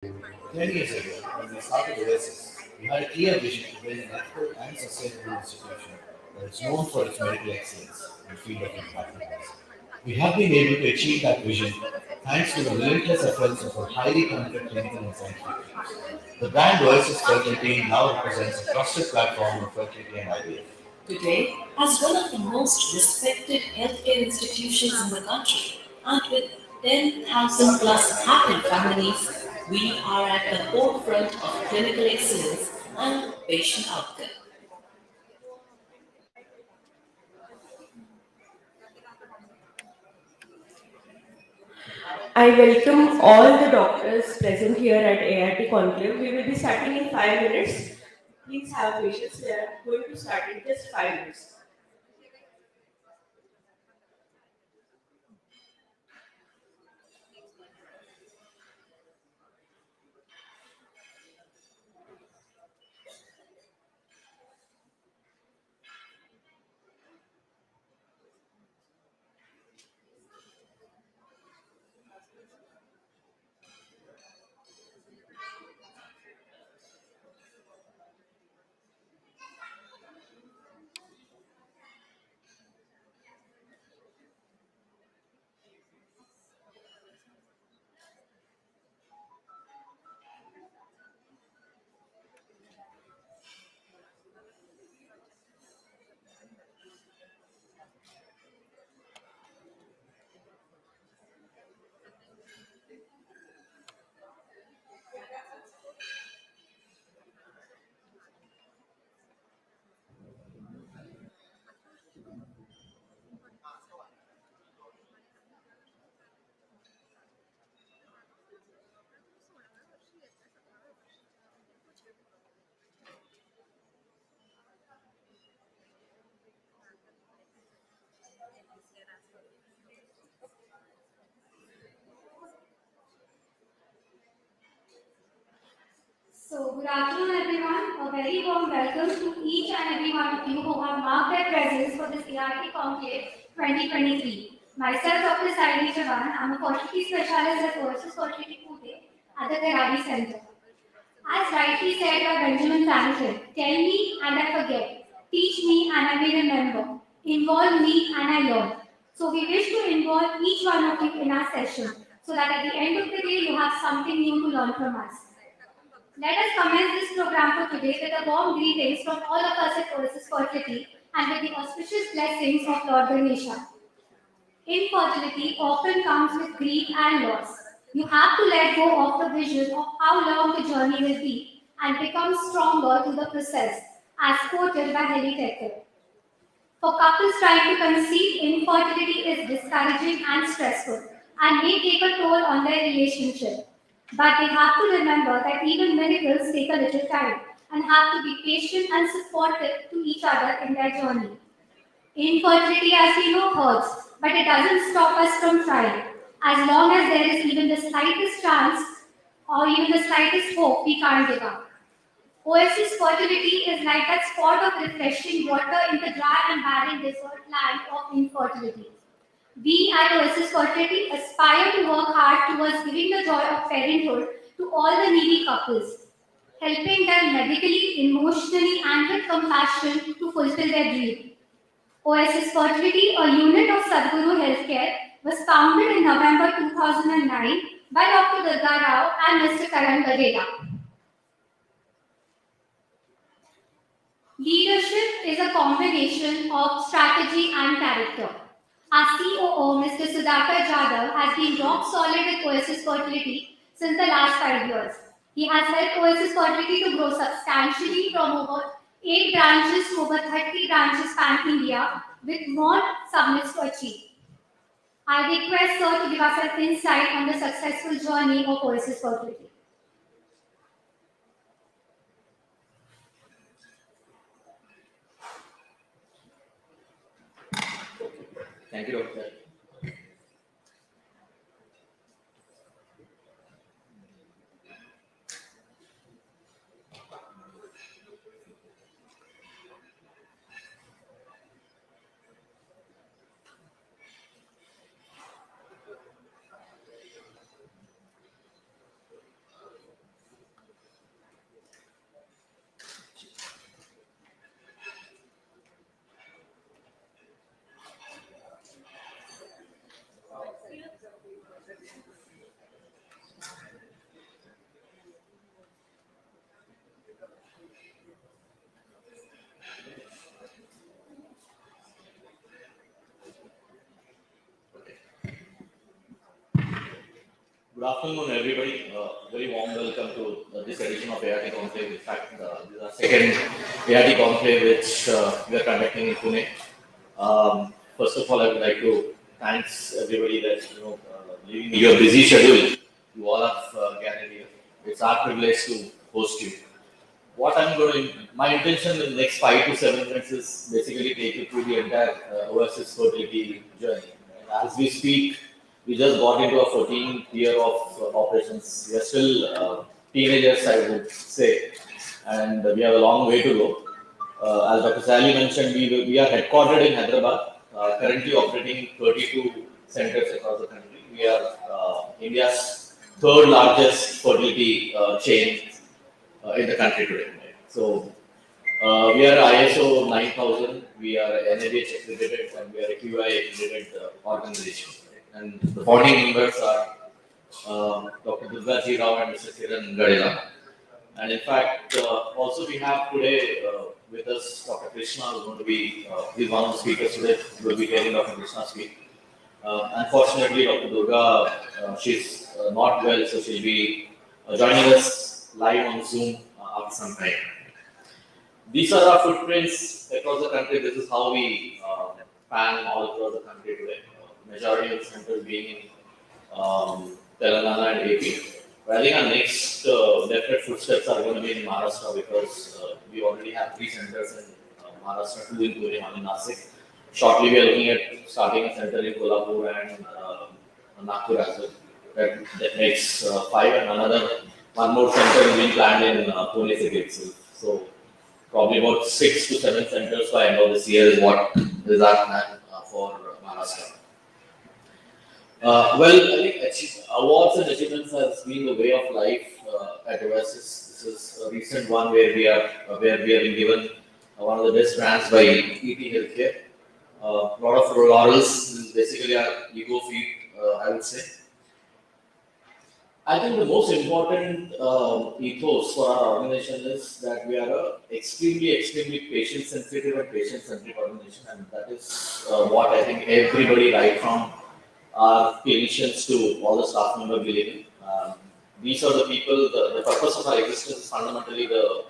10 years ago, when we started Oasis, we had a clear vision to build an ethical and sustainable institution that is known for its medical excellence in the field of infertility. We have been able to achieve that vision thanks to the relentless efforts of our highly committed clinical and scientific teams. The brand Oasis Fertility now represents a trusted platform of fertility and IVF. Today, as one of the most respected healthcare institutions in the country, and with 10,000 plus happy families, we are at the forefront of clinical excellence and patient outcome. I welcome all the doctors present here at ART Conclave. We will be starting in 5 minutes. Please have patience. We are going to start in just 5 minutes. Good afternoon everyone. A very warm welcome to each and every one of you who have marked their presence for this ART Conclave 2023. Myself, Dr. Saini Javan, I'm a fertility specialist at Oasis Fertility Pune at the Therapy Center. As rightly said by Benjamin Franklin, tell me and I forget, teach me and I may remember, involve me and I learn. So we wish to involve each one of you in our session so that at the end of the day you have something new to learn from us. Let us commence this program for today with a warm greetings from all of us at Oasis Fertility and with the auspicious blessings of Lord Ganesha. Infertility often comes with grief and loss. You have to let go of the vision of how long the journey will be and become stronger through the process, as quoted by Henry Tekel. For couples trying to conceive, infertility is discouraging and stressful and may take a toll on their relationship. But they have to remember that even miracles take a little time and have to be patient and supportive to each other in their journey. Infertility, as we know, hurts, but it doesn't stop us from trying. As long as there is even the slightest chance or even the slightest hope, we can't give up. Oasis Fertility is like that spot of refreshing water in the dry and barren desert land of infertility. We at Oasis Fertility aspire to work hard towards giving the joy of parenthood to all the needy couples, helping them medically, emotionally, and with compassion to fulfill their dream. Oasis Fertility, a unit of Sadhguru Healthcare, was founded in November 2009 by Dr. Durga Rao and Mr. Karan Gadeda. Leadership is a combination of strategy and character. Our COO, Mr. Sudhakar Jadhav, has been rock solid with Oasis Fertility since the last 5 years. He has helped Oasis Fertility to grow substantially from over 8 branches to over 30 branches pan India, with more summits to achieve. I request Sir to give us an insight on the successful journey of Oasis Fertility. Thank you, Doctor. Good afternoon, everybody. Very warm welcome to this edition of ART Conclave. In fact, this is our second ART Conclave which we are conducting in Pune. First of all, I would like to thanks everybody that leaving your busy schedule. You all have gathered here. It's our privilege to host you. My intention in the next 5 to 7 minutes is basically take you through the entire Oasis Fertility journey. As we speak, we just got into our 14th year of operations. We are still teenagers, I would say, and we have a long way to go. As Dr. Sally mentioned, we are headquartered in Hyderabad, currently operating 32 centers across the country. We are India's third largest fertility chain in the country today. Right? So we are ISO 9000, we are NABH accredited, and we are a QI accredited organization. Right? And the founding members are Dr. Durga Ji Rao and Mr. Kiran Gadela. And in fact, also we have today with us Dr. Krishna, who is going to be he's one of the speakers today. We will be hearing Dr. Krishna speak. Unfortunately, Dr. Durga, she's not well, so she'll be joining us live on Zoom after some time. These are our footprints across the country. This is how we pan all across the country today. Majority of the centers being in Telangana and AP. But I think our next definite footsteps are going to be in Maharashtra because we already have 3 centers in Maharashtra, 2 in Pune, 1 in Nasik. Shortly, we are looking at starting a center in Kolhapur and Nagpur as well. That makes 5, and one more center is being planned in Pune city itself. So probably about 6 to 7 centers by end of this year is what is our plan for Maharashtra. Well, I think awards and achievements has been the way of life at Oasis. This is a recent one where we are being given one of the best brands by ET Healthcare. A lot of laurels. This is basically our ego feed, I would say. I think the most important ethos for our organization is that we are a extremely patient-sensitive and patient-centric organization, and that is what I think everybody, right from our clinicians to all the staff members, believe in. These are the people. The purpose of our existence is fundamentally the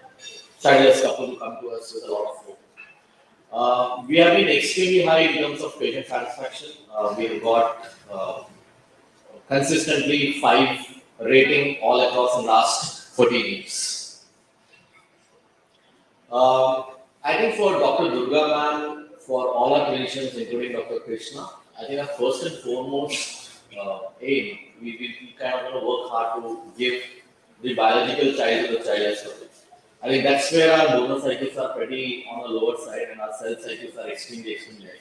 childless couple who come to us with a lot of hope. We have been extremely high in terms of patient satisfaction. We have got consistently 5 rating all across the last 14 years. I think for Dr. Durga ma'am, for all our clinicians, including Dr. Krishna, I think our first and foremost aim, we kind of work hard to give the biological child to the childless couple. I think that's where our donor cycles are pretty on the lower side, and our cell cycles are extremely high.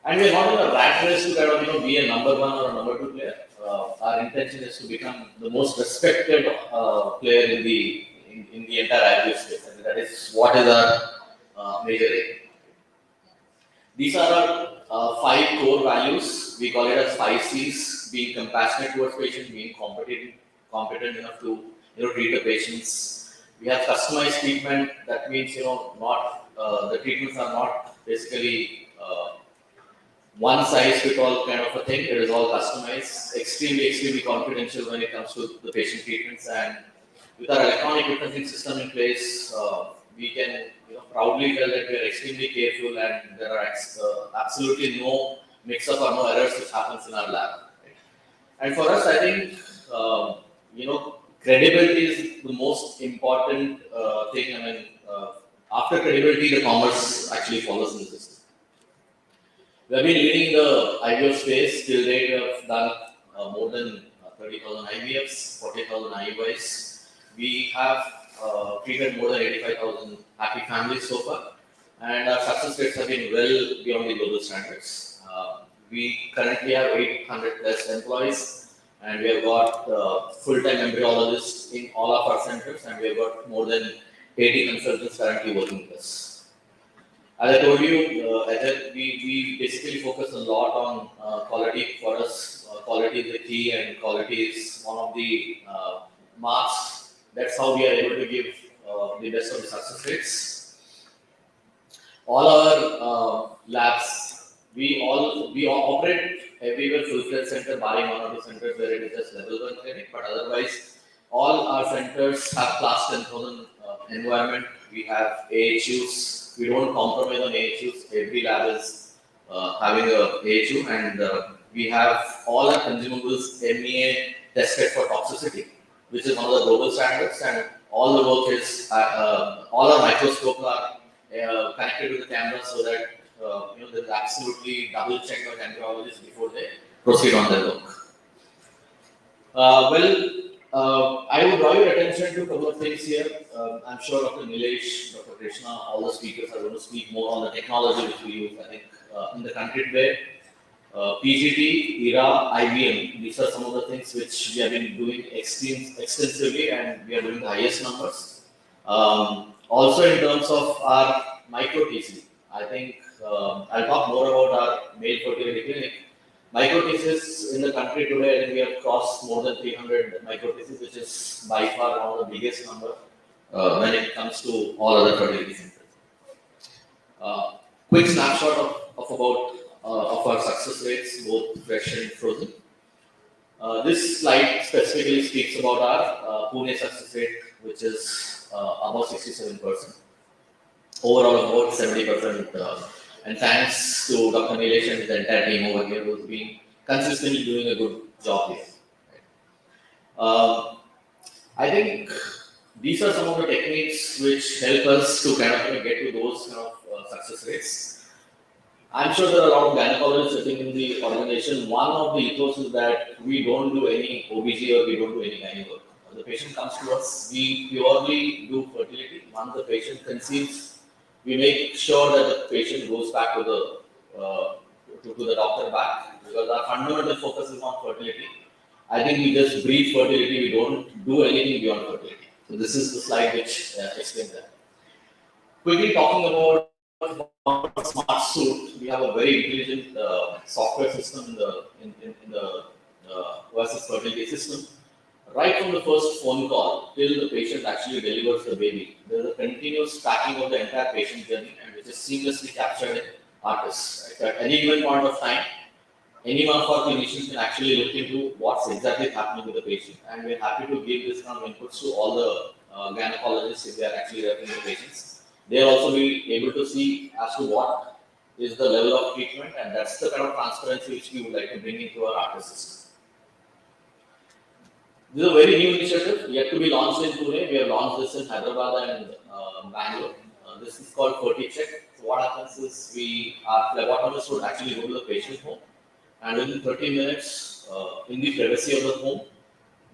And we're not in a rat race to kind of be a number 1 or a number 2 player. Our intention is to become the most respected player in the entire IVF space. And that is what is our major aim. These are our 5 core values. We call it as 5 C's: being compassionate towards patients, being competent enough to treat the patients. We have customized treatment. That means not the treatments are not basically one size fit all kind of a thing. It is all customized, extremely confidential when it comes to the patient treatments. And with our electronic witnessing system in place, we can proudly tell that we are extremely careful, and there are absolutely no mix-up or no errors which happens in our lab. Right? And for us, I think credibility is the most important thing. I mean, after credibility, the commerce actually follows in the system. We have been leading the IVF space. Till date, we have done more than 30,000 IVFs, 40,000 IUIs. We have treated more than 85,000 happy families so far, and our success rates have been well beyond the global standards. We currently have 800 plus employees, and we have got full-time embryologists in all of our centers, and we have got more than 80 consultants currently working with us. As I told you, we basically focus a lot on quality. For us, quality is the key, and quality is one of the marks. That's how we are able to give the best of the success rates. All our labs, we operate everywhere full-fledged center, barring one or two centers where it is just level 1 clinic, but otherwise, all our centers have class 10,000 environment. We have AHUs. We don't compromise on AHUs. Every lab is having a AHU, and we have all our consumables MEA tested for toxicity, which is one of the global standards, and all the work is all our microscopes are connected to the camera so that there's absolutely double check by embryologists before they proceed on their work. I would draw your attention to a couple of things here. I'm sure Dr. Nilesh, Dr. Krishna, all the speakers are going to speak more on the technology which we use. I think in the country today, PGT, ERA, IBM, these are some of the things which we have been doing extensively, and we are doing the highest numbers. Also, in terms of our micro TC, I think I'll talk more about our male fertility clinic. Microthesis in the country today, I think we have crossed more than 300 microthesis, which is by far one of the biggest number when it comes to all other fertility centers. Quick snapshot of about of our success rates, both fresh and frozen. This slide specifically speaks about our Pune success rate, which is about 67%. Overall, about 70%. And thanks to Dr. Nilesh and the entire team over here who's been consistently doing a good job here. I think these are some of the techniques which help us to kind of get to those kind of success rates. I'm sure there are a lot of gynecologists sitting in the organization. One of the ethos is that we don't do any OBG or we don't do any gynae work. When the patient comes to us, we purely do fertility. Once the patient conceives, we make sure that the patient goes back to the doctor back, because our fundamental focus is on fertility. I think we just breathe fertility, we don't do anything beyond fertility. So this is the slide which explains that. Quickly talking about smart suit, we have a very intelligent software system in the Oasis Fertility system. Right from the first phone call till the patient actually delivers the baby, there is a continuous tracking of the entire patient journey, and which is seamlessly captured in Artis. Right? At any given point of time, any one of our clinicians can actually look into what's exactly happening with the patient, and we're happy to give this kind of inputs to all the gynecologists if they are actually referring the patients. They'll also be able to see as to what is the level of treatment, and that's the kind of transparency which we would like to bring into our Artis system. This is a very new initiative, yet to be launched in Pune. We have launched this in Hyderabad and Bangalore. This is called FertiCheck. So what happens is our phlebotomist would actually go to the patient's home, and within 30 minutes, in the privacy of the home,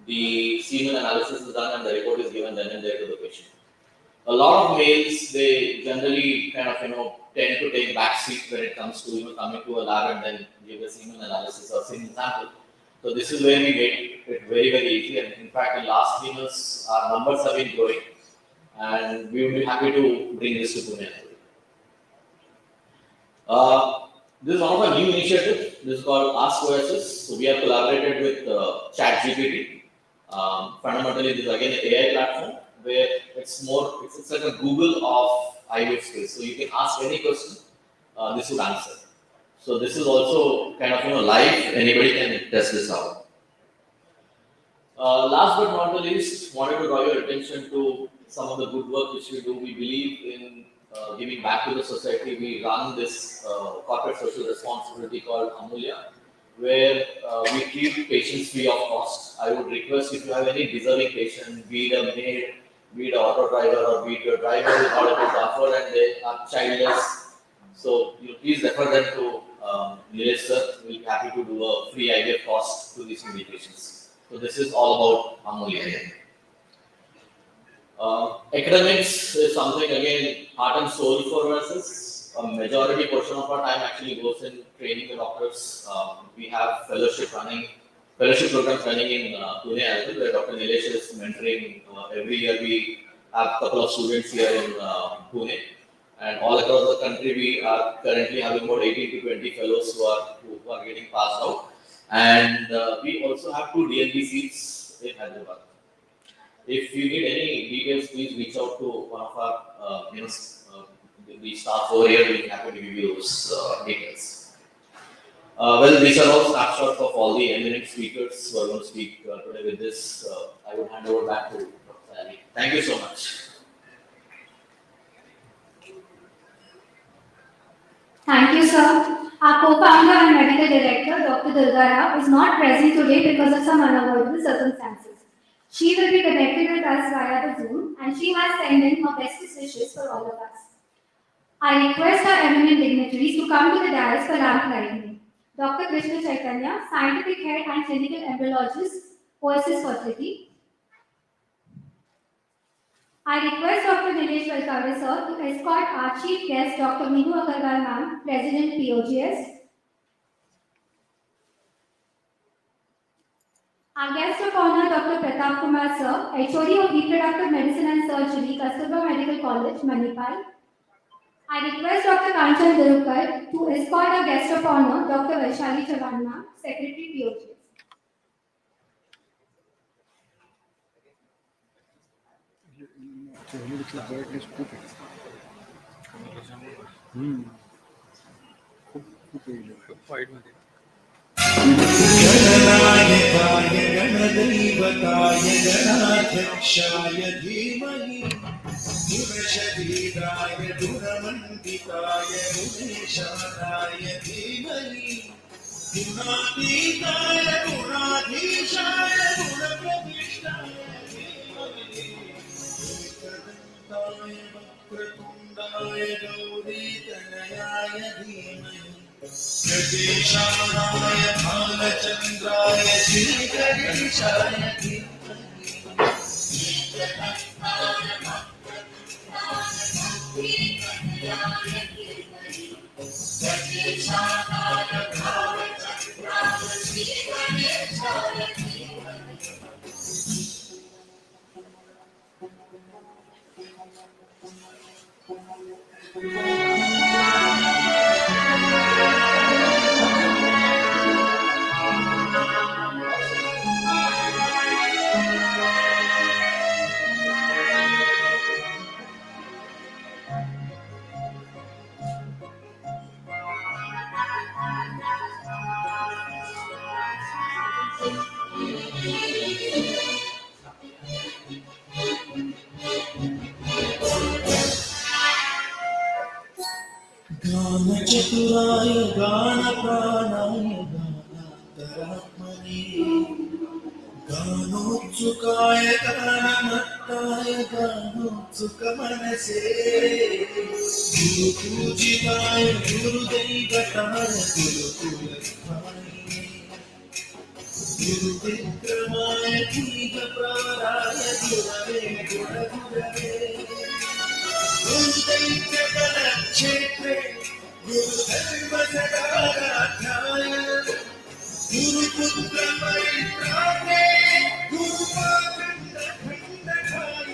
the semen analysis is done and the report is given then and there to the patient. A lot of males, they generally kind of tend to take back seat when it comes to coming to a lab and then give a semen analysis or semen sample. So this is where we made it very, very easy. And in fact, in the last 3 months, our numbers have been growing. And we will be happy to bring this to Pune. This is one of our new initiatives. This is called Ask Oasis. So we have collaborated with ChatGPT. Fundamentally, this is again an AI platform where it's like a Google of IVF space. So you can ask any question, this would answer. So this is also kind of live. Anybody can test this out. Last but not the least, wanted to draw your attention to some of the good work which we do. We believe in giving back to the society. We run this corporate social responsibility called Amulya, where we treat patients free of cost. I would request if you have any deserving patient, be it a maid, be it an auto driver, or be it your driver who is not able to afford and they are childless. So you please refer them to Nilesh sir. We'll be happy to do a free IVF cost to these needy patients. So this is all about Amulya. Academics is something again heart and soul for us. A majority portion of our time actually goes in training the doctors. We have fellowship programs running in Pune as well, where Dr. Nilesh is mentoring. Every year we have a couple of students here in Pune, and all across the country we are currently having about 18 to 20 fellows who are getting passed out. And we also have 2 DNB seats in Hyderabad. If you need any details, please reach out to one of our the staff over here. We'll be happy to give you those details. Well, these are all snapshots of all the eminent speakers who are going to speak today. With this, I would hand over back to Dr. Ali. Thank you so much. Thank you, sir. Our co-founder and medical director, Dr. Durga Rao, is not present today because of some unavoidable circumstances. She will be connected with us via the Zoom, and she has sent in her best wishes for all of us. I request our eminent dignitaries to come to the dais for lamp lighting. Dr. Krishna Chaitanya, scientific head and clinical embryologist, Oasis Fertility. I request Dr. Nilesh Valkare sir to escort our chief guest, Dr. Meenu Agarwal ma'am, President POGS. Our guest of honor, Dr. Pratap Kumar sir, HOD of Reproductive Medicine and Surgery, Kasturba Medical College, Manipal. I request Dr. Kanchan Dirukar to escort our guest of honor, Dr. Vaishali Chavan ma'am, Secretary POGS. गणनायकाय गणदैवताय गणाध्यक्षाय धीमहि गुणशरीराय गुणमण्डिताय गुणेशानाय धीमहि गुणातीताय गुणाधीशाय गुणप्रविष्टाय धीमहि एकदन्ताय वक्रतुण्डाय गौरीतनयाय धीमहि प्रदेशानाय भालचन्द्राय श्रीगणेशाय गानचतुराय गानप्राणाय गानान्तरात्मने गानोत्सुकाय गानमत्ताय गानोत्सुकमनसे गुरुपूजिताय गुरुदैवताय गुरुकुलस्थायिने गुरुविक्रमाय धीरप्राणाय गुरवे गुणगुरवे गुरुदैत्यबलक्षेत्रे गुरुधर्मसदाराध्याय गुरुपुत्रपरित्राणे गुरुपाखण्डखण्डकाय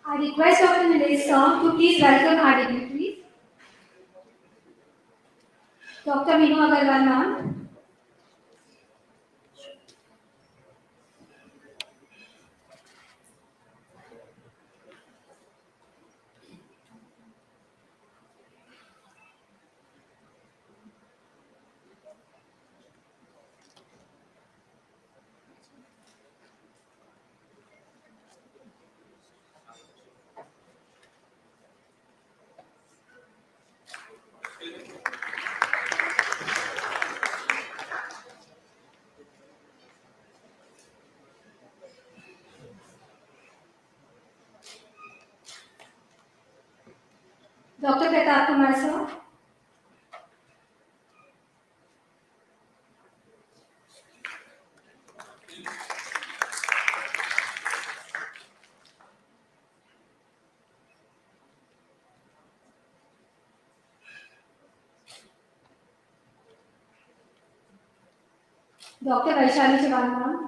I request Dr. Nilesh sir to please welcome our dignitaries. Dr. Meenu Agarwal ma'am. Dr. Pratap Kumar sir. Dr. Vaishali Chavan ma'am.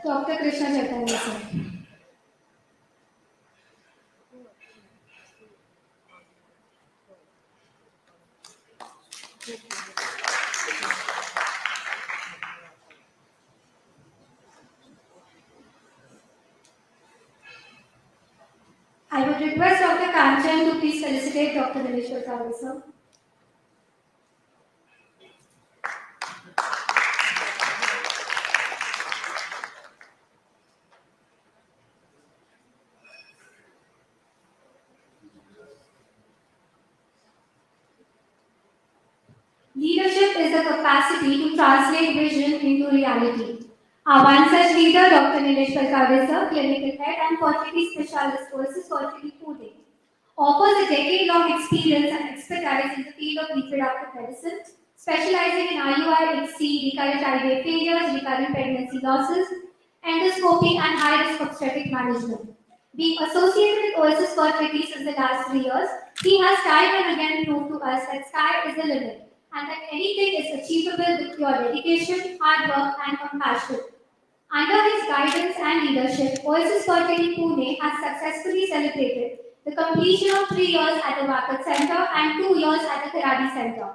Dr. Krishna Chaitanya sir. I would request Dr. Kanchan to please felicitate Dr. Nileshwar Kavre sir. Leadership is the capacity to translate vision into reality. Our one such leader, Dr. Nileshwar Kavre sir, clinical head and fertility specialist, Oasis Fertility Pune, offers a decade-long experience and expertise in the field of reproductive medicine, specializing in IUI, recurrent IVF failures, recurrent pregnancy losses, endoscopy, and high-risk obstetric management. Being associated with Oasis Fertility since the last 3 years, he has time and again proved to us that sky is the limit and that anything is achievable with your dedication, hard work, and compassion. Under his guidance and leadership, Oasis Fertility Pune has successfully celebrated the completion of 3 years at the Wakat Center and 2 years at the Karadi Center,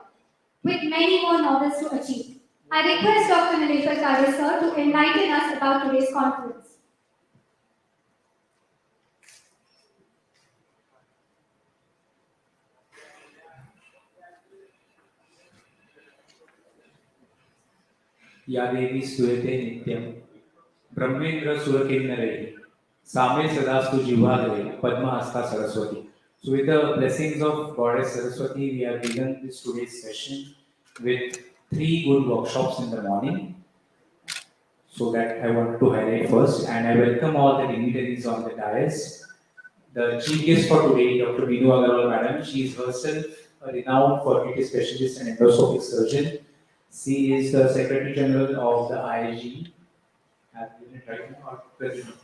with many more novels to achieve. I request Dr. Nileshwar Kavre sir to enlighten us about today's conference. या देवी सुयते नित्यं ब्रह्मेंद्र सुरकिन्नरे सामे सदास्तु जिह्वाग्रे Padmahasta Saraswati. So with the blessings of Goddess Saraswati, we have begun this today's session with 3 good workshops in the morning. So that I want to highlight first, and I welcome all the dignitaries on the dais. The chief guest for today, Dr. Binu Agarwal Madam, she is herself a renowned fertility specialist and endoscopic surgeon. She is the Secretary General of the IIG. Have you been right now or president?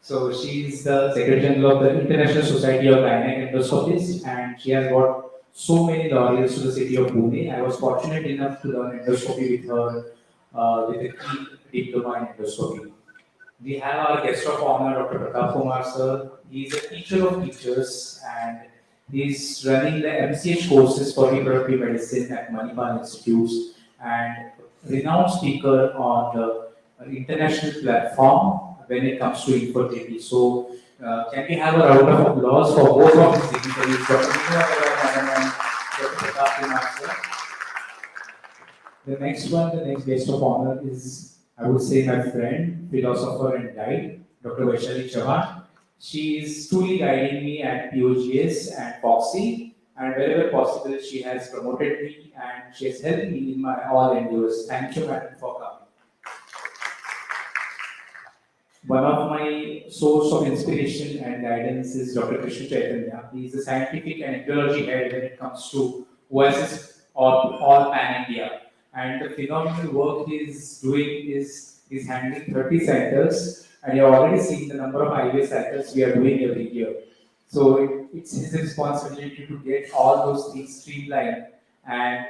So she is the Secretary General of the International Society of Gynec Endoscopists, and she has got so many laurels to the city of Pune. I was fortunate enough to learn endoscopy with her with a key diploma in endoscopy. We have our guest of honor, Dr. Pratap Kumar sir. He is a teacher of teachers and he is running the MCH courses for reproductive medicine at Manipal Institutes and renowned speaker on the international platform when it comes to infertility. So, can we have a round of applause for both of these dignitaries, Dr. Binu Agarwal Madam and Dr. Pratap Kumar sir? The next guest of honor is, I would say, my friend, philosopher and guide, Dr. Vaishali Chauhan. She is truly guiding me at POGS and Foxy, and wherever possible, she has promoted me and she has helped me in my all endeavors. Thank you, madam, for coming. One of my source of inspiration and guidance is Dr. Krishna Chaitanya. He is the scientific and ecology head when it comes to Oasis or all pan India. And the phenomenal work he is doing is handling 30 centers, and you have already seen the number of IVF cycles we are doing every year. So it's his responsibility to get all those things streamlined, and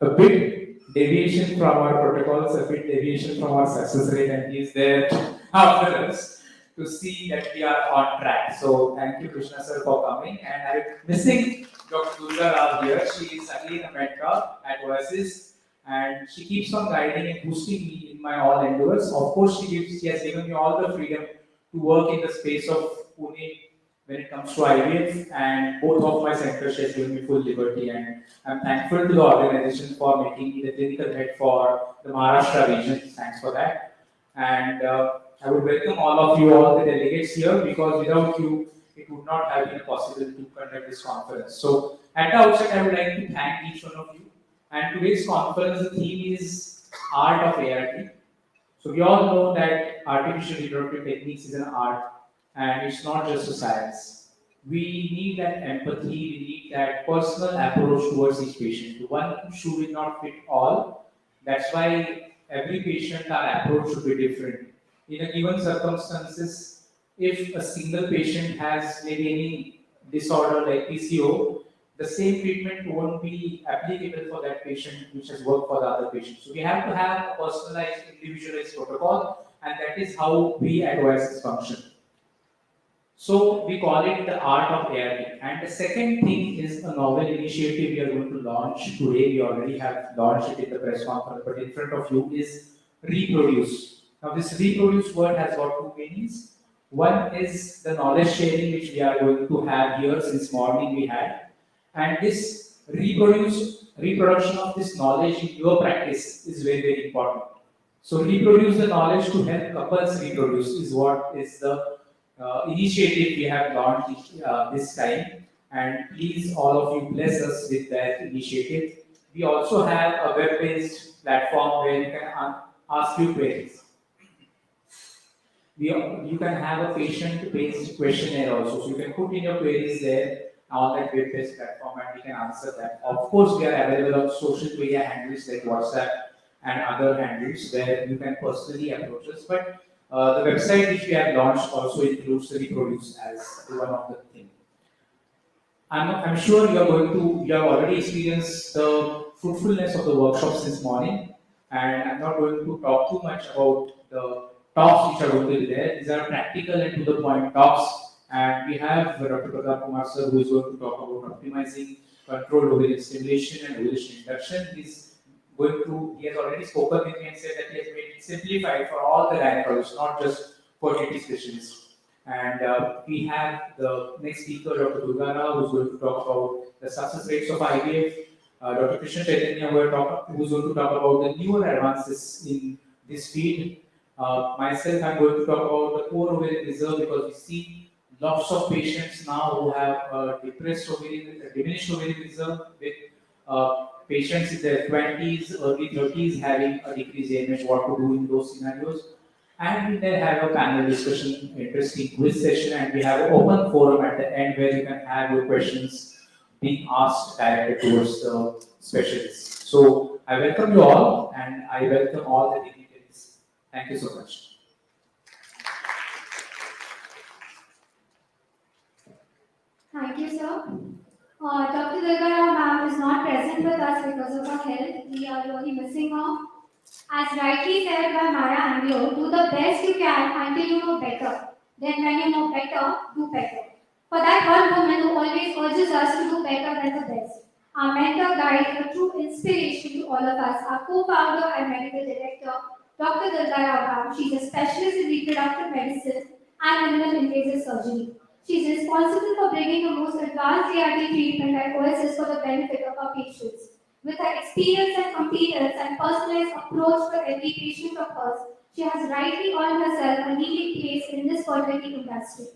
a bit deviation from our protocols, a bit deviation from our success rate, and he is there after us to see that we are on track. So thank you, Krishna sir, for coming. And I'm missing Dr. Durga Rao here. She is again a mentor at Oasis, and she keeps on guiding and boosting me in my all endeavors. Of course, she has given me all the freedom to work in the space of Pune when it comes to IVF, and both of my centers she has given me full liberty, and I'm thankful to the organization for making me the clinical head for the Maharashtra region. Thanks for that. And I would welcome all of you, all the delegates here, because without you, it would not have been possible to conduct this conference. So at the outset, I would like to thank each one of you. And today's conference, the theme is Art of ART. So we all know that artificial reproductive techniques is an art, and it's not just a science. We need that empathy, we need that personal approach towards each patient. One shoe will not fit all. That's why every patient, our approach should be different. In a given circumstances, if a single patient has maybe any disorder like PCO, the same treatment won't be applicable for that patient which has worked for the other patient. So we have to have a personalized, individualized protocol, and that is how we at Oasis function. So we call it the art of ART. And the second thing is a novel initiative we are going to launch today. We already have launched it in the press conference, but in front of you is reproduce. Now this reproduce word has got two meanings. One is the knowledge sharing which we are going to have here since morning we had. And this reproduction of this knowledge in your practice is very, very important. So reproduce the knowledge to help couples reproduce is what is the initiative we have launched this time, and please all of you bless us with that initiative. We also have a web-based platform where you can ask you queries. You can have a patient-based questionnaire also, so you can put in your queries there on that web-based platform and we can answer that. Of course, we are available on social media handles like WhatsApp and other handles where you can personally approach us, but the website which we have launched also includes the reproduce as one of the things. I'm sure you have already experienced the fruitfulness of the workshop since morning, and I'm not going to talk too much about the talks which are going to be there. These are practical and to the point talks, and we have Dr. Pratap Kumar sir who is going to talk about optimizing controlled ovarian stimulation and ovulation induction. He has already spoken with me and said that he has made it simplified for all the gynecologists, not just fertility specialists. And we have the next speaker, Dr. Durga Rao, who's going to talk about the success rates of IVF. Dr. Krishna Chaitanya, who's going to talk about the newer advances in this field. Myself, I'm going to talk about the core ovarian reserve because we see lots of patients now who have diminished ovarian reserve with patients in their 20s, early 30s having a decreased AMH, what to do in those scenarios. And we then have a panel discussion, interesting quiz session, and we have an open forum at the end where you can have your questions being asked directed towards the specialists. So I welcome you all, and I welcome all the dignitaries. Thank you so much. Thank you, sir. Dr. Durga Rao ma'am is not present with us because of her health. We are really missing her. As rightly said by Maya Angelou, do the best you can until you know better. Then when you know better, do better. For that one woman who always urges us to do better than the best. Our mentor guide, a true inspiration to all of us, our co-founder and medical director, Dr. Durga Rao ma'am. She's a specialist in reproductive medicine and minimally invasive surgery. She is responsible for bringing the most advanced ART treatment at Oasis for the benefit of our patients. With her experience and competence and personalized approach for every patient of hers, she has rightly earned herself a leading place in this fertility industry.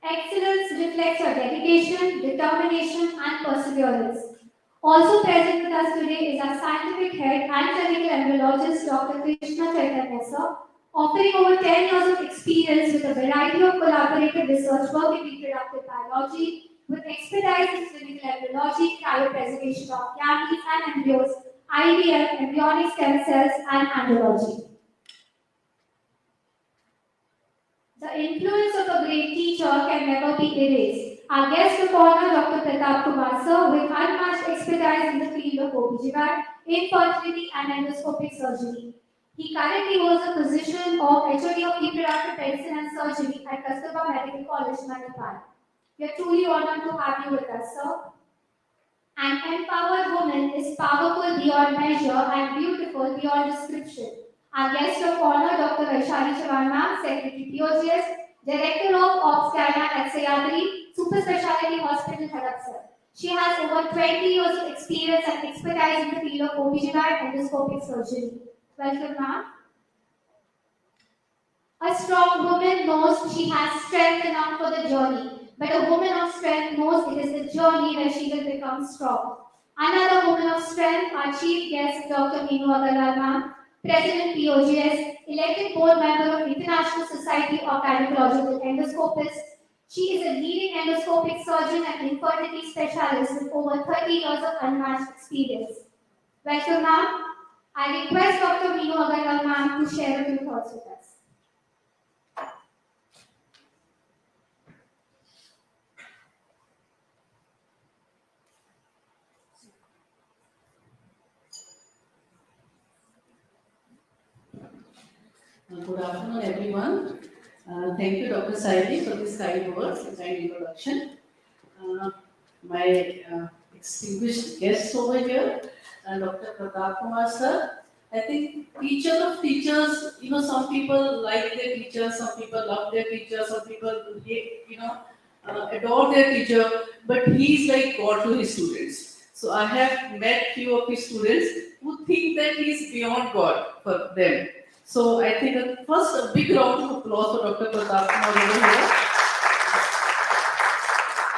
Excellence reflects her dedication, determination, and perseverance. Also present with us today is our scientific head and clinical embryologist, Dr. Krishna Chaitanya sir, offering over 10 years of experience with a variety of collaborative research work in reproductive biology, with expertise in clinical embryology, cryopreservation of gametes and embryos, IVF, embryonic stem cells, and andrology. The influence of a great teacher can never be erased. Our guest of honor, Dr. Pratap Kumar sir, with unmatched expertise in the field of OBGYN, infertility, and endoscopic surgery. He currently holds the position of HOD of Reproductive Medicine and Surgery at Kasturba Medical College, Manipal. We are truly honored to have you with us, sir. An empowered woman is powerful beyond measure and beautiful beyond description. Our guest of honor, Dr. Vaishali Chavan ma'am, Secretary POGS, Director of Obstetrics at Sayadri Super Speciality Hospital, Hadapsar. She has over 20 years of experience and expertise in the field of OBGYN endoscopic surgery. Welcome, ma'am. A strong woman knows she has strength enough for the journey, but a woman of strength knows it is the journey where she will become strong. Another woman of strength, our chief guest, Dr. Meenu Agarwal ma'am, President POGS, elected board member of International Society of Gynecological Endoscopists. She is a leading endoscopic surgeon and infertility specialist with over 30 years of unmatched experience. Welcome, ma'am. I request Dr. Meenu Agarwal ma'am to share a few thoughts with us. Good afternoon, everyone. Thank you, Dr. Saidi, for this kind words and kind introduction. Uh, my distinguished guests over here, Dr. Pratap Kumar sir. I think teacher of teachers, some people like their teacher, some people love their teacher, some people, adore their teacher, but he's like God to his students. So I have met few of his students who think that he's beyond God for them. So I think first a big round of applause for Dr. Pratap Kumar over here.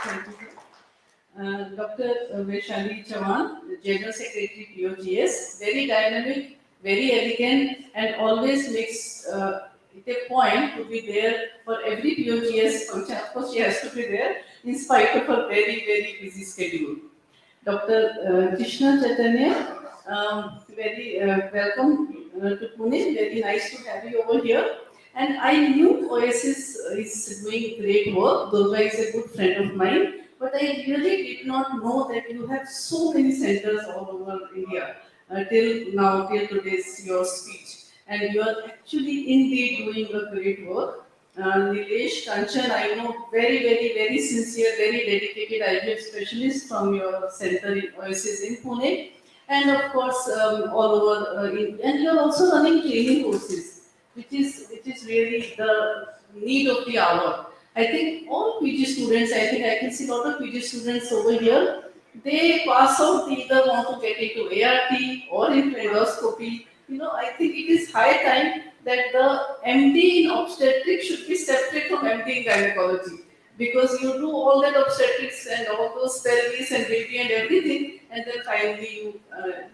Thank you. Dr. Vaishali Chavan, the General Secretary POGS, very dynamic, very elegant, and always makes it a point to be there for every POGS function. Of course, she has to be there in spite of her very, very busy schedule. Dr. Krishna Chaitanya, very welcome to Pune. Very nice to have you over here. And I knew Oasis is doing great work. Durga is a good friend of mine. But I really did not know that you have so many centers all over India till now, till today's your speech. And you are actually indeed doing a great work. Nilesh Kanchan, I know very, very, very sincere, very dedicated IVF specialist from your center in Oasis in Pune. And of course, all over, and you are also running training courses, which is really the need of the hour. I think all PG students, I think I can see a lot of PG students over here, they pass out, they either want to get into ART or into endoscopy. I think it is high time that the MD in obstetrics should be separate from MD in gynecology. Because you do all that obstetrics and all those pelvis and baby and everything, and then finally you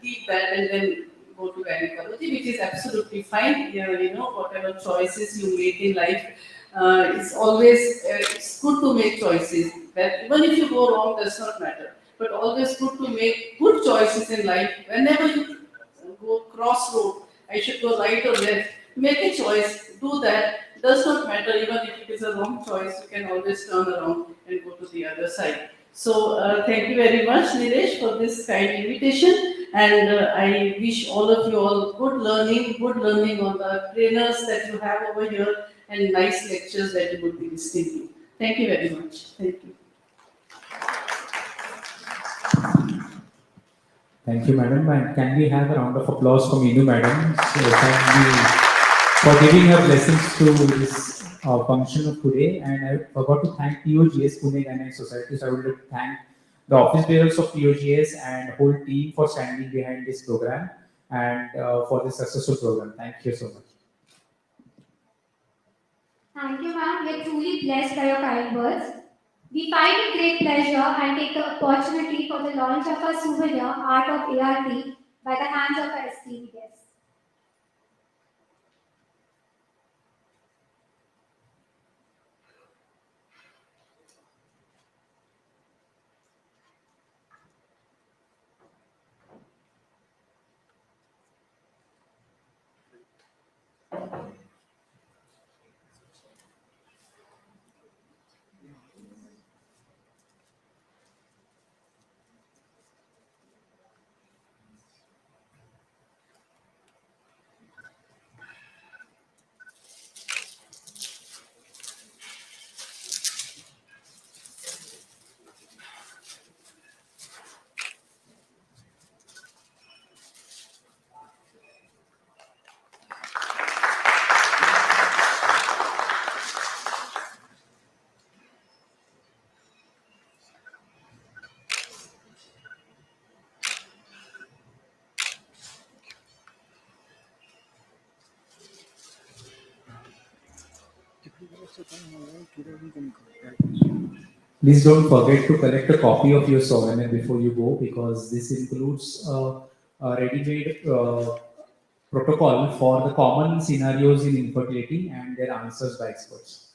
leave that and then go to gynecology, which is absolutely fine. Whatever choices you make in life, it's always it's good to make choices. That even if you go wrong, does not matter. But always good to make good choices in life. Whenever you go crossroad, I should go right or left. Make a choice. Do that. Does not matter. Even if it is a wrong choice, you can always turn around and go to the other side. So thank you very much, Nilesh, for this kind invitation. And I wish all of you all good learning on the trainers that you have over here, and nice lectures that you would be listening to. Thank you very much. Thank you. Thank you, madam. And can we have a round of applause for Meenu, madam? So thank you for giving her blessings to this function of today. And I forgot to thank POGS, Pune Gynec Society. So I would like to thank the office bearers of POGS and whole team for standing behind this program and for this successful program. Thank you so much. Thank you, ma'am. We are truly blessed by your kind words. We find it great pleasure and take the opportunity for the launch of our souvenir, Art of ART, by the hands of our esteemed guests. Please don't forget to collect a copy of your souvenir before you go because this includes a ready-made protocol for the common scenarios in infertility and their answers by experts.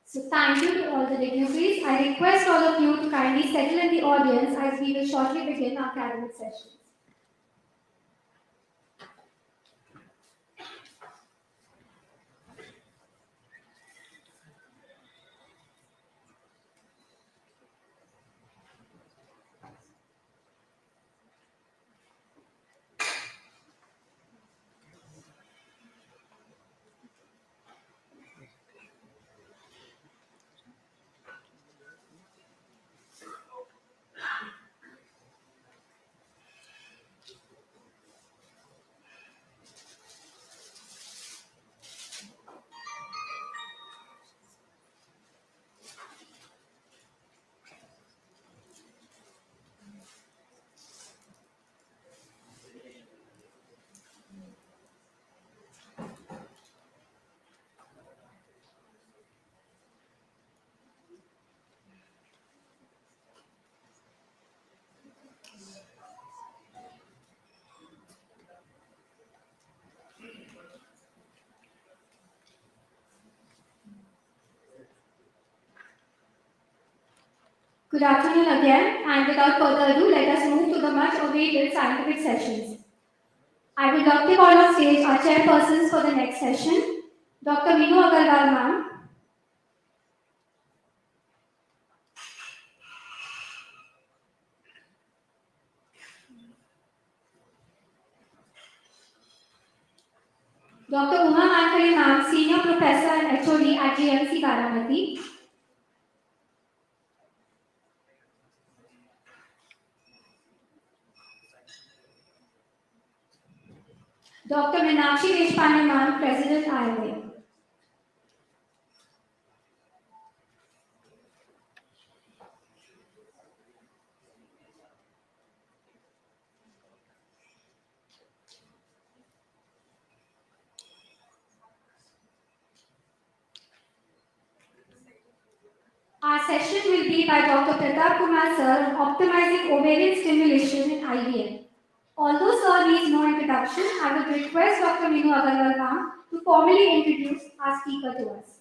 So thank you to all the dignitaries. I request all of you to kindly settle in the audience as we will shortly begin our academic sessions. Good afternoon again, and without further ado, let us move to the much awaited scientific sessions. I would love to call on stage our chairpersons for the next session, Dr. Minu Agarwal ma'am, Dr. Uma Mankari ma'am, Senior Professor and HOD at GMC Baramati, Dr. Meenakshi Deshpande ma'am, President IMA. Our session will be by Dr. Pratap Kumar sir on optimizing ovarian stimulation in IVF. Although sir needs no introduction, I would request Dr. Minu Agarwal ma'am to formally introduce our speaker to us.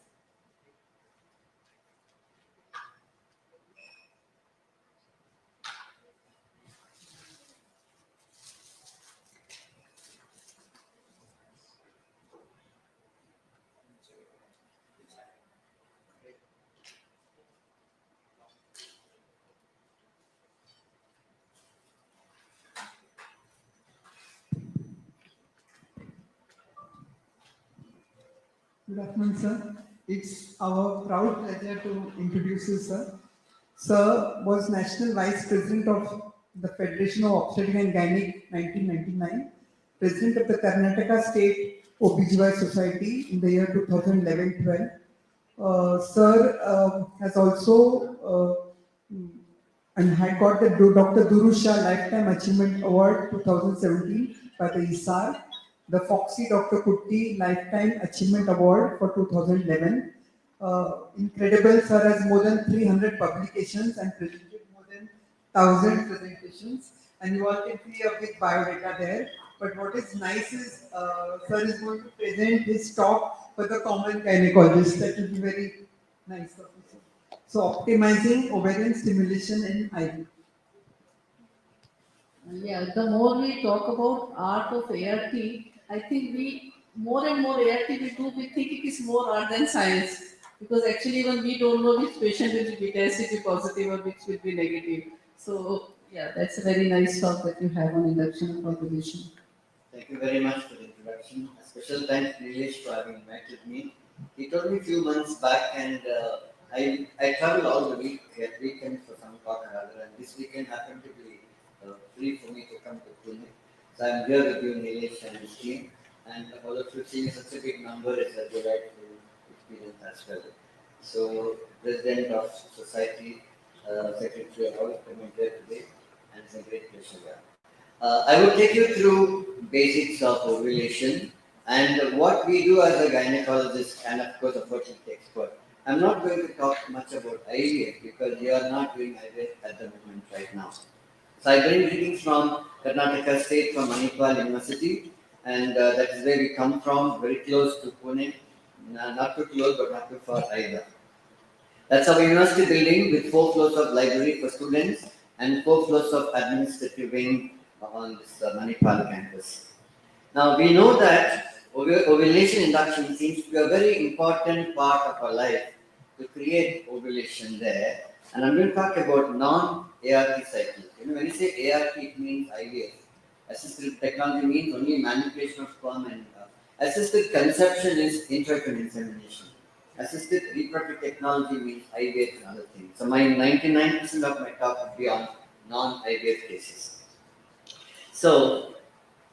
Good afternoon, sir. It's our proud pleasure to introduce you, sir. Sir was National Vice President of the Federation of Obstetric and Gynec 1999, President of the Karnataka State OBGY Society in the year 2011-12. Sir has also and had got the Dr. Duru Shah Lifetime Achievement Award 2017 by the ISAR, the Foxy Dr. Kutti Lifetime Achievement Award for 2011. Incredible, sir has more than 300 publications and presented more than 1,000 presentations, and you all can see a big biodata there. But what is nice is, sir is going to present his talk for the common gynecologist. That will be very nice of you, sir. So, optimizing ovarian stimulation in IVF. Yeah, the more we talk about art of ART, I think we more and more ART we do, we think it is more art than science. Because actually even we don't know which patient will be test be positive or which will be negative. So yeah, that's a very nice talk that you have on induction of ovulation. Thank you very much for the introduction. A special thanks to Nilesh for having invited me. He told me a few months back, and I travel all the weekend for some talk or other, and this weekend happened to be free for me to come to Pune. So I'm here with you, Nilesh, and his team, and all of you seeing such a big number is a delightful experience as well. So, President of Society, Secretary, all coming here today, and it's a great pleasure. Yeah. I will take you through basics of ovulation and what we do as a gynecologist and of course a fertility expert. I'm not going to talk much about IVF because we are not doing IVF at the moment right now. So I bring greetings from Karnataka State, from Manipal University, and that is where we come from, very close to Pune, not too close but not too far either. That's our university building with 4 floors of library for students and 4 floors of administrative wing on this Manipal campus. Now we know that ovulation induction seems to be a very important part of our life to create ovulation there. And I'm going to talk about non-ART cycles. When you say ART, it means IVF. Assisted technology means only manipulation of sperm, and assisted conception is intrauterine insemination. Assisted reproductive technology means IVF and other things. So my 99% of my talk would be on non-IVF cases. So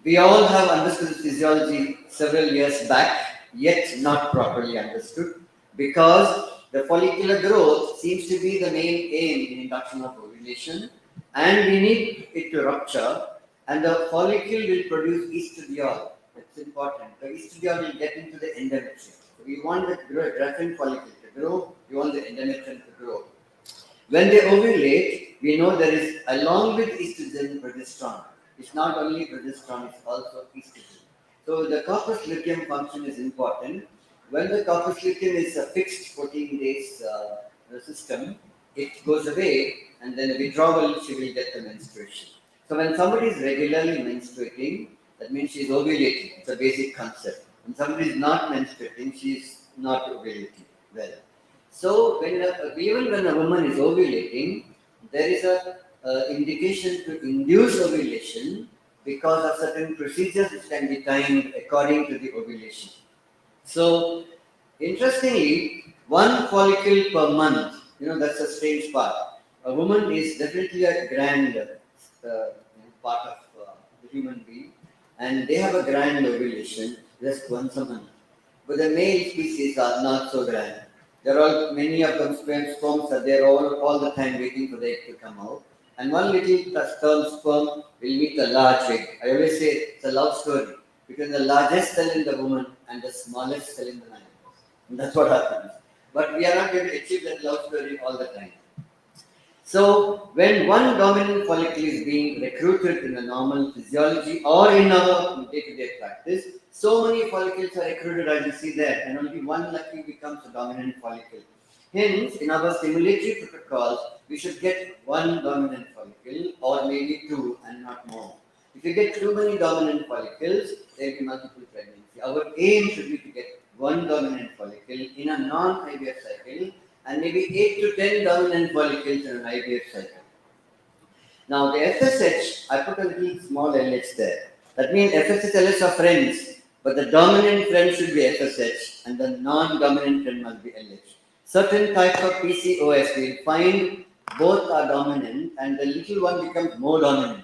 we all have understood physiology several years back, yet not properly understood, because the follicular growth seems to be the main aim in induction of ovulation, and we need it to rupture, and the follicle will produce estradiol. That's important. The estradiol will get into the endometrium. So we want the growing follicle to grow, we want the endometrium to grow. When they ovulate, we know there is, along with estrogen, progesterone. It's not only progesterone, it's also estrogen. So the corpus luteum function is important. When the corpus luteum is a fixed 14 days system, it goes away, and then the withdrawal, she will get the menstruation. So when somebody is regularly menstruating, that means she is ovulating. It's a basic concept. When somebody is not menstruating, she is not ovulating well. So even when a woman is ovulating, there is a indication to induce ovulation because of certain procedures which can be timed according to the ovulation. So, interestingly, one follicle per month, that's a strange part. A woman is definitely a grand part of the human being, and they have a grand ovulation just once a month. But the male species are not so grand. There are many of them sperms are there all the time waiting for the egg to come out. And one little sperm will meet a large egg. I always say it's a love story between the largest cell in the woman and the smallest cell in the man. And that's what happens. But we are not going to achieve that love story all the time. So, when one dominant follicle is being recruited in a normal physiology or in our day-to-day practice, so many follicles are recruited as you see there, and only one lucky becomes a dominant follicle. Hence, in our stimulatory protocols, we should get one dominant follicle or maybe two and not more. If you get too many dominant follicles, there will be multiple pregnancy. Our aim should be to get one dominant follicle in a non-IVF cycle and maybe 8 to 10 dominant follicles in an IVF cycle. Now the FSH, I put a little small LH there. That means FSH, LH are friends, but the dominant friend should be FSH and the non-dominant friend must be LH. Certain types of PCOS will find both are dominant and the little one becomes more dominant.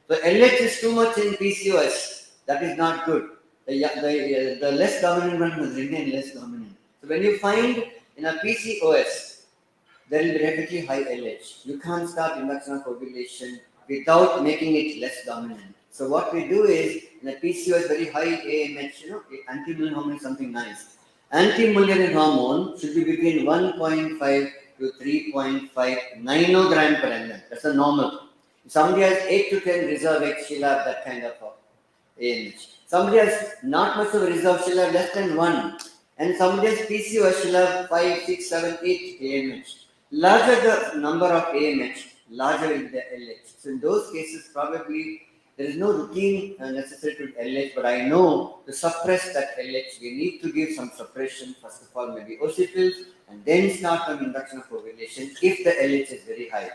So LH is too much in PCOS, that is not good. The less dominant one must remain less dominant. So when you find in a PCOS, there will be definitely high LH. You can't start induction of ovulation without making it less dominant. So what we do is, in a PCOS, very high AMH, anti-Mullerian hormone is something nice. Anti-Mullerian hormone should be between 1.5 to 3.5 nanogram per ml. That's a normal. If somebody has 8 to 10 reserve eggs, she'll have that kind of AMH. Somebody has not much of a reserve, she'll have less than 1. And somebody has PCOS, she'll have 5, 6, 7, 8 AMH. Larger the number of AMH, larger is the LH. So in those cases, probably there is no routine necessary to LH, but I know to suppress that LH, we need to give some suppression, first of all, maybe ocipils, and then start an induction of ovulation if the LH is very high.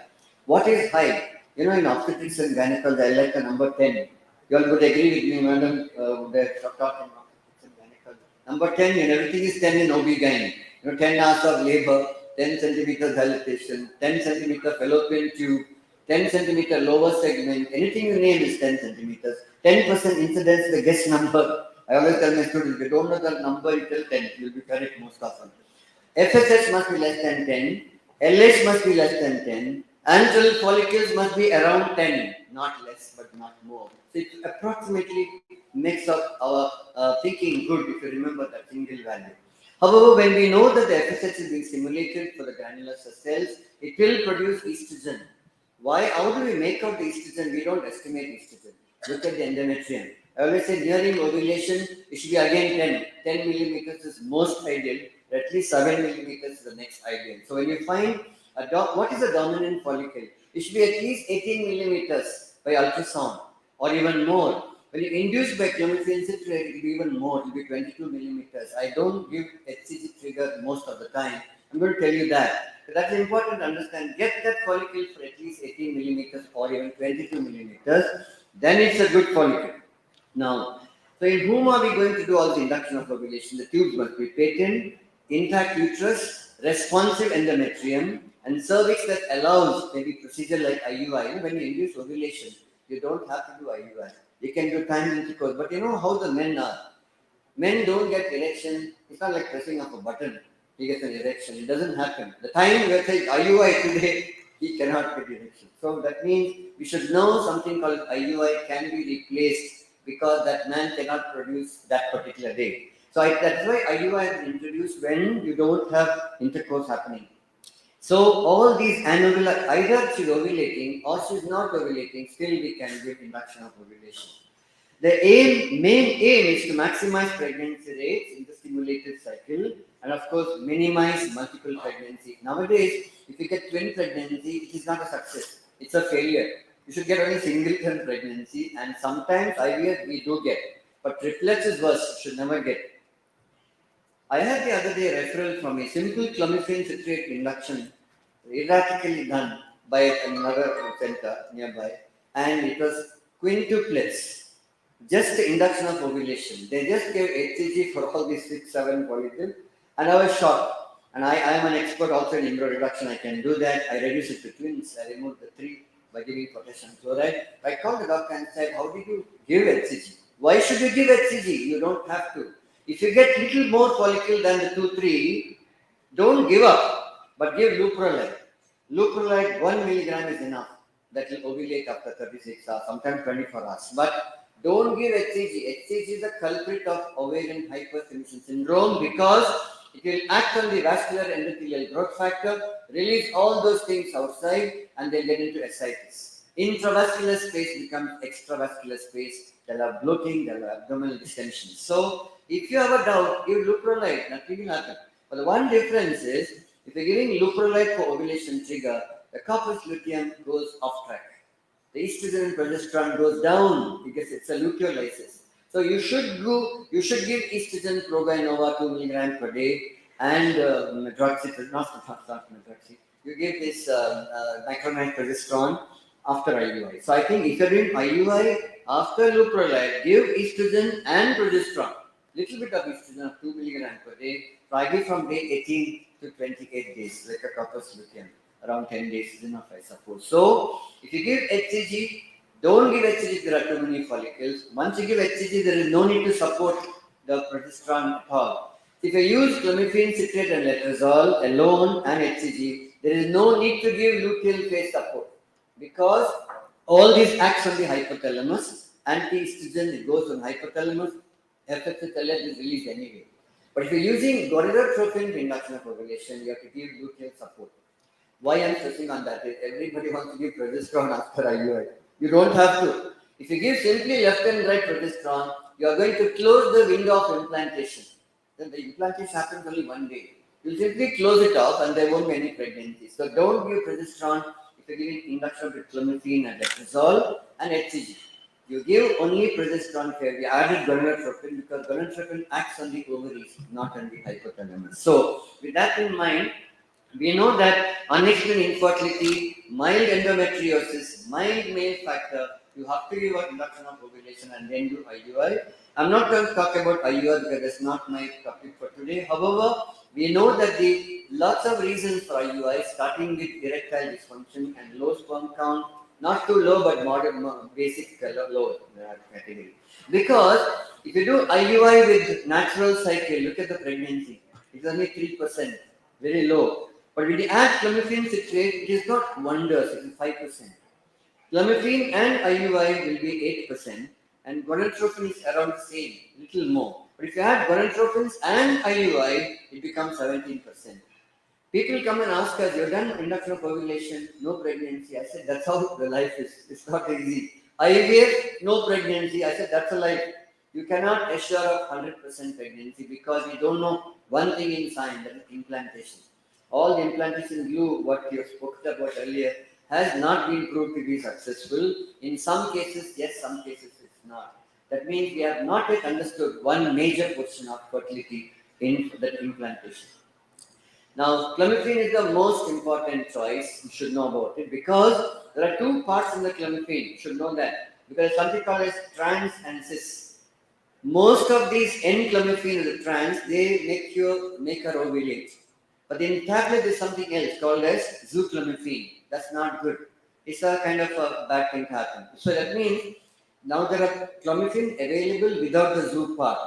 What is high? In obstetrics and gynecology, I like the number 10. You all would agree with me, madam, they're talking about obstetrics and gynecology. Number 10, everything is 10 in OB-GYN. 10 hours of labor, 10 centimeters dilatation, 10 centimeter fallopian tube, 10 centimeter lower segment, anything you name is 10 centimeters. 10% incidence, the guess number. I always tell my students, if you don't know the number, you tell 10, you'll be correct most often. FSH must be less than 10, LH must be less than 10, antral follicles must be around 10, not less but not more. So it approximately makes up our thinking good if you remember that single value. However, when we know that the FSH is being stimulated for the granular cells, it will produce estrogen. Why? How do we make out the estrogen? We don't estimate estrogen. Look at the endometrium. I always say nearing ovulation, it should be again 10. 10 millimeters is most ideal. At least 7 millimeters is the next ideal. So when you find what is a dominant follicle? It should be at least 18 millimeters by ultrasound or even more. When you induce by clomiphene citrate, it will be even more. It will be 22 millimeters. I don't give HCG trigger most of the time. I'm going to tell you that. So that's important to understand. Get that follicle for at least 18 millimeters or even 22 millimeters. Then it's a good follicle. Now, so in whom are we going to do all the induction of ovulation? The tubes must be patent, intact uterus, responsive endometrium, and cervix that allows maybe procedure like IUI. When you induce ovulation, you don't have to do IUI. You can do timed intercourse. But you know how the men are. Men don't get erection. It's not like pressing of a button. He gets an erection. It doesn't happen. The time we say IUI today, he cannot get erection. So that means we should know something called IUI can be replaced because that man cannot produce that particular day. So that's why IUI is introduced when you don't have intercourse happening. So all these anovula, either she's ovulating or she's not ovulating, still we can give induction of ovulation. The main aim is to maximize pregnancy rates in the stimulated cycle And of course, minimize multiple pregnancy. Nowadays, if you get twin pregnancy, it is not a success. It's a failure. You should get only singleton pregnancy, and sometimes IVF we do get, but triplets is worse. You should never get. I had the other day a referral from a simple clomiphene citrate induction, erratically done by another center nearby, and it was quintuplets, just the induction of ovulation. They just gave HCG for all these 6, 7 follicles, and I was shocked. And I am an expert also in embryo reduction. I can do that. I reduce it to twins. I remove the 3 by giving potassium chloride. I called the doctor and said, "How did you give HCG? Why should you give HCG? You don't have to. If you get little more follicle than the 2, 3, don't give up, but give leuprolide. Leuprolide 1 milligram is enough. That will ovulate after 36 hours, sometimes 24 hours. But don't give HCG. HCG is the culprit of ovarian hyperstimulation syndrome because it will act on the vascular endothelial growth factor, release all those things outside, and they get into ascites. Intravascular space becomes extravascular space. They'll have bloating, they'll have abdominal distension. So, if you have a doubt, give leuprolide, nothing will happen. But the one difference is, if you're giving leuprolide for ovulation trigger, the corpus luteum goes off track. The estrogen and progesterone goes down because it's a leukolysis. So you should give estrogen Proguanova 2 milligram per day and medroxy, not medroxy. You give this micronized progesterone after IUI. So I think if you're doing IUI after leuprolide, give estrogen and progesterone. Little bit of estrogen of 2 milligram per day. Try it from day 18 to 28 days, like a corpus luteum. Around 10 days is enough, I suppose. So, if you give HCG, don't give HCG if there are too many follicles. Once you give HCG, there is no need to support the progesterone at all. If you use clomiphene citrate and letrozole alone and HCG, there is no need to give luteal phase support because all this acts on the hypothalamus. Anti-estrogen, it goes on hypothalamus. FSHLS is released anyway. But if you're using gonadotropin for induction of ovulation, you have to give luteal support. Why I'm stressing on that is everybody wants to give progesterone after IUI. You don't have to. If you give simply left and right progesterone, you are going to close the window of implantation. Then the implantation happens only one day. You simply close it off and there won't be any pregnancy. So don't give progesterone if you're giving induction with clomiphene and letrozole and HCG. You give only progesterone here. We added gonadotropin because gonadotropin acts on the ovaries, not on the hypothalamus. So with that in mind, we know that unexplained infertility, mild endometriosis, mild male factor, you have to give an induction of ovulation and then do IUI. I'm not going to talk about IUI because that's not my topic for today. However, we know that the lots of reasons for IUI, starting with erectile dysfunction and low sperm count, not too low but moderate, basic low category. Because if you do IUI with natural cycle, look at the pregnancy, it's only 3%, very low. But when you add clomiphene citrate, it is not wonders, it is 5%. Clomiphene and IUI will be 8%, and gonadotropin is around the same, little more. But if you add gonadotropins and IUI, it becomes 17%. People come and ask us, you've done induction of ovulation, no pregnancy. I said, that's how the life is. It's not easy. IVF, no pregnancy. I said, that's a life. You cannot assure of 100% pregnancy because we don't know one thing in science, that is implantation. All the implantation glue, what you spoke about earlier, has not been proved to be successful. In some cases, yes, some cases it's not. That means we have not yet understood one major portion of fertility in the implantation. Now, clomiphene is the most important choice. You should know about it because there are 2 parts in the clomiphene. You should know that because something called as trans and cis. Most of these N-clomiphene, the trans, they make her ovulate. But in tablet, there's something else called as zooclomiphene. That's not good. It's a kind of a bad thing to happen. So that means now there are clomiphene available without the zoo part.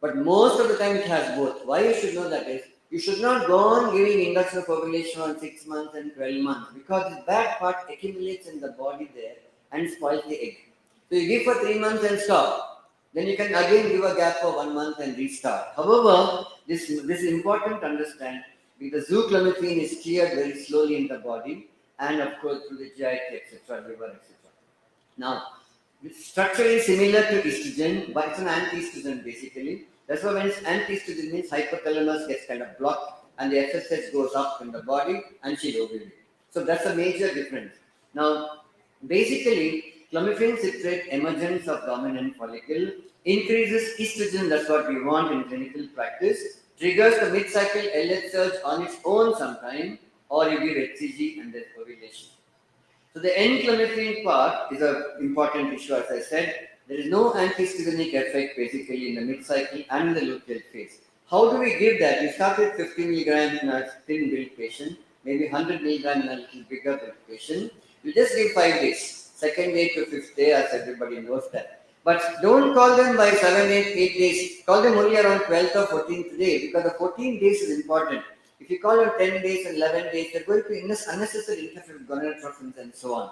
But most of the time it has both. Why you should know that is, you should not go on giving induction of ovulation on 6 months and 12 months because the bad part accumulates in the body there and spoils the egg. So you give for 3 months and stop. Then you can again give a gap for 1 month and restart. However, this is important to understand because zooclomiphene is cleared very slowly in the body and of course through the GIT, etc., liver, etc. Now, it's structurally similar to estrogen, but it's an anti-estrogen basically. That's why when it's anti-estrogen means hypothalamus gets kind of blocked and the FSH goes up in the body and she ovulates. So that's a major difference. Now, basically, clomiphene citrate emergence of dominant follicle increases estrogen, that's what we want in clinical practice, triggers the mid-cycle LH surge on its own sometime, or you give HCG and there's ovulation. So the N-clomiphene part is an important issue, as I said. There is no anti-estrogenic effect basically in the mid-cycle and in the luteal phase. How do we give that? We start with 50 milligram in a thin build patient, maybe 100 milligram in a little bigger build patient. You just give 5 days, second day to fifth day, as everybody knows that. But don't call them by 7, 8 days. Call them only around 12th or 14th day, because the 14 days is important. If you call on 10 days and 11 days, they're going to unnecessary interfere with gonadotrophins and so on.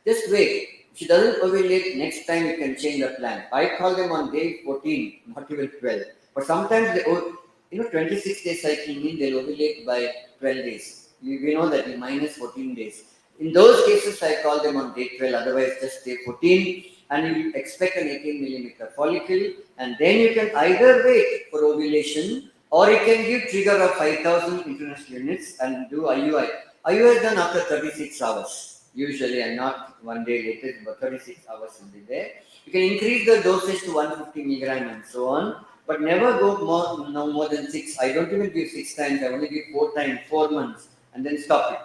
Just wait. If she doesn't ovulate, next time you can change the plan. I call them on day 14, not even 12. But sometimes they, 26 day cycle means they'll ovulate by 12 days. We know that in minus 14 days. In those cases, I call them on day 12, otherwise just day 14. And you expect an 18 millimeter follicle, and then you can either wait for ovulation or you can give trigger of 5,000 international units and do IUI. IUI is done after 36 hours, usually, and not one day later, but 36 hours will be there. You can increase the dosage to 150 milligram and so on, but never go more than 6. I don't even give 6 times, I only give 4 times, 4 months, and then stop it.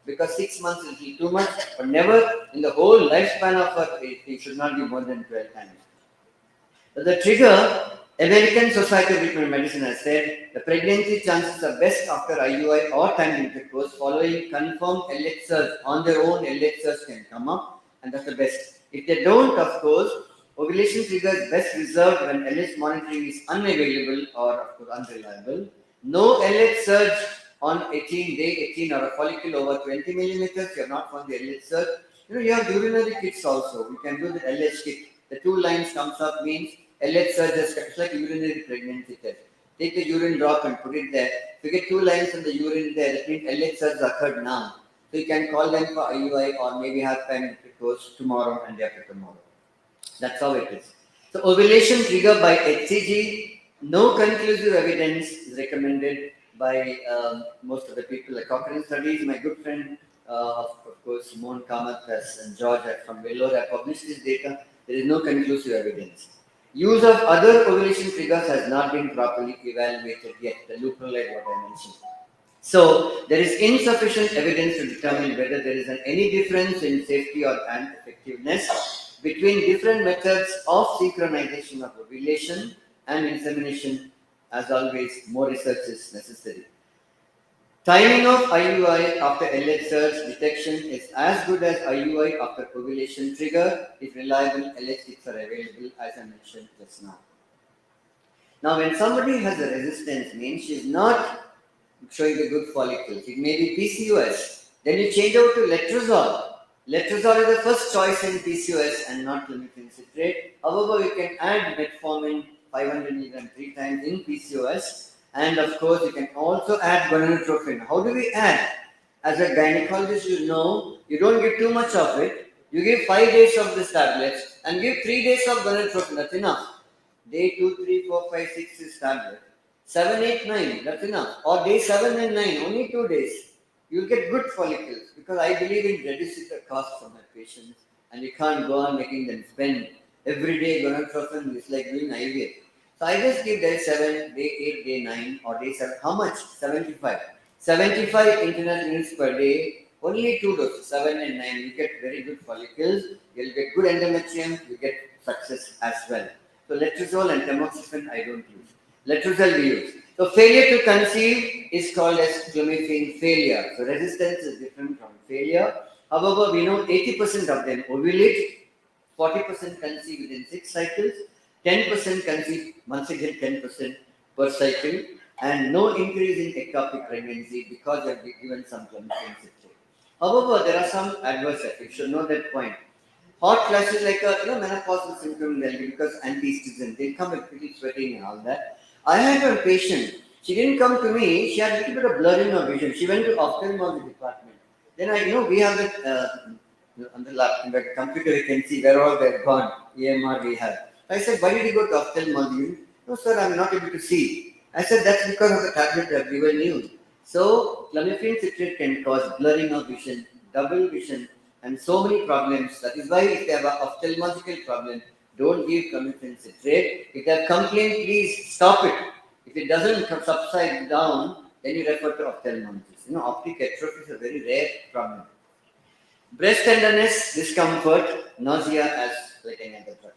Because 6 months will be too much, but never in the whole lifespan of it should not be more than 12 times. So the trigger, American Society of Reproductive Medicine has said the pregnancy chances are best after IUI or timed intercourse following confirmed LH surge. On their own, LH surge can come up, and that's the best. If they don't, of course, ovulation trigger is best reserved when LH monitoring is unavailable or, of course, unreliable. No LH surge on day 18 or a follicle over 20 millimeters, you have not found the LH surge. You have urinary kits also. You can do the LH kit. The 2 lines comes up means LH surge, it's like urinary pregnancy test. Take the urine drop and put it there. If you get 2 lines in the urine there, that means LH surge occurred now. So you can call them for IUI or maybe have time intercourse tomorrow and day after tomorrow. That's how it is. So ovulation triggered by HCG, no conclusive evidence is recommended by most of the people. Like Cochrane studies, my good friend, of course, Mohan Kamath and George from Vellore have published this data. There is no conclusive evidence. Use of other ovulation triggers has not been properly evaluated yet, the leuprolide what I mentioned. So, there is insufficient evidence to determine whether there is any difference in safety or effectiveness between different methods of synchronization of ovulation and insemination. As always, more research is necessary. Timing of IUI after LH surge detection is as good as IUI after ovulation trigger if reliable LH kits are available, as I mentioned just now. Now, when somebody has a resistance, means she is not showing the good follicles. It may be PCOS. Then you change out to letrozole. Letrozole is the first choice in PCOS and not clomiphene citrate. However, you can add metformin 500 milligram 3 times in PCOS. And of course, you can also add gonadotropin. How do we add? As a gynecologist, you know, you don't give too much of it. You give 5 days of these tablets and give 3 days of gonadotropin. That's enough. Day 2, 3, 4, 5, 6 is tablet. 7, 8, 9, that's enough. Or day 7 and 9, only 2 days. You'll get good follicles because I believe in reducing the cost for my patients, and you can't go on making them spend every day gonadotropin. It's like doing IVF. So I just give day 7, day 8, day 9, or day 7. How much? 75. 75 internal units per day, only 2 doses, 7 and 9. You get very good follicles, you'll get good endometrium, you get success as well. So letrozole and tamoxifen I don't use. Letrozole we use. So failure to conceive is called as clomiphene failure. So resistance is different from failure. However, we know 80% of them ovulate, 40% conceive within 6 cycles, 10% conceive, once again 10% per cycle, and no increase in ectopic pregnancy because they have been given some clomiphene citrate. However, there are some adverse effects. You should know that point. Hot flashes like a menopausal symptom because anti-estrogen, they come with pretty sweating and all that. I had a patient, she didn't come to me, she had a little bit of blur in her vision. She went to ophthalmology department. Then we have that on the computer, you can see where all they're gone, EMR we have. I said, why did you go to ophthalmology? No, sir, I'm not able to see. I said, that's because of the tablet I've given you. So, clomiphene citrate can cause blurring of vision, double vision, and so many problems. That is why if they have an ophthalmological problem, don't give clomiphene citrate. If they have complained, please stop it. If it doesn't subside down, then you refer to ophthalmologist. You know, optic atrophy is a very rare problem. Breast tenderness, discomfort, nausea as like any other drug.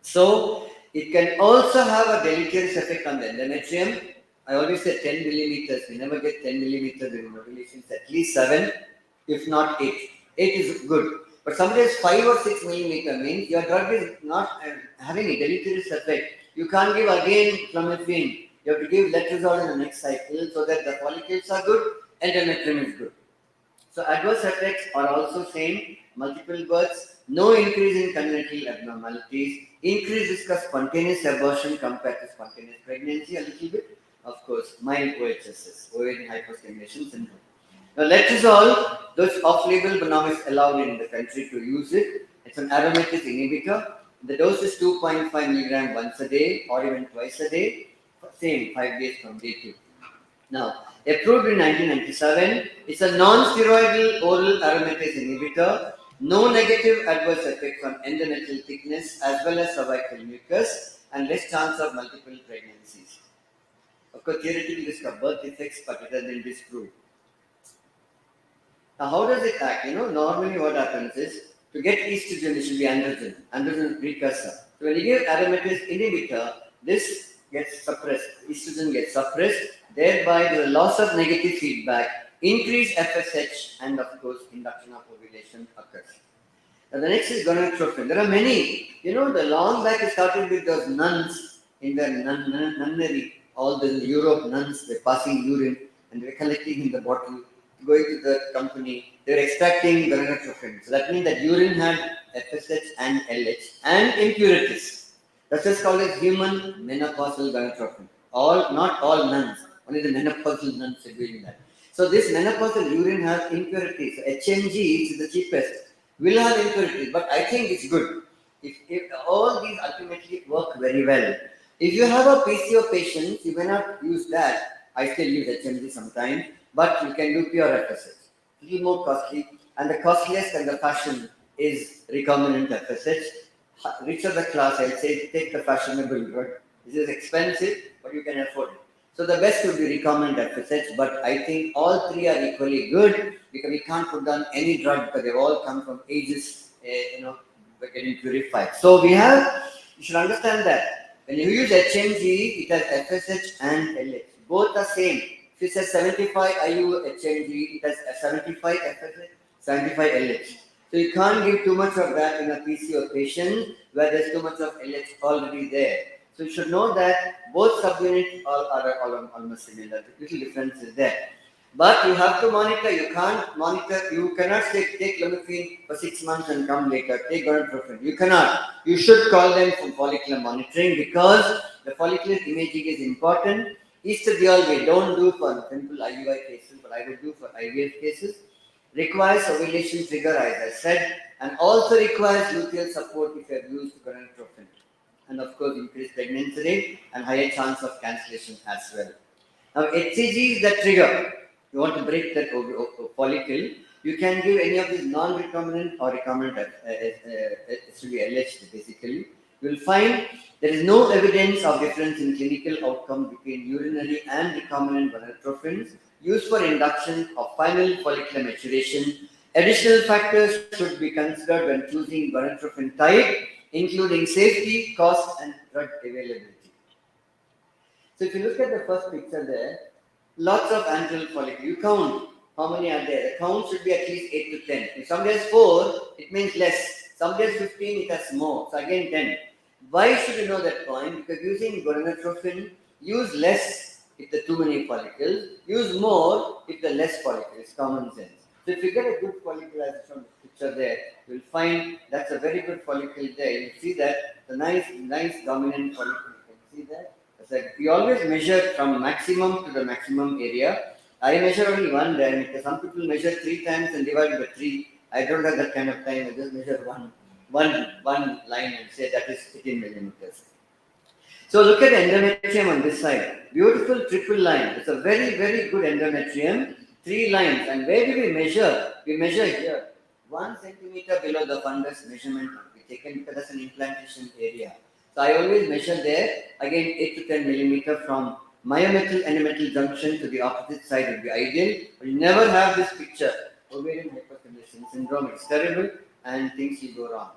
So it can also have a deleterious effect on the endometrium. I always say 10 millimeters. We never get 10 millimeters in ovulations, at least 7, if not 8. 8 is good. But sometimes 5 or 6 millimeter means your drug is not having a deleterious effect. You can't give again clomiphene. You have to give letrozole in the next cycle so that the follicles are good, endometrium is good. So adverse effects are also same, multiple births, no increase in congenital abnormalities, increased risk of spontaneous abortion compared to spontaneous pregnancy a little bit, of course, mild OHSS, ovarian hyperstimulation syndrome. Now letrozole, those off-label but now is allowed in the country to use it. It's an aromatase inhibitor. The dose is 2.5 milligram once a day or even twice a day, same 5 days from day 2. Now, approved in 1997, it's a non-steroidal oral aromatase inhibitor. No negative adverse effect on endometrial thickness as well as cervical mucus and less chance of multiple pregnancies. Of course, theoretical risk of birth defects, but it has been disproved. Now, how does it act? You know, normally what happens is to get estrogen, it should be androgen. Androgen is precursor. So when you give aromatase inhibitor, this gets suppressed. Estrogen gets suppressed. Thereby, there is a loss of negative feedback, increased FSH, and of course, induction of ovulation occurs. Now, the next is gonadotropin. There are many. You know, the long back it started with those nuns in their nunnery. All the Europe nuns were passing urine and they were collecting in the bottle, going to the company. They were extracting gonadotropin. So that means that urine had FSH and LH and impurities. That's just called as human menopausal gonadotropin. Not all nuns. Only the menopausal nuns are doing that. So this menopausal urine has impurities. HMG, which is the cheapest, will have impurities, but I think it's good. If all these ultimately work very well. If you have a PCO patient, you may not use that. I still use HMG sometimes, but you can do pure FSH. A little more costly, and the costliest and the fashion is recombinant FSH. Richer the class, I'll say take the fashionable drug. This is expensive, but you can afford it. So the best would be recombinant FSH, but I think all three are equally good because we can't put down any drug because they've all come from ages, getting purified. So you should understand that when you use HMG, it has FSH and LH. Both are same. If it says 75 IU HMG, it has 75 FSH, 75 LH. So you can't give too much of that in a PCO patient where there's too much of LH already there. So you should know that both subunits are almost similar. The little difference is there. But you have to monitor. You can't monitor. You cannot say take clomiphene for 6 months and come later. Take gonadotropin. You cannot. You should call them for follicular monitoring because the follicular imaging is important. Estradiol we don't do for simple IUI cases, but I will do for IVF cases. Requires ovulation trigger, as I said, and also requires luteal support if you have used gonadotropin. And of course, increased pregnancy rate and higher chance of cancellation as well. Now, HCG is the trigger. You want to break that follicle, you can give any of these non-recombinant or recombinant LH basically. You will find there is no evidence of difference in clinical outcome between urinary and recombinant gonadotrophins used for induction of final follicular maturation. Additional factors should be considered when choosing gonadotropin type, including safety, cost, and drug availability. So if you look at the first picture there, lots of antral follicles. You count how many are there. The count should be at least 8 to 10. If somebody has 4, it means less. Somebody has 15, it has more. So again 10. Why should you know that point? Because using gonadotropin, use less if there are too many follicles, use more if there are less follicles. It's common sense. So if you get a good follicle as from the picture there, you'll find that's a very good follicle there. You see that the nice dominant follicle. You can see that. We always measure from maximum to the maximum area. I measure only one diameter. Some people measure 3 times and divide by 3. I don't have that kind of time. I just measure one line and say that is 18 millimeters. So look at the endometrium on this side. Beautiful triple line. It's a very, very good endometrium. 3 lines. And where do we measure? We measure here. 1 centimeter below the fundus measurement we taken because that's an implantation area. So I always measure there. Again, 8 to 10 millimeter from myometrial endometrial junction to the opposite side would be ideal. But you never have this picture. Ovarian hyperstimulation syndrome. It's terrible and things will go wrong.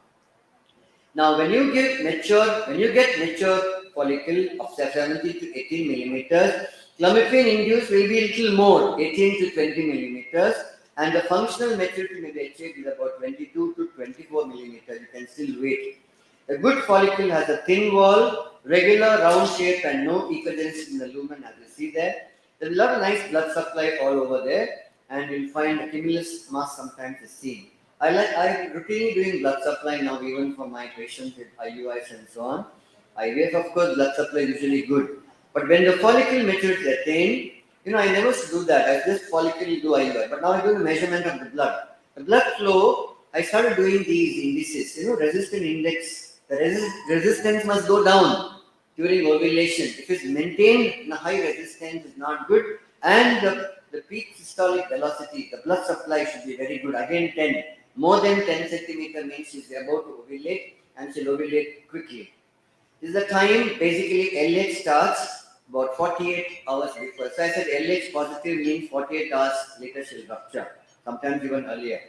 Now, when you get mature follicle of 70 to 18 millimeters, clomiphene induced will be a little more, 18 to 20 millimeters, and the functional maturity may be achieved with about 22 to 24 millimeters. You can still wait. A good follicle has a thin wall, regular round shape, and no ecogenesis in the lumen, as you see there. There's a lot of nice blood supply all over there, and you'll find a cumulus mass sometimes is seen. I'm routinely doing blood supply now, even for my patients with IUIs and so on. IVF, of course, blood supply is usually good. But when the follicle maturity is attained, I never used to do that. I just follicle do IUI. But now I do the measurement of the blood. The blood flow, I started doing these indices. Resistance index. The resistance must go down during ovulation. If it's maintained in a high resistance, it's not good. And the peak systolic velocity, the blood supply should be very good. Again, 10. More than 10 centimeter means she's about to ovulate and she'll ovulate quickly. This is the time basically LH starts about 48 hours before. So I said LH positive means 48 hours later she'll rupture, sometimes even earlier.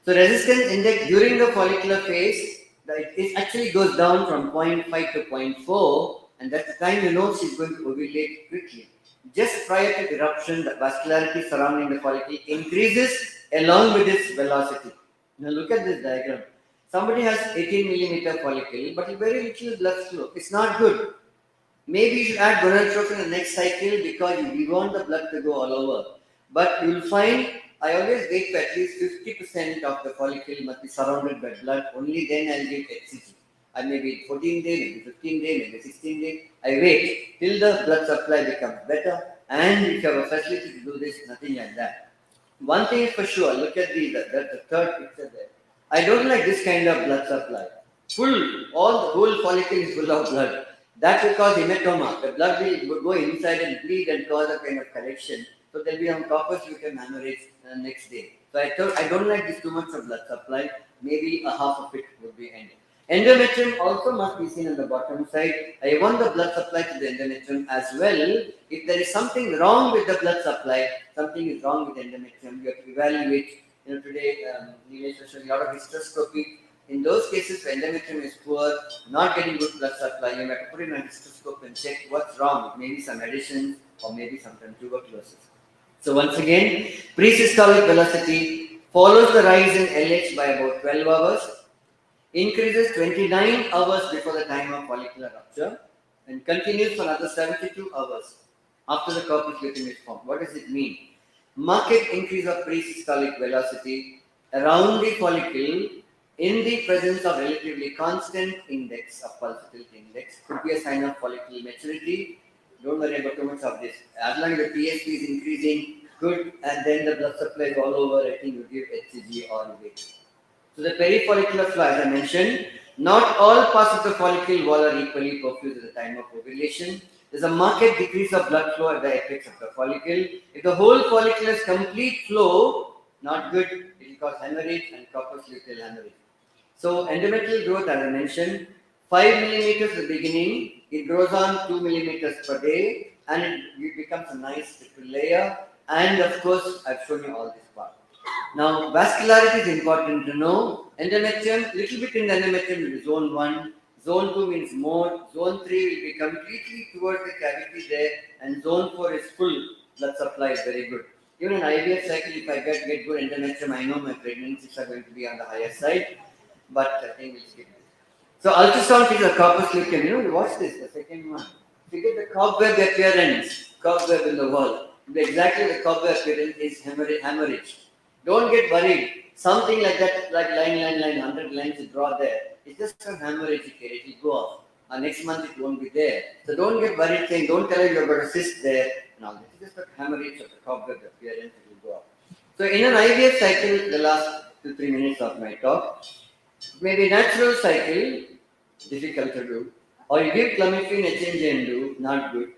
So resistance index during the follicular phase, it actually goes down from 0.5 to 0.4, and that's the time she's going to ovulate quickly. Just prior to eruption, the vascularity surrounding the follicle increases along with its velocity. Now look at this diagram. Somebody has 18 millimeter follicle, but very little blood flow. It's not good. Maybe you should add gonadotropin in the next cycle because you want the blood to go all over. But you will find, I always wait for at least 50% of the follicle must be surrounded by blood. Only then I'll give HCG. I maybe 14 days, maybe 15 days, maybe 16 days. I wait till the blood supply becomes better. And if you have a facility to do this, nothing like that. One thing is for sure, look at the third picture there. I don't like this kind of blood supply. The whole follicle is full of blood. That will cause hematoma. The blood will go inside and bleed and cause a kind of collection. So there will be some copper you hemorrhage next day. So I don't like this too much of blood supply. Maybe a half of it would be ended. Endometrium also must be seen on the bottom side. I want the blood supply to the endometrium as well. If there is something wrong with the blood supply, something is wrong with endometrium, you have to evaluate. Today, Nilesh was showing a lot of hysteroscopy. In those cases, where endometrium is poor, not getting good blood supply, you have to put in a hysteroscope and check what's wrong. Maybe some additions or maybe sometimes tuberculosis. So once again, pre-systolic velocity follows the rise in LH by about 12 hours, increases 29 hours before the time of follicular rupture, and continues for another 72 hours after the corpus luteum is formed. What does it mean? Marked increase of pre-systolic velocity around the follicle in the presence of relatively constant index of pulsatility index could be a sign of follicular maturity. Don't worry about too much of this. As long as the PSP is increasing, good, and then the blood supply is all over, I think you give HCG or wait. So the perifollicular flow, as I mentioned, not all parts of the follicle wall are equally perfused at the time of ovulation. There's a marked decrease of blood flow at the apex of the follicle. If the whole follicle has complete flow, not good, it will cause hemorrhage and corpus luteal hemorrhage. So endometrial growth, as I mentioned, 5 millimeters at the beginning, it grows on 2 millimeters per day, and it becomes a nice triple layer. And of course, I've shown you all this part. Now, vascularity is important to know. Endometrium, little bit in the endometrium will be zone 1. Zone 2 means more. Zone 3 will be completely towards the cavity there. And zone 4 is full. Blood supply is very good. Even in IVF cycle, if I get good endometrium, I know my pregnancies are going to be on the higher side. But I think we'll skip it. So ultrasound is a corpus luteum. You watch this, the second one. If you get the cobweb appearance, cobweb in the wall, exactly the cobweb appearance is hemorrhage. Don't get worried. Something like that, like line, 100 lines you draw there. It's just a hemorrhage here. It will go off. Next month it won't be there. So don't get worried saying, don't tell you you've got a cyst there. No, this is just a hemorrhage of the cobweb appearance. It will go off. So in an IVF cycle, the last 2-3 minutes of my talk, maybe natural cycle, difficult to do. Or you give clomiphene HMG and do, not good.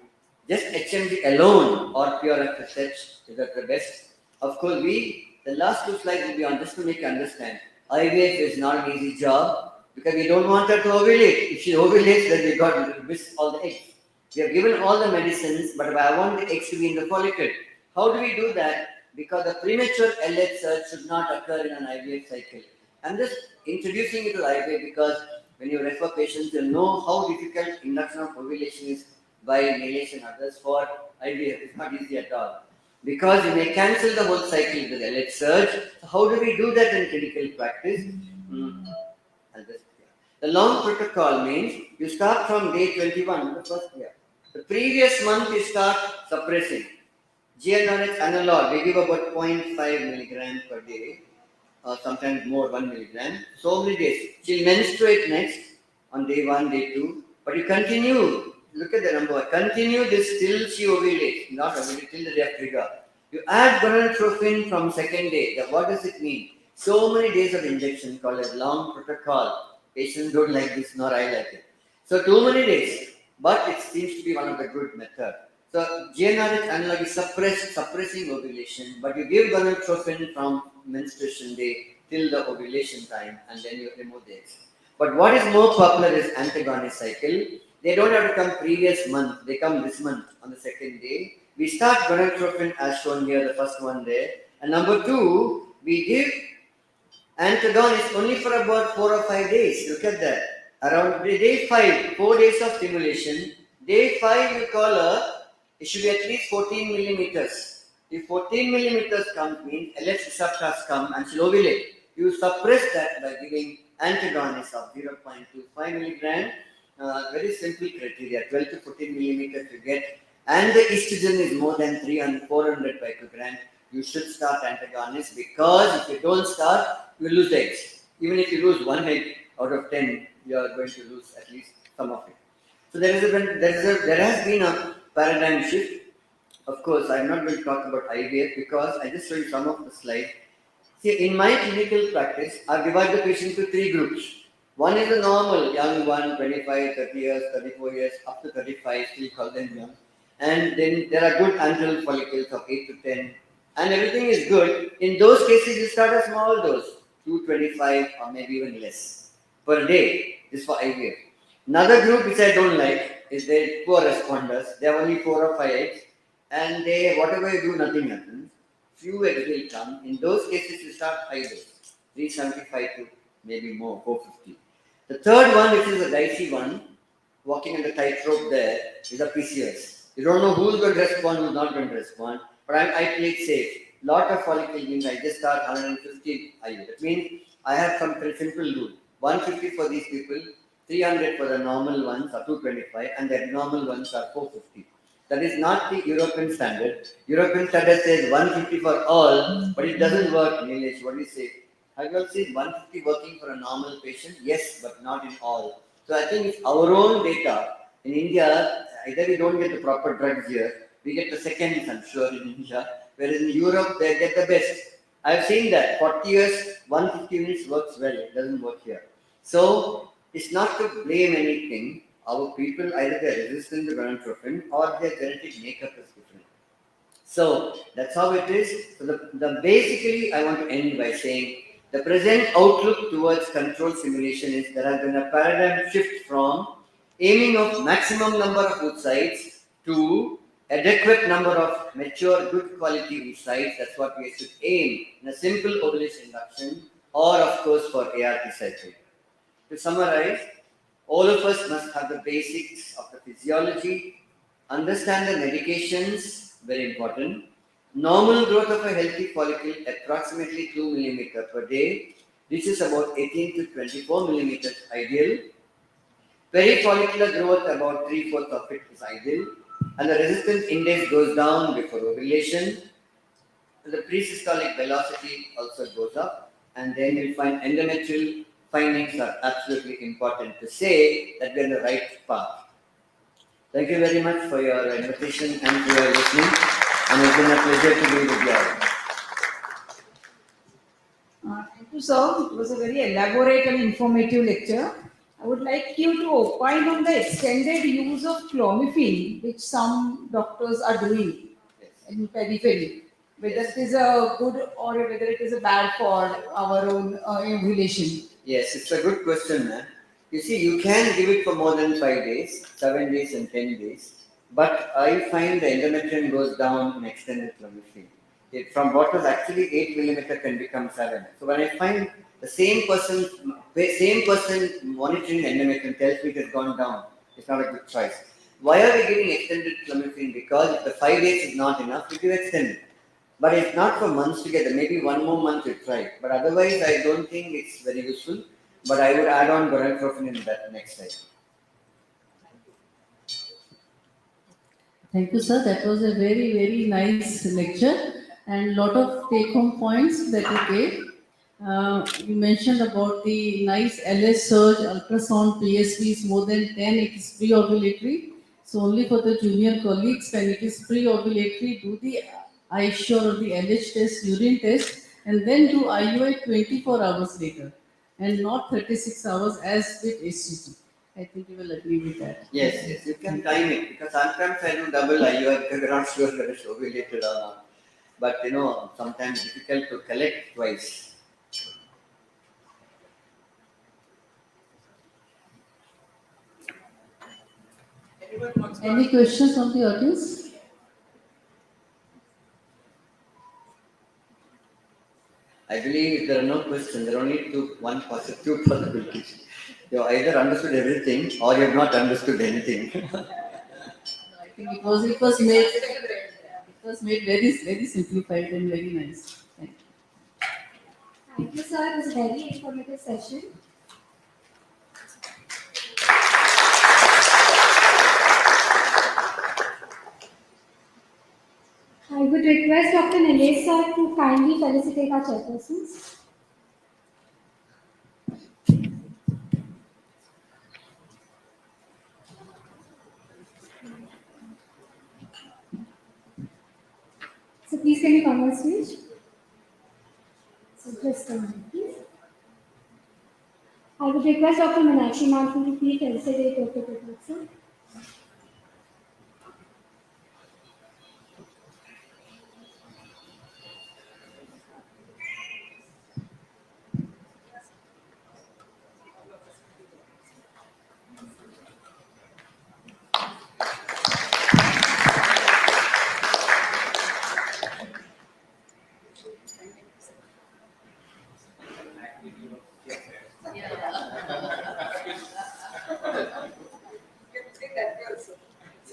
Just HMG alone or pure FSH is at the best. Of course, the last two slides will be on just to make you understand. IVF is not an easy job because we don't want her to ovulate. If she ovulates, then we got miss all the eggs. We have given all the medicines, but I want the eggs to be in the follicle. How do we do that? Because the premature LH surge should not occur in an IVF cycle. I'm just introducing you to IVF because when you refer patients, you'll know how difficult induction of ovulation is by Nilesh and others for IVF. It's not easy at all. Because you may cancel the whole cycle with the LH surge. So how do we do that in clinical practice? The long protocol means you start from day 21, the first year. The previous month you start suppressing. GnRH analog, we give about 0.5 milligram per day, or sometimes more, 1 milligram. So many days. She'll menstruate next on day 1, day 2, but you continue. Look at the number. Continue this till she ovulates, not ovulate till the day of trigger. You add gonadotropin from second day. Now, what does it mean? So many days of injection called as long protocol. Patients don't like this, nor I like it. So too many days, but it seems to be one of the good methods. So GnRH analog is suppressing ovulation, but you give gonadotropin from menstruation day till the ovulation time, and then you remove the eggs. But what is more popular is antagonist cycle. They don't have to come previous month; they come this month on the second day. We start gonadotropin as shown here, the first one there, and number 2, we give antagonist only for about 4 or 5 days. Look at that. Around day 5, 4 days of stimulation. Day 5, you call her. It should be at least 14 millimeters. If 14 millimeters comes, means LH receptors come and she'll ovulate. You suppress that by giving antagonists of 0.25 milligram. Very simple criteria, 12 to 14 millimeters you get. And the estrogen is more than 300, 400 picogram. You should start antagonists because if you don't start, you will lose eggs. Even if you lose 1 egg out of 10, you are going to lose at least some of it. So there has been a paradigm shift. Of course, I'm not going to talk about IVF because I just show you some of the slides. See, in my clinical practice, I divide the patient into 3 groups. One is the normal young one, 25, 30 years, 34 years, up to 35, still call them young. And then there are good antral follicles of 8 to 10, and everything is good. In those cases, you start a small dose, 225 or maybe even less per day. This is for IVF. Another group which I don't like is the poor responders. They have only 4 or 5 eggs, and they whatever you do, nothing happens. Few eggs will come. In those cases, you start high dose, 375 to maybe more, 450. The third one, which is the dicey one, walking on the tightrope there, is a PCOS. You don't know who's going to respond, who's not going to respond, but I play it safe. Lot of follicle means I just start 150 IU. That means I have some very simple rule. 150 for these people, 300 for the normal ones are 225, and the abnormal ones are 450. That is not the European standard. European standard says 150 for all, but it doesn't work, Nilesh. What do you say? Have you all seen 150 working for a normal patient? Yes, but not in all. So I think it's our own data. In India, either we don't get the proper drugs here, we get the seconds, I'm sure, in India, whereas in Europe, they get the best. I've seen that. 40 years, 150 units works well. It doesn't work here. So it's not to blame anything. Our people, either they're resistant to gonadotropin or their genetic makeup is different. So that's how it is. So the basically, I want to end by saying the present outlook towards controlled simulation is there has been a paradigm shift from aiming of maximum number of oocytes to adequate number of mature, good quality oocytes. That's what we should aim in a simple ovulation induction or, of course, for ART cycle. To summarize, all of us must have the basics of the physiology, understand the medications, very important. Normal growth of a healthy follicle approximately 2 millimeter per day. This is about 18 to 24 millimeters ideal. Perifollicular growth about 3/4 of it is ideal. And the resistance index goes down before ovulation. The presystolic velocity also goes up. And then you'll find endometrial findings are absolutely important to say that we're on the right path. Thank you very much for your invitation and for your listening. And it's been a pleasure to be with you all. Thank you, sir. It was a very elaborate and informative lecture. I would like you to opine on the extended use of clomiphene, which some doctors are doing in periphery. Whether it is a good or whether it is a bad for our own ovulation. Yes, it's a good question, man. You see, you can give it for more than 5 days, 7 days, and 10 days. But I find the endometrium goes down in extended clomiphene. From what was actually 8 millimeter can become 7. So when I find the same person monitoring the endometrium tells me it has gone down, it's not a good choice. Why are we giving extended clomiphene? Because if the 5 days is not enough, we give extended. But it's not for months together. Maybe one more month you try. But otherwise, I don't think it's very useful. But I would add on gonadotropin in that next time. Thank you, sir. That was a very, very nice lecture and lot of take-home points that you gave. You mentioned about the nice LS surge, ultrasound, PSV is more than 10, it is pre-ovulatory. So only for the junior colleagues, when it is pre-ovulatory, do the iSure or the LH test, urine test, and then do IUI 24 hours later, and not 36 hours as with HCG. I think you will agree with that. Yes, you can time it because sometimes I do double IUI because we're not sure whether it's ovulated or not. But sometimes difficult to collect twice. Any questions from the audience? I believe if there are no questions, there are only two possibilities. You either understood everything or you have not understood anything. I think it was made very very simplified and very nice. Thank you. Thank you, sir. It was a very informative session. I would request Dr. Nilesh sir to kindly felicitate our chairpersons. So please can you come on stage? So just a minute, please. I would request Dr. Meenakshi ma'am to please felicitate Dr. Pratak sir.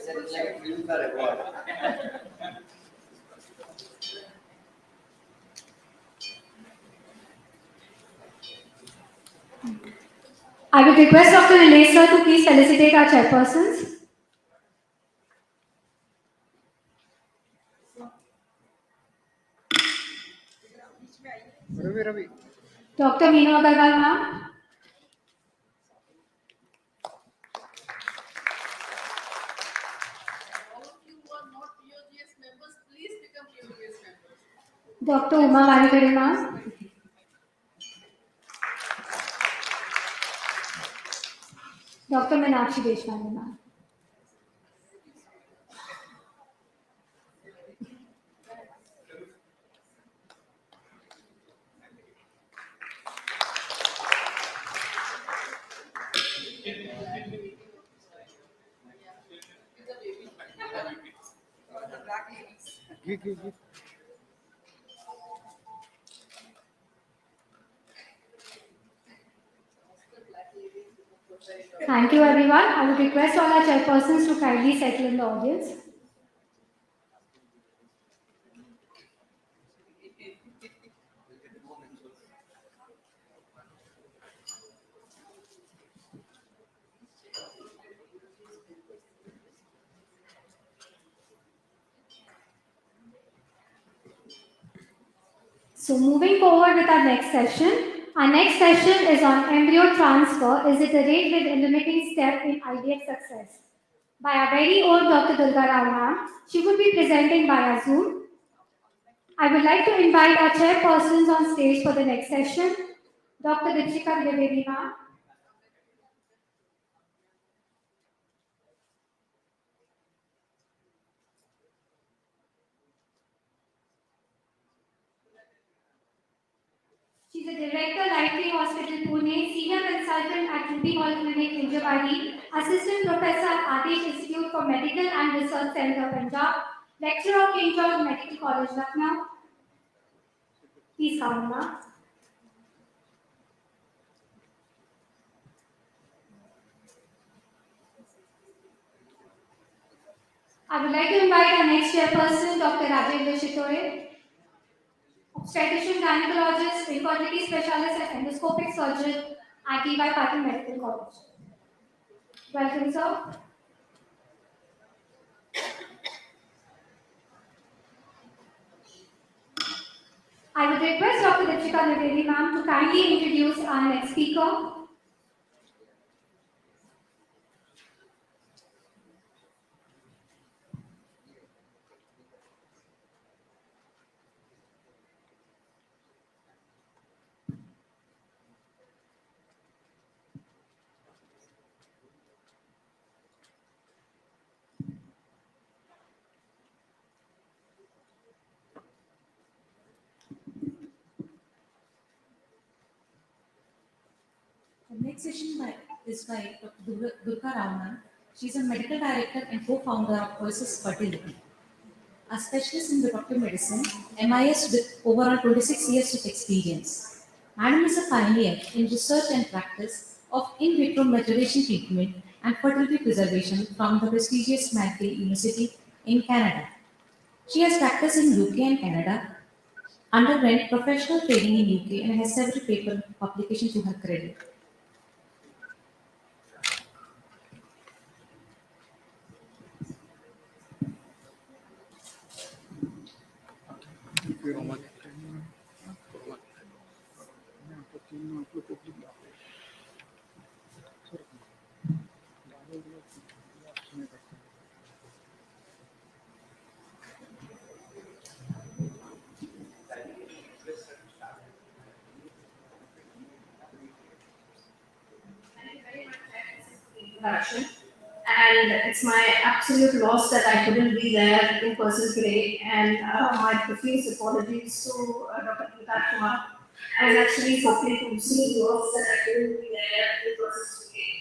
It's like a Filmfare award. I would request Dr. Nilesh sir to please felicitate our chairpersons. Dr. Meenu Agarwal ma'am. All of you who are not POGS members, please become POGS members. Dr. Uma Vanikade ma'am. Dr. Meenakshi Deshpande ma'am. Thank you everyone. I would request all our chairpersons to kindly settle in the audience. So moving forward with our next session. Our next session is on embryo transfer. Is it a rate with limiting step in IVF success? By our very own Dr. Durga Rao ma'am. She would be presenting via Zoom. I would like to invite our chairpersons on stage for the next session. Dr. Dipshika Dwivedi ma'am. She's a director, Lifetime Hospital, Pune, senior consultant at Ruby Hall Clinic, Hinjawadi, assistant professor at Adesh Institute for Medical and Research Center, Punjab, lecturer of King George Medical College, Lucknow. Please come, Ma. I would like to invite our next chairperson, Dr. Rajendra Shitore, obstetrician, gynecologist, infertility specialist, and endoscopic surgeon at TY Patil Medical College. Welcome, sir. I would request Dr. Dipshika Nivedi ma'am to kindly introduce our next speaker. The next session is by Dr. Durga Ramanan. She is a medical director and co-founder of Oasis Fertility. A specialist in reproductive medicine, MIS with overall 26 years of experience. Madam is a pioneer in research and practice of in vitro maturation treatment and fertility preservation from the prestigious McGill University in Canada. She has practiced in UK and Canada, underwent professional training in UK, and has several paper publications to her credit. Introduction. And it's my absolute loss that I couldn't be there in person today. And my profuse apologies to Dr. Pratap Kumar. I was actually hoping to see you all that I couldn't be there in person today.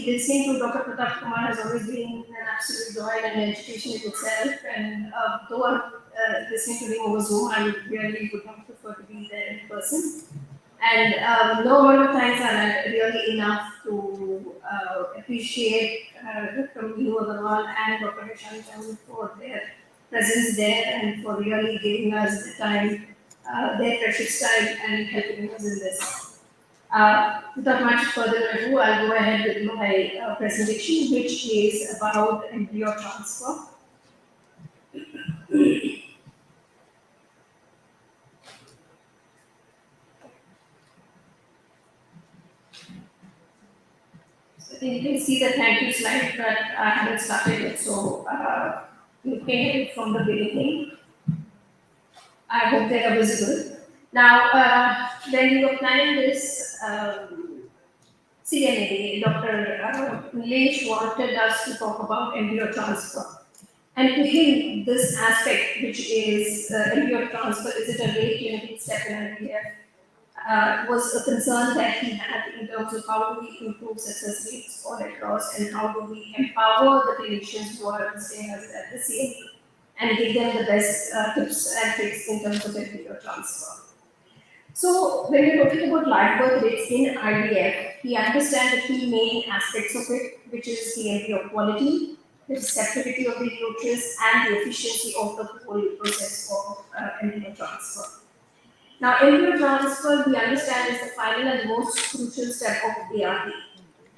Listening to Dr. Pratap Kumar has always been an absolute joy and an education in itself. And though I'm listening to him over Zoom, I would not prefer to be there in person. And no amount of thanks are really enough to appreciate Dr. Minu Agarwal and Dr. Nishan for their presence there and for really giving us the time, their precious time and helping us in this. Without much further ado, I'll go ahead with my presentation, which is about embryo transfer. You can see the thank you slide, but I haven't started it, so looking at it from the beginning. I hope they are visible. Now, when we were planning this CNA, Dr. Nilesh wanted us to talk about embryo transfer. And to him, this aspect, which is embryo transfer, is it a very clinical step in IVF? Was a concern that he had in terms of how do we improve success rates all across and how do we empower the clinicians who are staying at the CNA and give them the best tips and tricks in terms of embryo transfer. So when we're talking about live birth rates in IVF, we understand the key main aspects of it, which is the embryo quality, the receptivity of the uterus, and the efficiency of the whole process of embryo transfer. Now, embryo transfer, we understand, is the final and most crucial step of ART.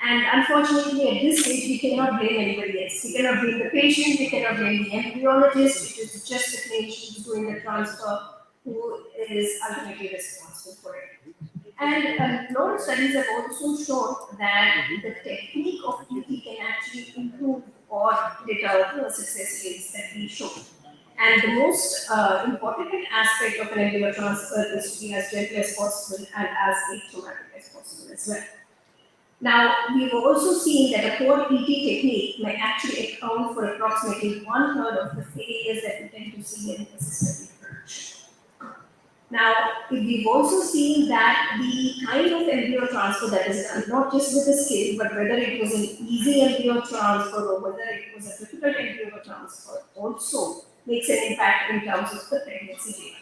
And unfortunately, at this stage, we cannot blame anybody else. We cannot blame the patient, we cannot blame the embryologist, which is just the clinician who's doing the transfer, who is ultimately responsible for it. And a lot of studies have also shown that the technique of ET can actually improve or deter the success rates that we show. And the most important aspect of an embryo transfer is to be as gentle as possible and as atraumatic as possible as well. Now, we've also seen that a poor ET technique may actually account for approximately 1/3 of the failures that we tend to see in assisted reproduction. Now, we've also seen that the kind of embryo transfer that is done, not just with the skill, but whether it was an easy embryo transfer or whether it was a difficult embryo transfer, also makes an impact in terms of the pregnancy rate.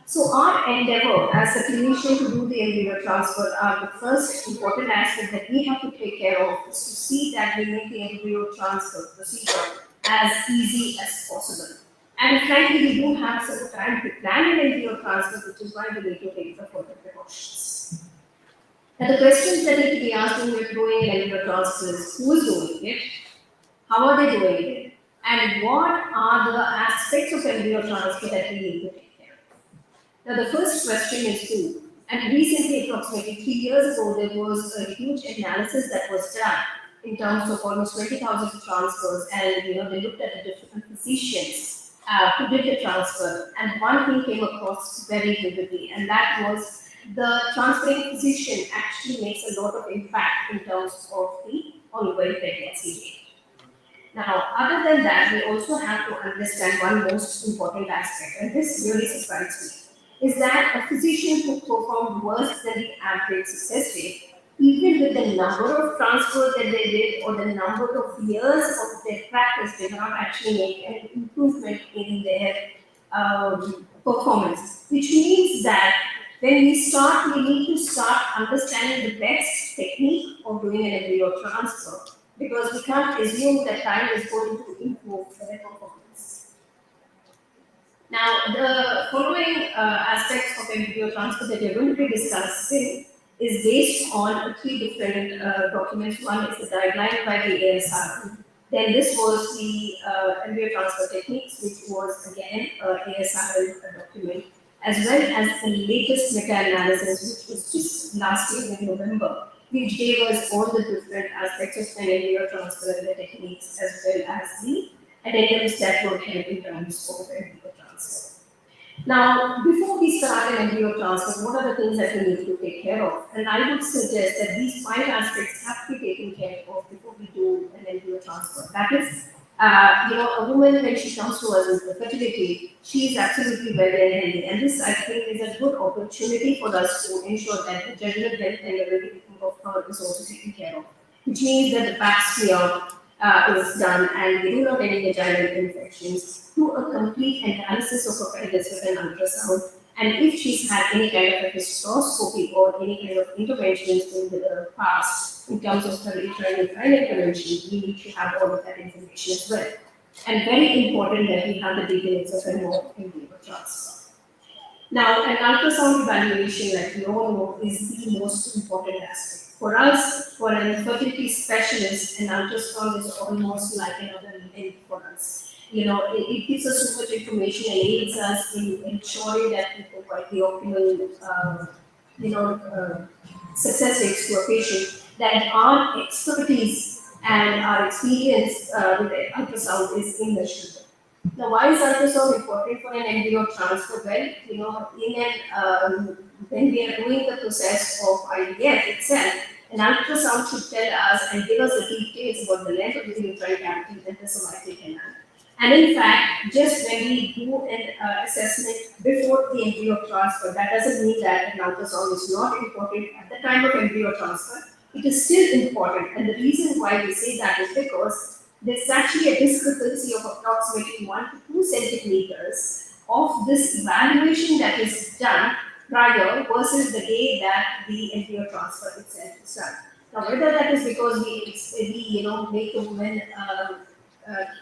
So our endeavor as a clinician to do the embryo transfer are the first important aspect that we have to take care of is to see that we make the embryo transfer procedure as easy as possible. And frankly, we do have some time to plan an embryo transfer, which is why we need to take the further precautions. Now, the questions that need to be asked when we're doing an embryo transfer is who is doing it, how are they doing it, and what are the aspects of embryo transfer that we need to take care of. Now, the first question is who. And recently, approximately 3 years ago, there was a huge analysis that was done in terms of almost 20,000 transfers, and they looked at the different physicians who did the transfer, and one thing came across very vividly, and that was the transferring physician actually makes a lot of impact in terms of the ongoing pregnancy rate. Now, other than that, we also have to understand one most important aspect, and this really surprised me, is that a physician who performed worse than the average success rate, even with the number of transfers that they did or the number of years of their practice, did not actually make an improvement in their performance. Which means that when we need to start understanding the best technique of doing an embryo transfer because we can't assume that time is going to improve their performance. Now, the following aspects of embryo transfer that we're going to be discussing is based on three different documents. One is the guideline by the ASR. Then this was the embryo transfer techniques, which was again ASR document, as well as the latest meta-analysis, which was just last year in November, which gave us all the different aspects of an embryo transfer and the techniques, as well as the addendums that would help in terms of embryo transfer. Now, before we start an embryo transfer, what are the things that we need to take care of? And I would suggest that these 5 aspects have to be taken care of before we do an embryo transfer. That is, a woman when she comes to us with fertility, she is absolutely well and healthy. And this, I think, is a good opportunity for us to ensure that the general health and everything of her is also taken care of. Which means that the pap smear is done and we do not any vaginal infections, do a complete analysis of her pelvis with an ultrasound, and if she's had any kind of a hysteroscopy or any kind of interventions in the past in terms of her uterine intervention, we need to have all of that information as well. And very important that we have the details of a more embryo transfer. Now, an ultrasound evaluation, like we all know, is the most important aspect. For us, for an fertility specialist, an ultrasound is almost like another link for us. It gives us so much information and aids us in ensuring that we provide the optimal, success rates to a patient. That our expertise and our experience with ultrasound is immeasurable. Now, why is ultrasound important for an embryo transfer? Well, when we are doing the process of IVF itself, an ultrasound should tell us and give us the details about the length of the uterine cavity and the cervical canal. And in fact, just when we do an assessment before the embryo transfer, that doesn't mean that an ultrasound is not important at the time of embryo transfer. It is still important, and the reason why we say that is because there's actually a discrepancy of approximately 1 to 2 centimeters of this evaluation that is done prior versus the day that the embryo transfer itself is done. Now, whether that is because we make the woman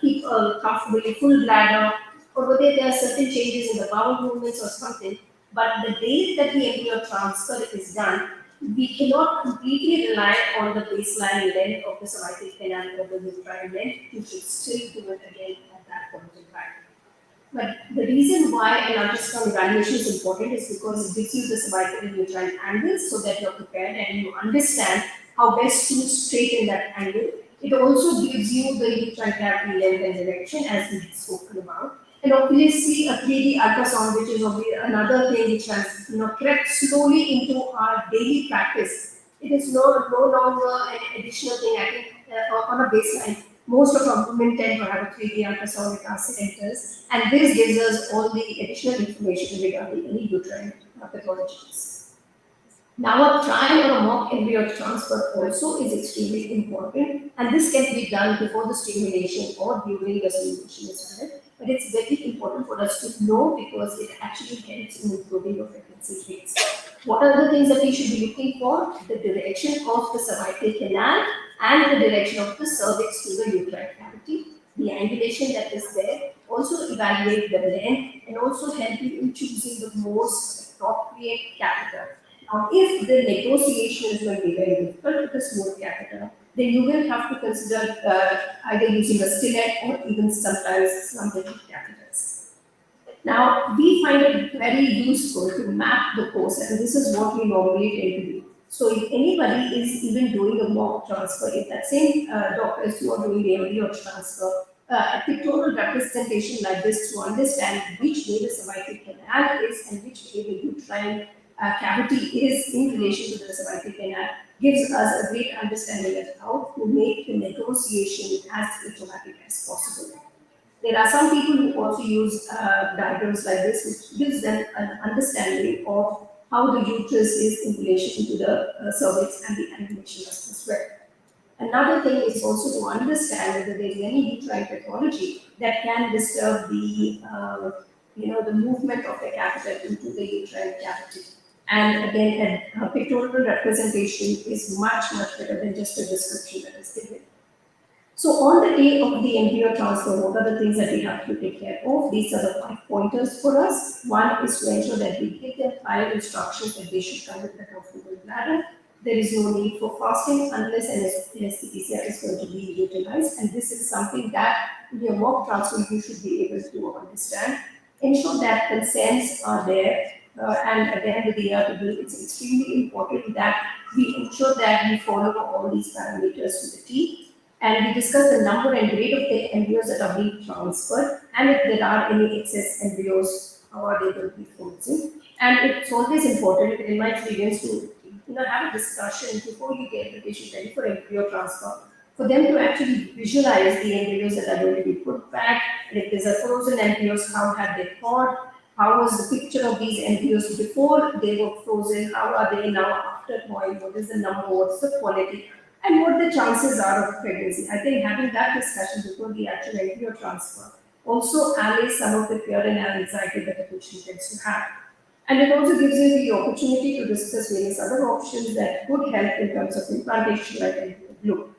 keep a comfortably full bladder, or whether there are certain changes in the bowel movements or something, but the day that the embryo transfer is done, we cannot completely rely on the baseline length of the cervical canal or the uterine length. You should still do it again at that point in time. But the reason why an ultrasound evaluation is important is because it gives you the cervical and uterine angles so that you're prepared and you understand how best to straighten that angle. It also gives you the uterine cavity length and direction as we've spoken about. And obviously a 3D ultrasound, which is another thing which has crept slowly into our daily practice. It is no longer an additional thing. I think on a baseline, most of our women tend to have a 3D ultrasound with our centers, and this gives us all the additional information regarding any uterine pathologies. Now, a trial or a mock embryo transfer also is extremely important, and this can be done before the stimulation or during the stimulation as well. But it's very important for us to know because it actually helps in improving your pregnancy rates. What are the things that we should be looking for? The direction of the cervical canal and the direction of the cervix to the uterine cavity, the angulation that is there. Also evaluate the length and also help you in choosing the most appropriate catheter. Now, if the negotiation is going to be very difficult with a smooth catheter, then you will have to consider either using a stilet or even sometimes some rigid catheters. Now, we find it very useful to map the course, and this is what we normally tend to do. So, if anybody is even doing a mock transfer, if that same doctors who are doing the embryo transfer, a pictorial representation like this to understand which way the cervical canal is and which way the uterine cavity is in relation to the cervical canal gives us a great understanding of how to make the negotiation as automatic as possible. There are some people who also use diagrams like this, which gives them an understanding of how the uterus is in relation to the cervix and the angulation as well. Another thing is also to understand whether there is any uterine pathology that can disturb the, the movement of the catheter into the uterine cavity. And again, a pictorial representation is much better than just a description that is given. So on the day of the embryo transfer, what are the things that we have to take care of? These are the 5 pointers for us. One is to ensure that we give them 5 instructions that they should come with a comfortable bladder. There is no need for fasting unless anesthesia is going to be utilized. And this is something that in your mock transfer you should be able to understand. Ensure that consents are there. And at the end of the year, it's extremely important that we ensure that we follow all these parameters to the T. And we discuss the number and grade of the embryos that are being transferred, and if there are any excess embryos, how are they going to be frozen. And it's always important, in my experience, to have a discussion before you get the patient ready for embryo transfer, for them to actually visualize the embryos that are going to be put back, and if there's a frozen embryos, how have they thawed, how was the picture of these embryos before they were frozen, how are they now after thawing, what is the number, what's the quality, and what the chances are of pregnancy. I think having that discussion before the actual embryo transfer also allays some of the fear and anxiety that the patient tends to have. And it also gives you the opportunity to discuss various other options that could help in terms of implantation like embryo glue.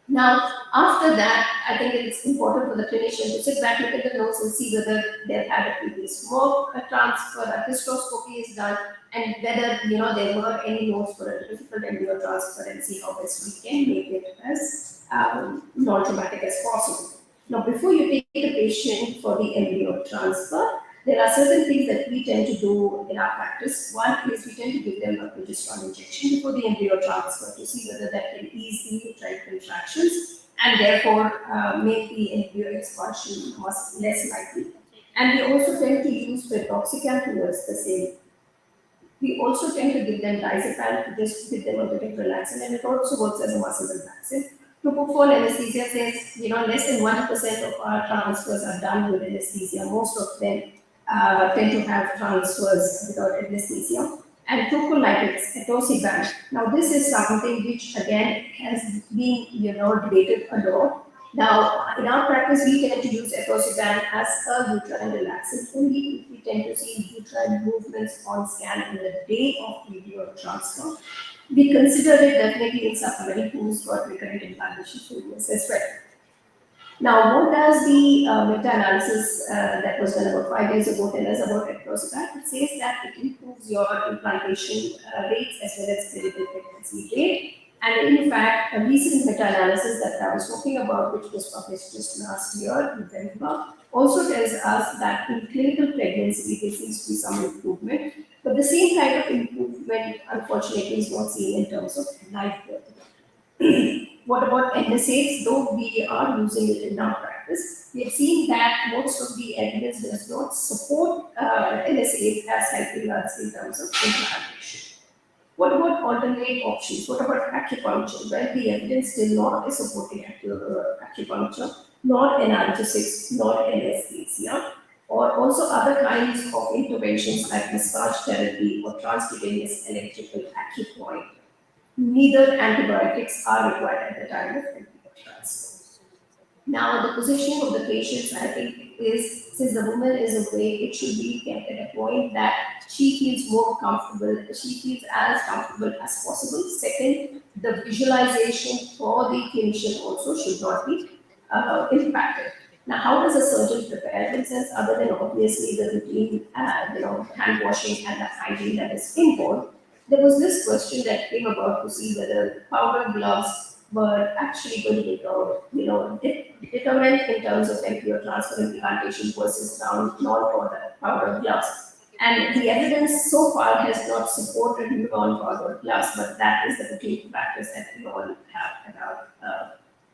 Now, after that, I think it's important for the clinician to sit back, look at the notes and see whether they've had a previous mock transfer, a hysteroscopy is done, and whether there were any notes for a difficult embryo transfer and see how best we can make it as non-traumatic as possible. Now, before you take the patient for the embryo transfer, there are certain things that we tend to do in our practice. One is we tend to give them a progesterone injection before the embryo transfer to see whether that can ease the uterine contractions and therefore make the embryo expulsion much less likely. And we also tend to use piroxicam towards the same. We also tend to give them diazepam to just give them a bit of relaxant, and it also works as a muscle relaxant. Propofol anesthesia says, less than 1% of our transfers are done with anesthesia. Most of them tend to have transfers without anesthesia. And procolytics, atosiban. Now, this is something which again has been, debated a lot. Now, in our practice, we tend to use atosiban as a uterine relaxant only if we tend to see uterine movements on scan in the day of embryo transfer. We consider it definitely in supplementary tools for recurrent implantation failures as well. Now, what does the meta-analysis that was done about 5 years ago tell us about atosiban? It says that it improves your implantation rates as well as clinical pregnancy rate. And in fact, a recent meta-analysis that I was talking about, which was published just last year, November, also tells us that in clinical pregnancy, there seems to be some improvement. But the same kind of improvement, unfortunately, is not seen in terms of live birth. What about NSAIDs? Though we are using it in our practice, we have seen that most of the evidence does not support NSAIDs as helping us in terms of implantation. What about alternate options? What about acupuncture? Well, the evidence still not is supporting acupuncture, nor analgesics, nor anesthesia. or also other kinds of interventions like massage therapy or transcutaneous electrical acupoint. Neither antibiotics are required at the time of embryo transfer. Now, the positioning of the patients, I think, is since the woman is away, it should be kept at a point that she feels more comfortable, she feels as comfortable as possible. Second, the visualization for the clinician also should not be impacted. Now, how does a surgeon prepare themselves other than obviously the routine, hand washing and the hygiene that is involved? There was this question that came about to see whether powder gloves were actually going to be, determined in terms of embryo transfer implantation versus non-powder gloves. And the evidence so far has not supported non-powder gloves, but that is the routine practice that we all have at our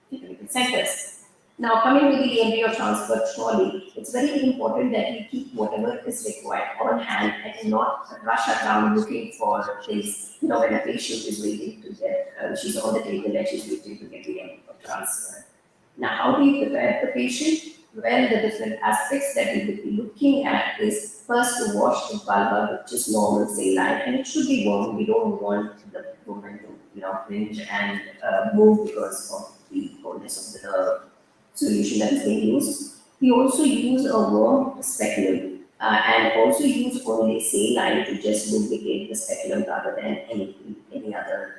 clinical centers. Now, coming to the embryo transfer trolley, it's very important that we keep whatever is required on hand and not rush around looking for things. When a patient is waiting to get, she's on the table and she's waiting to get the embryo transfer. Now, how do you prepare the patient? Well, the different aspects that we will be looking at is first to wash the vulva with just normal saline, and it should be warm. We don't want the woman to, cringe and move because of the coldness of the solution that is being used. We also use a warm speculum and also use only saline to just lubricate the speculum rather than any other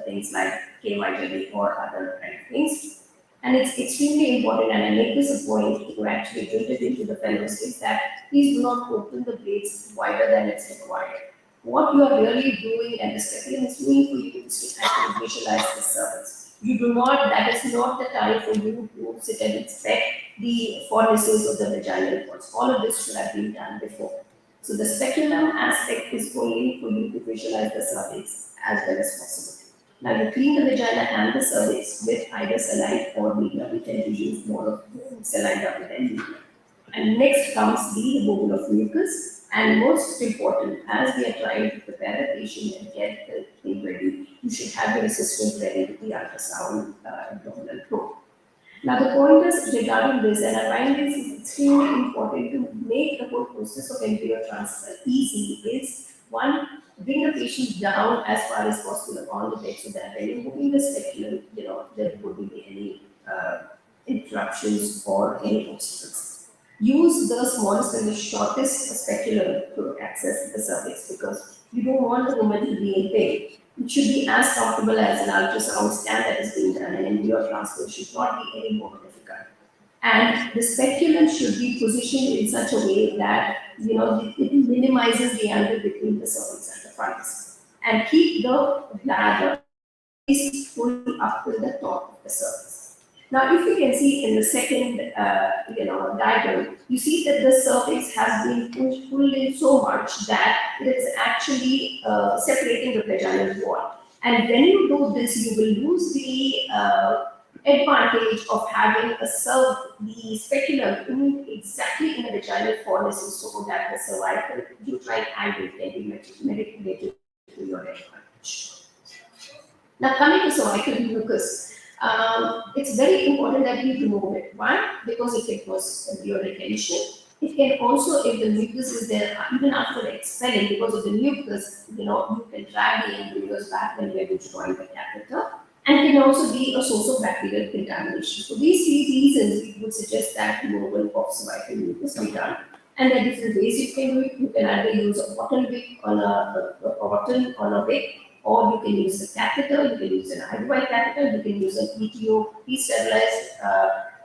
things like KY or other kind of things. And it's extremely important, and I make this a point to actually build it into the fellows, is that please do not open the blades wider than it's required. What you are really doing and the speculum is doing for you is to actually visualize the cervix. You do not, that is not the time for you to sit and inspect the fornices of the vaginal walls. All of this should have been done before. So the speculum aspect is only for you to visualize the cervix as well as possible. Now you clean the vagina and the cervix with either saline or media. We tend to use more of saline rather than media. And next comes the removal of mucus. And most important, as we are trying to prepare a patient and get the thing ready, you should have your assistant ready with the ultrasound abdominal probe. Now the point is regarding this, and I find this is extremely important to make the whole process of embryo transfer easy, is one, bring the patient down as far as possible on the bed so that when you're moving the speculum, there wouldn't be any interruptions or any obstacles. Use the smallest and the shortest speculum to access the cervix because you don't want the woman to be in pain. It should be as comfortable as an ultrasound scan that is being done, and embryo transfer should not be any more difficult. And the speculum should be positioned in such a way that it minimizes the angle between the cervix and the fronts, and keep the bladder fully up to the top of the cervix. Now, if you can see in the second, diagram, you see that the cervix has been pulled in so much that it is actually separating the vaginal wall. And when you do this, you will lose the advantage of having the speculum exactly in the vaginal fornices so that the cervical uterine angle can be manipulated to your advantage. Now, coming to cervical mucus. It's very important that we remove it. Why? Because if it was embryo retention, it can also, if the mucus is there, even after expelling, because of the mucus, you can drag the embryos back when you're destroying the catheter, and can also be a source of bacterial contamination. For these three reasons, we would suggest that removal of cervical mucus be done. And there are different ways you can do it. You can either use a cotton wig on a wig, or you can use a catheter, you can use an IUI catheter, you can use an ETO, sterilized,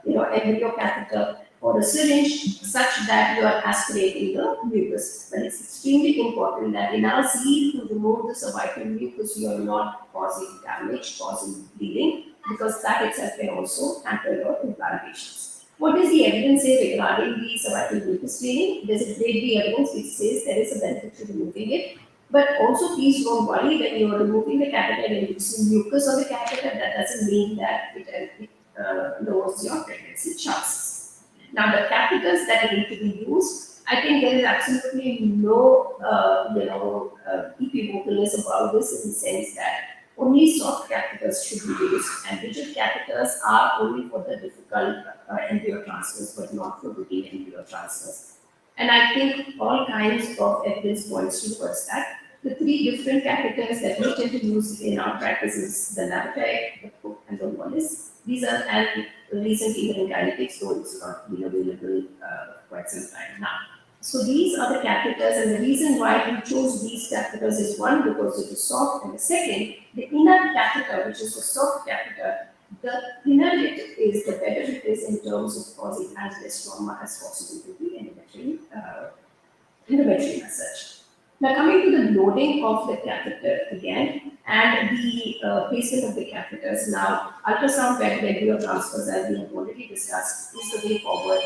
embryo catheter, or a syringe, such that you are aspirating the mucus. But it's extremely important that in our zeal to remove the cervical mucus, you are not causing damage, causing bleeding, because that itself can also hamper your implantations. What does the evidence say regarding the cervical mucus cleaning? There's a great deal of evidence which says there is a benefit to removing it. But also, please don't worry when you are removing the catheter and using mucus on the catheter, that doesn't mean that it lowers your pregnancy chances. Now, the catheters that need to be used, I think there is absolutely no equivocalness about this in the sense that only soft catheters should be used, and rigid catheters are only for the difficult embryo transfers, but not for routine embryo transfers. And I think all kinds of evidence points towards that. The three different catheters that we tend to use in our practice is the Navitec, the Cook, and the Wallace. These are, and recently even in kinetics, though it's not been available quite some time now. So these are the catheters, and the reason why we chose these catheters is one, because it is soft, and the second, the inner catheter, which is the soft catheter, the thinner it is, the better it is in terms of causing as less trauma as possible to the endometrium as such. Now coming to the loading of the catheter again, and the placement of the catheters. Now, ultrasound bed embryo transfers, as we have already discussed, is the way forward.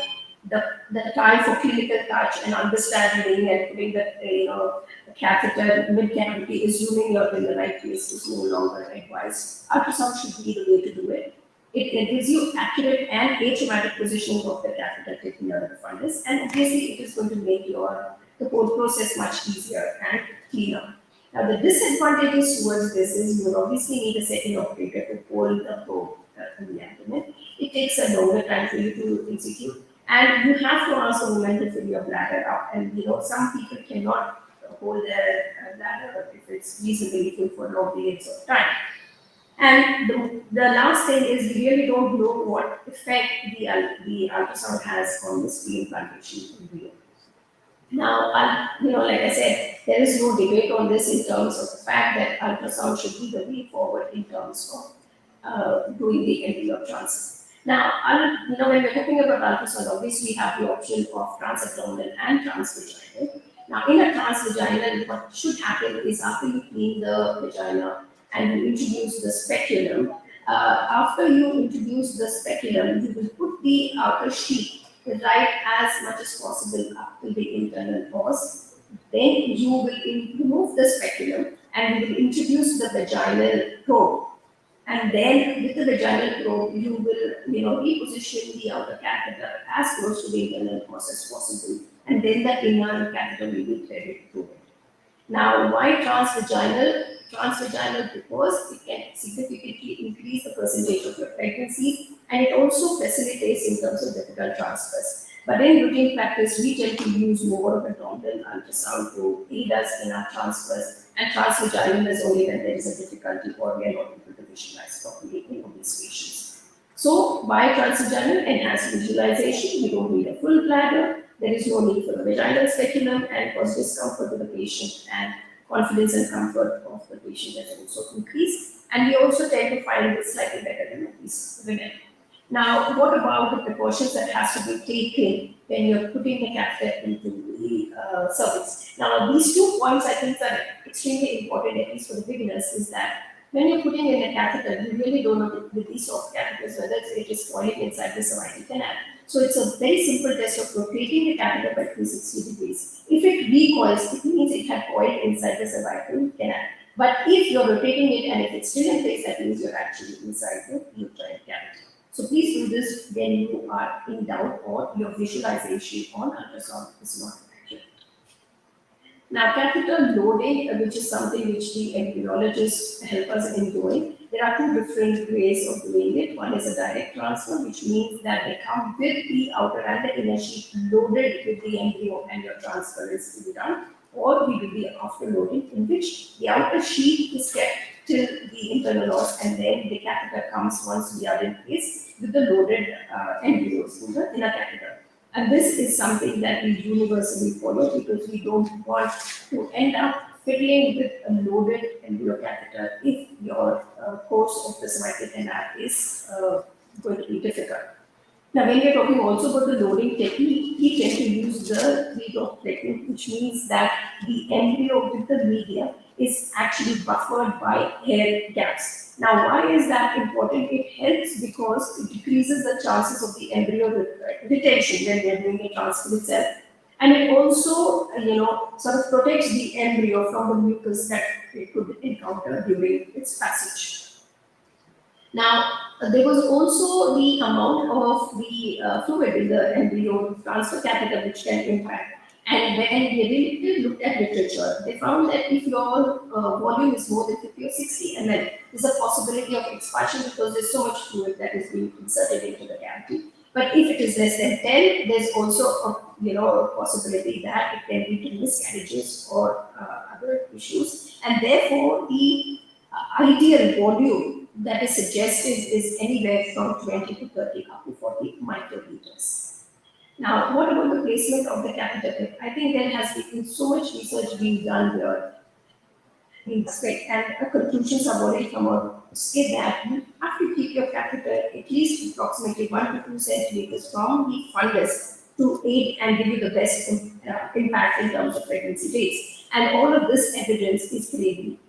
The time for clinical touch and understanding and putting the catheter mid cavity, assuming you're in the right place, is no longer advised. Ultrasound should be the way to do it. It gives you accurate and atraumatic positioning of the catheter tip near the fundus, and obviously it is going to make the whole process much easier and cleaner. Now, the disadvantages towards this is you will obviously need a second operator to hold the probe in the abdomen. It takes a longer time for you to execute, and you have to ask the woman to fill your bladder up. And some people cannot hold their bladder if it's reasonably full for long periods of time. And the last thing is we really don't know what effect the ultrasound has on the screen implantation embryo. Now, like I said, there is no debate on this in terms of the fact that ultrasound should be the way forward in terms of doing the embryo transfer. Now, when we're talking about ultrasound, obviously we have the option of transabdominal and transvaginal. Now, in a transvaginal, what should happen is after you clean the vagina and you introduce the speculum, after you introduce the speculum, you will put the outer sheath right as much as possible up to the internal pause. Then you will remove the speculum and you will introduce the vaginal probe. And then with the vaginal probe, you will reposition the outer catheter as close to the internal pause as possible. And then the inner catheter will be threaded through it. Now, why transvaginal? Transvaginal because it can significantly increase the percentage of your pregnancy, and it also facilitates in terms of difficult transfers. But in routine practice, we tend to use more of abdominal ultrasound to aid us in our transfers, and transvaginal is only when there is a difficulty or we are not able to visualize properly in obese patients. So, by transvaginal enhanced visualization, we don't need a full bladder. There is no need for the vaginal speculum, and cause discomfort to the patient, and confidence and comfort of the patient has also increased. And we also tend to find this slightly better in obese women. Now, what about the precautions that has to be taken when you're putting the catheter into the cervix? Now, these 2 points I think are extremely important, at least for the beginners, is that when you're putting in a catheter, you really don't know with these soft catheters whether it is coiling inside the cervical canal. So it's a very simple test of rotating the catheter by 360 degrees. If it recoils, it means it had coiled inside the cervical canal. But if you're rotating it and if it's still in place, that means you're actually inside the uterine cavity. So please do this when you are in doubt or your visualization on ultrasound is not accurate. Now, catheter loading, which is something which the embryologists help us in doing, there are 2 different ways of doing it. One is a direct transfer, which means that they come with the outer and the inner sheath loaded with the embryo and your transfer is to be done. Or we do the after loading, in which the outer sheath is kept till the internal os, and then the catheter comes once we are in place with the loaded embryos in the inner catheter. And this is something that we universally follow because we don't want to end up fiddling with a loaded embryo catheter if your course of the cervical canal is going to be difficult. Now, when we're talking also about the loading technique, we tend to use the 3-drop technique, which means that the embryo with the media is actually buffered by hair gaps. Now, why is that important? It helps because it decreases the chances of the embryo retention when they're doing a transfer itself. And it also, sort of protects the embryo from the mucus that it could encounter during its passage. Now, there was also the amount of the fluid in the embryo transfer catheter which can impact. And when they really looked at literature, they found that if your volume is more than 50 or 60 ml, there's a possibility of expansion because there's so much fluid that is being inserted into the cavity. But if it is less than 10, there's also a possibility that it can lead to miscarriages or other issues. And therefore, the ideal volume that is suggested is anywhere from 20 to 30 up to 40 microliters. Now, what about the placement of the catheter tip? I think there has been so much research being done here in this aspect, and conclusions have already come out to say that you have to keep your catheter at least approximately 1 to 2 centimeters from the fundus to aid and give you the best impact in terms of pregnancy rates. And all of this evidence is clearly.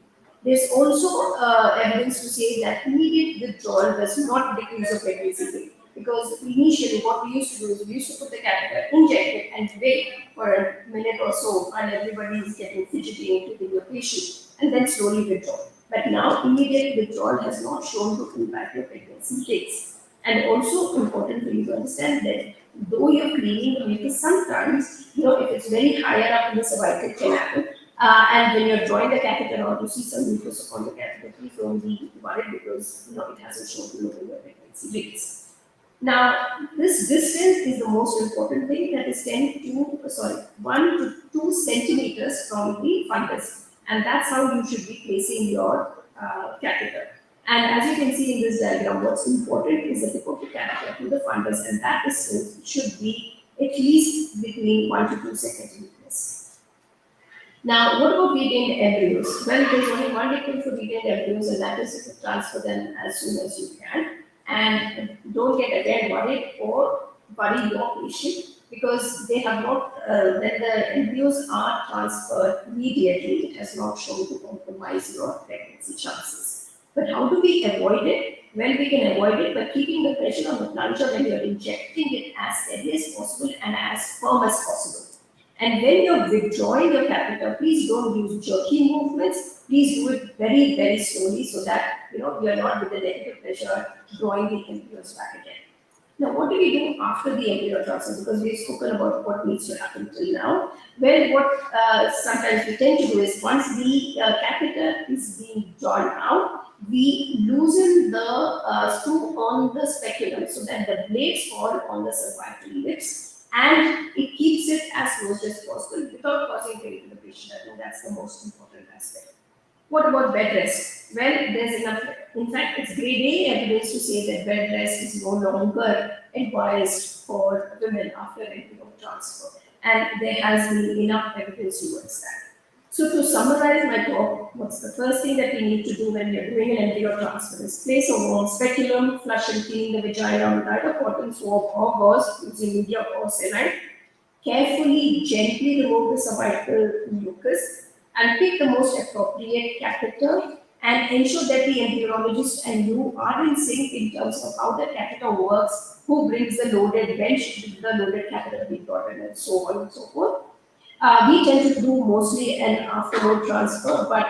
There's also evidence to say that immediate withdrawal does not decrease the pregnancy rate. Because initially, what we used to do is we used to put the catheter, inject it, and wait for a minute or so while everybody is getting fidgety, including your patient, and then slowly withdraw. But now, immediate withdrawal has not shown to impact your pregnancy rates. And also important for you to understand that though you're cleaning the mucus, sometimes, if it's very higher up in the cervical canal, and when you're drawing the catheter out, you see some mucus on the catheter, please don't be worried because it hasn't shown to lower your pregnancy rates. Now, this distance is the most important thing, that is 1 to 2 centimeters from the fundus. And that's how you should be placing your catheter. And as you can see in this diagram, what's important is the tip of the catheter to the fundus, and that distance should be at least between 1 to 2 centimeters. Now, what about retained embryos? Well, there's only one technique for retained embryos, and that is to transfer them as soon as you can. And don't get again worried or worry your patient because they have not, when the embryos are transferred immediately, it has not shown to compromise your pregnancy chances. But how do we avoid it? Well, we can avoid it by keeping the pressure on the plunger when you're injecting it as steady as possible and as firm as possible. And when you're withdrawing your catheter, please don't use jerky movements. Please do it very, very slowly so that you are not with the negative pressure drawing the embryos back again. Now, what do we do after the embryo transfer? Because we've spoken about what needs to happen till now. Well, what sometimes we tend to do is once the catheter is being drawn out, we loosen the screw on the speculum so that the blades fall on the cervical lips. And it keeps it as close as possible without causing pain to the patient. I think that's the most important aspect. What about bed rest? Well, there's enough. In fact, it's grade A evidence to say that bed rest is no longer advised for women after embryo transfer. And there has been enough evidence towards that. So to summarize my talk, what's the first thing that we need to do when we are doing an embryo transfer is place a warm speculum, flush and clean the vagina with either cotton swab or gauze using media or saline. Carefully, gently remove the cervical mucus and pick the most appropriate catheter and ensure that the embryologist and you are in sync in terms of how the catheter works, who brings the loaded bench, the loaded catheter being brought in, and so on and so forth. We tend to do mostly an afterward transfer, but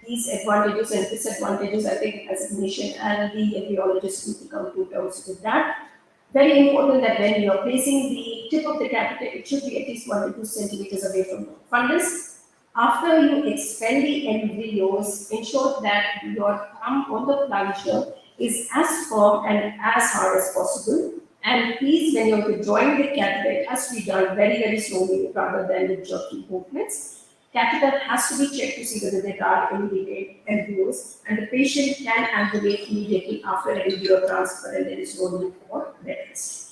these advantages and disadvantages, I think, as a clinician and the embryologist need to come to terms with that. Very important that when you are placing the tip of the catheter, it should be at least 1 to 2 centimeters away from the fundus. After you expel the embryos, ensure that your thumb on the plunger is as firm and as hard as possible. And please, when you're withdrawing the catheter, it has to be done very, very slowly rather than with jerky movements. Catheter has to be checked to see whether there are any retained embryos, and the patient can ambulate immediately after embryo transfer, and there is no need for bed rest.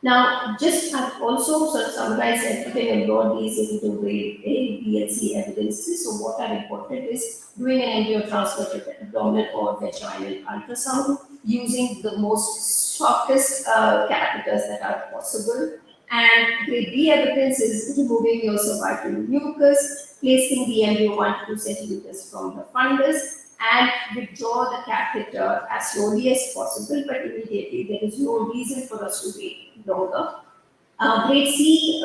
Now, just I've also sort of summarized everything and brought these into grade A, B, and C evidences. So, what are important is doing an embryo transfer with abdominal or vaginal ultrasound using the most softest catheters that are possible. And grade B evidence is removing your cervical mucus, placing the embryo 1 to 2 centimeters from the fundus, and withdraw the catheter as slowly as possible, but immediately. There is no reason for us to wait longer. Grade C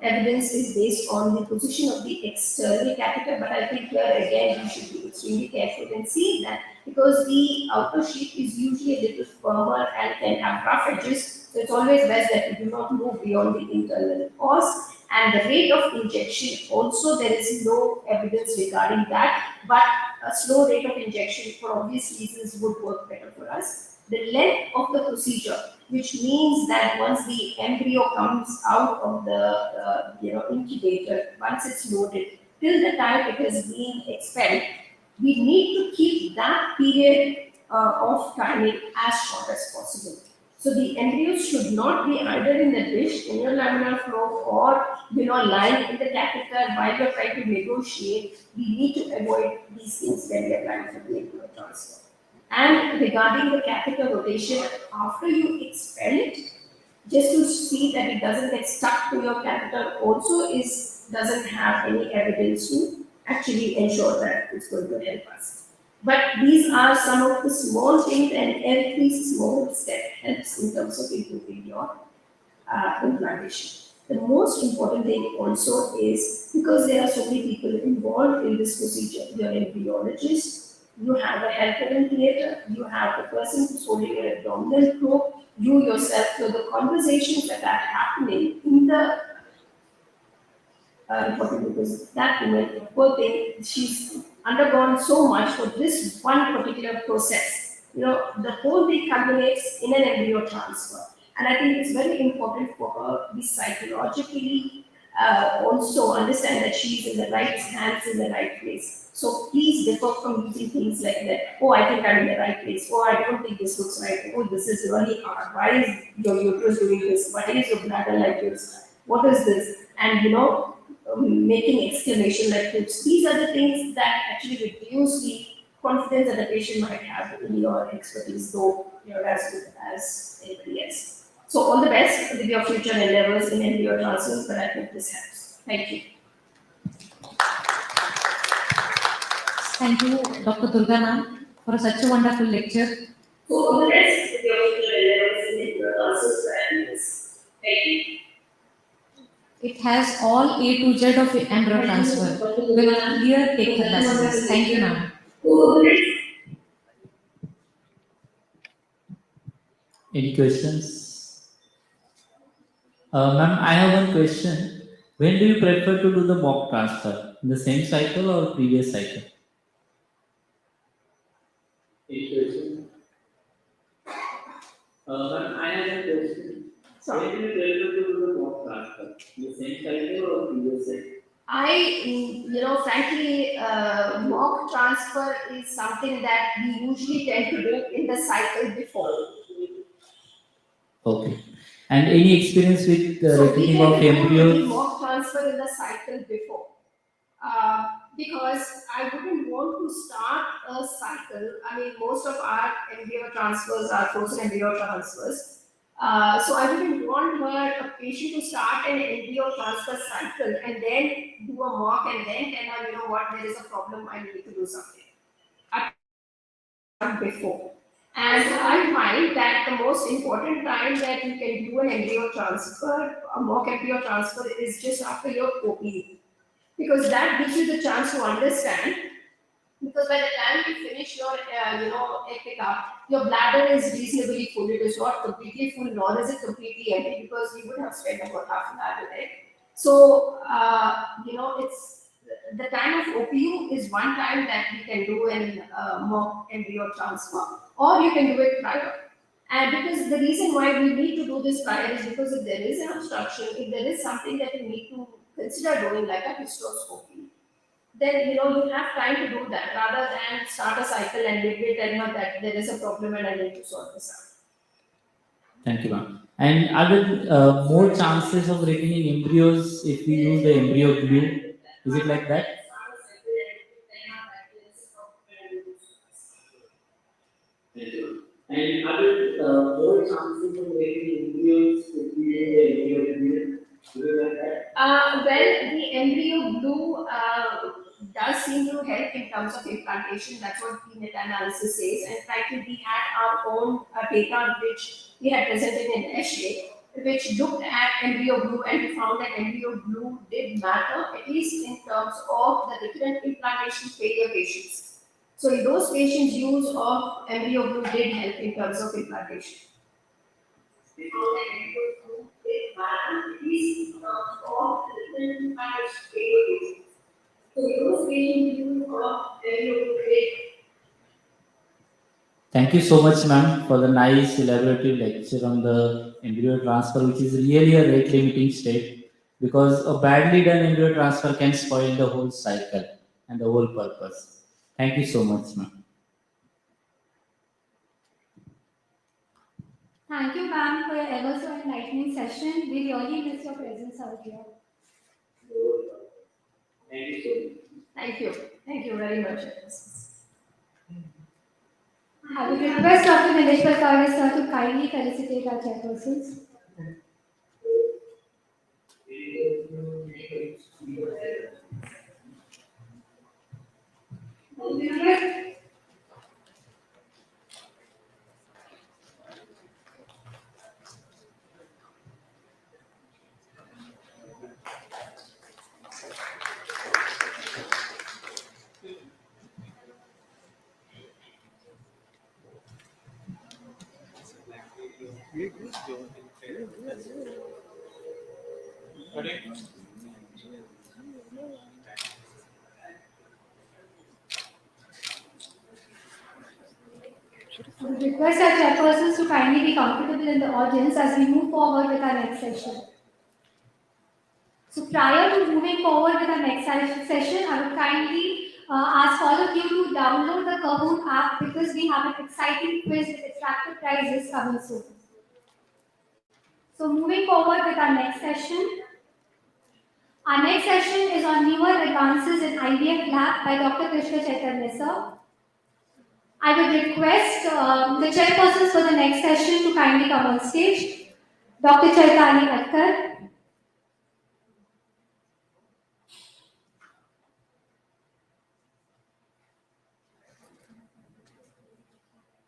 evidence is based on the position of the external catheter, but I think here again you should be extremely careful in seeing that because the outer sheet is usually a little firmer and can have rough edges. So it's always best that you do not move beyond the internal pause. And the rate of injection, also there is no evidence regarding that, but a slow rate of injection for obvious reasons would work better for us. The length of the procedure, which means that once the embryo comes out of the incubator, once it's loaded, till the time it is being expelled, we need to keep that period of timing as short as possible. So the embryos should not be either in the dish, in your laminar flow, or lying in the catheter while you're trying to negotiate. We need to avoid these things when we are planning for the embryo transfer. And regarding the catheter rotation, after you expel it, just to see that it doesn't get stuck to your catheter also doesn't have any evidence to actually ensure that it's going to help us. But these are some of the small things, and every small step helps in terms of improving your implantation. The most important thing also is, because there are so many people involved in this procedure, you're an embryologist, you have a helper in theatre, you have the person who's holding your abdominal probe, you yourself, so the conversations that are happening in the important, because that woman, poor thing, she's undergone so much for this one particular process. The whole thing culminates in an embryo transfer. And I think it's very important for her to be psychologically also understand that she's in the right hands, in the right place. So please differ from using things like that. Oh, I think I'm in the right place. Oh, I don't think this looks right. Oh, this is really hard. Why is your uterus doing this? Why is your bladder like this? What is this? And making exclamation like this. These are the things that actually reduce the confidence that the patient might have in your expertise, though you're as good as anybody else. So all the best with your future endeavors in embryo transfers, but I hope this helps. Thank you. Thank you, Dr. Durga ma'am, for such a wonderful lecture. So all the best with your future endeavors in embryo transfers, but I hope this. Thank you. It has all A to Z of embryo transfer with clear take-home messages. Thank you, ma'am. Any questions? Ma'am, I have one question. When do you prefer to do the mock transfer? In the same cycle or previous cycle? Any question? Ma'am, I have a question. When do you prefer to do the mock transfer? In the same cycle or previous cycle? Frankly, mock transfer is something that we usually tend to do in the cycle before. Okay. And any experience with So we reckoning can of do the embryos? mock transfer in the cycle before. Because I wouldn't want to start a cycle. I mean, most of our embryo transfers are frozen embryo transfers. So I wouldn't want a patient to start an embryo transfer cycle and then do a mock and then tell her, there is a problem, I need to do something. Before. And I find that the most important time that you can do an embryo transfer, a mock embryo transfer, is just after your OPE. Because that gives you the chance to understand. Because by the time you finish your, egg pickup, your bladder is reasonably full. It is not completely full, nor is it completely empty, because you would have spent about half an hour with it. So, it's the time of OPU is one time that we can do an mock embryo transfer, or you can do it prior. And because the reason why we need to do this prior is because if there is an obstruction, if there is something that you need to consider doing, like a hysteroscopy, then you have time to do that rather than start a cycle and midway tell her that there is a problem and I need to sort this out. Thank you, ma'am. And are there more chances of retaining embryos if we use the embryo glue? Is it like that? And are there more chances of retaining embryos if we use the embryo glue? Is it like that? Well, the embryo glue does seem to help in terms of implantation. That's what the meta-analysis says. And frankly, we had our own data which we had presented in essay, which looked at embryo glue, and we found that embryo glue did matter, at least in terms of the recurrent implantation failure patients. So in those patients, use of embryo glue did help in terms of implantation. before getting good food, it these all different kinds of activities. So those being you are very great. Thank you so much, ma'am, for the nice elaborative lecture on the embryo transfer, which is really a rate limiting step because a badly done embryo transfer can spoil the whole cycle and the whole purpose. Thank you so much, ma'am. Thank you, ma'am, for your ever so enlightening session. We really miss your presence out here. Thank you so much. Thank you. Thank you very much. I would request Dr. Nilesh Prakash sir to kindly felicitate our chairpersons. I would request our chairpersons to kindly be comfortable in the audience as we move forward with our next session. So prior to moving forward with our next session, I would kindly ask all of you to download the Kahoot app because we have an exciting quiz with attractive prizes coming soon. So moving forward with our next session. Our next session is on newer advances in IVF lab by Dr. Krishna Chaitanya sir. I would request the chairpersons for the next session to kindly come on stage. Dr. Chaitanya Atkar.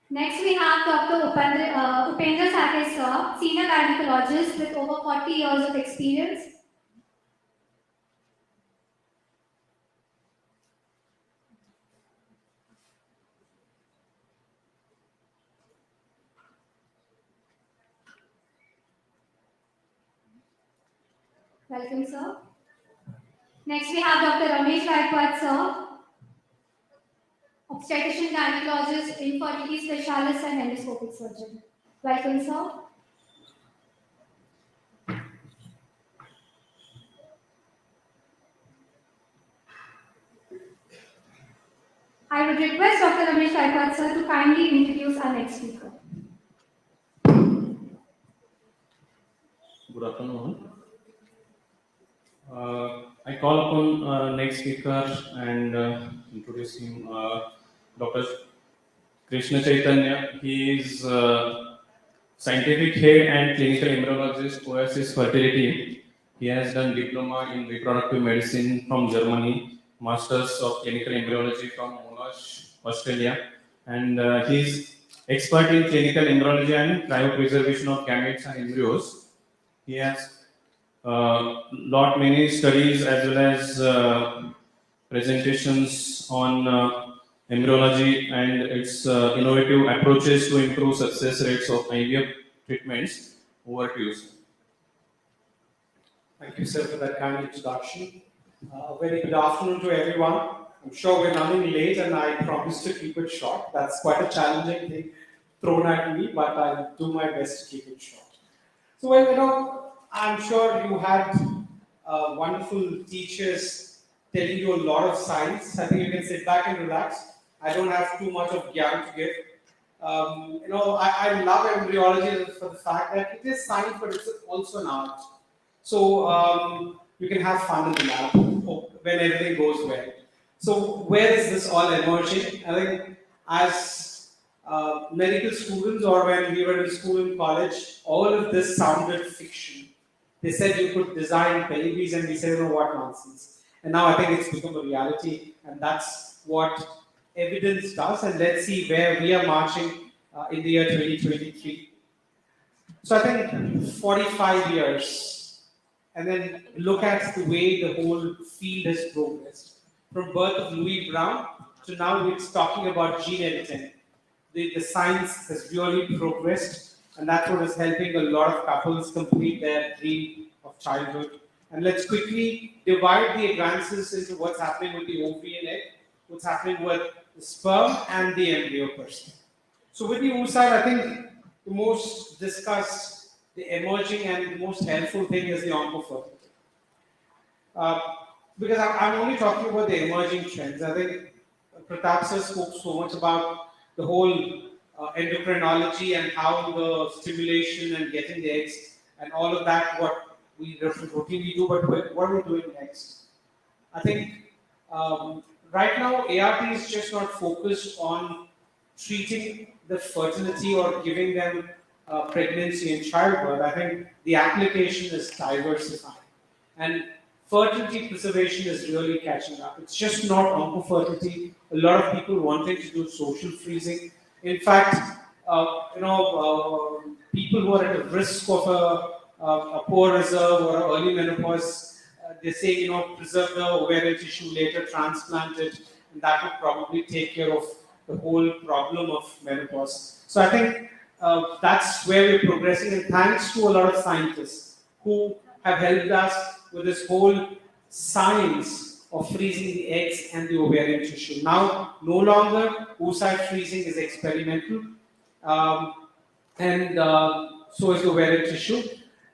Next we have Dr. Upendra Sathe sir, senior gynecologist with over 40 years of experience. Welcome, sir. Next, we have Dr. Ramesh Gaikwad, sir, obstetrician gynecologist, infertility specialist, and endoscopic surgeon. Welcome, sir. I would request Dr. Ramesh Gaikwad, sir, to kindly introduce our next speaker. Good afternoon. I call upon next speaker and introduce him, Dr. Krishna Chaitanya. He is scientific head and clinical embryologist, Oasis Fertility. He has done diploma in reproductive medicine from Germany, masters of clinical embryology from Monash, Australia, and he is expert in clinical embryology and cryopreservation of gametes and embryos. He has lot many studies as well as presentations on embryology and its innovative approaches to improve success rates of IVF treatments. Over to you, sir. Thank you, sir, for that kind introduction. Very good afternoon to everyone. I'm sure we're running late and I promise to keep it short. That's quite a challenging thing thrown at me, but I'll do my best to keep it short. So, well, I'm sure you had wonderful teachers telling you a lot of science. I think you can sit back and relax. I don't have too much of gyan to give. I love embryology for the fact that it is science, but it's also an art. So you can have fun in the lab when everything goes well. So where is this all emerging? I think as medical students or when we were in school and college, all of this sounded fiction. They said you could design babies and we said, what nonsense. And now I think it's become a reality and that's what evidence does. And let's see where we are marching in the year 2023. So I think 45 years, and then look at the way the whole field has progressed. From birth of Louis Brown to now it's talking about gene editing. The science has really progressed and that's what is helping a lot of couples complete their dream of childhood. And let's quickly divide the advances into what's happening with the ovary and egg, what's happening with the sperm and the embryo per se. So with the oocyte, I think the most discussed, the emerging and the most helpful thing is the oncofertility. Uh, because I'm only talking about the emerging trends. I think Pratap sir spoke so much about the whole endocrinology and how the stimulation and getting the eggs and all of that, what we routinely do, but what are we doing next? I think right now ART is just not focused on treating the fertility or giving them pregnancy and childbirth. I think the application is diversifying. And fertility preservation is really catching up. It's just not oncofertility. A lot of people wanting to do social freezing. In fact, people who are at a risk of a poor reserve or early menopause, they say, preserve the ovarian tissue, later transplant it, and that would probably take care of the whole problem of menopause. So I think that's where we're progressing, and thanks to a lot of scientists who have helped us with this whole science of freezing the eggs and the ovarian tissue. Now, no longer oocyte freezing is experimental, and so is the ovarian tissue.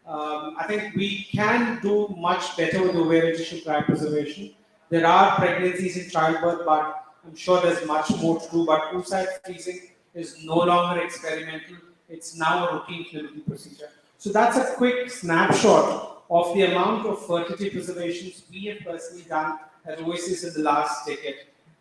I think we can do much better with ovarian tissue cryopreservation. There are pregnancies in childbirth, but I'm sure there's much more to do. But oocyte freezing is no longer experimental. It's now a routine clinical procedure. So that's a quick snapshot of the amount of fertility preservations we have personally done at Oasis in the last decade.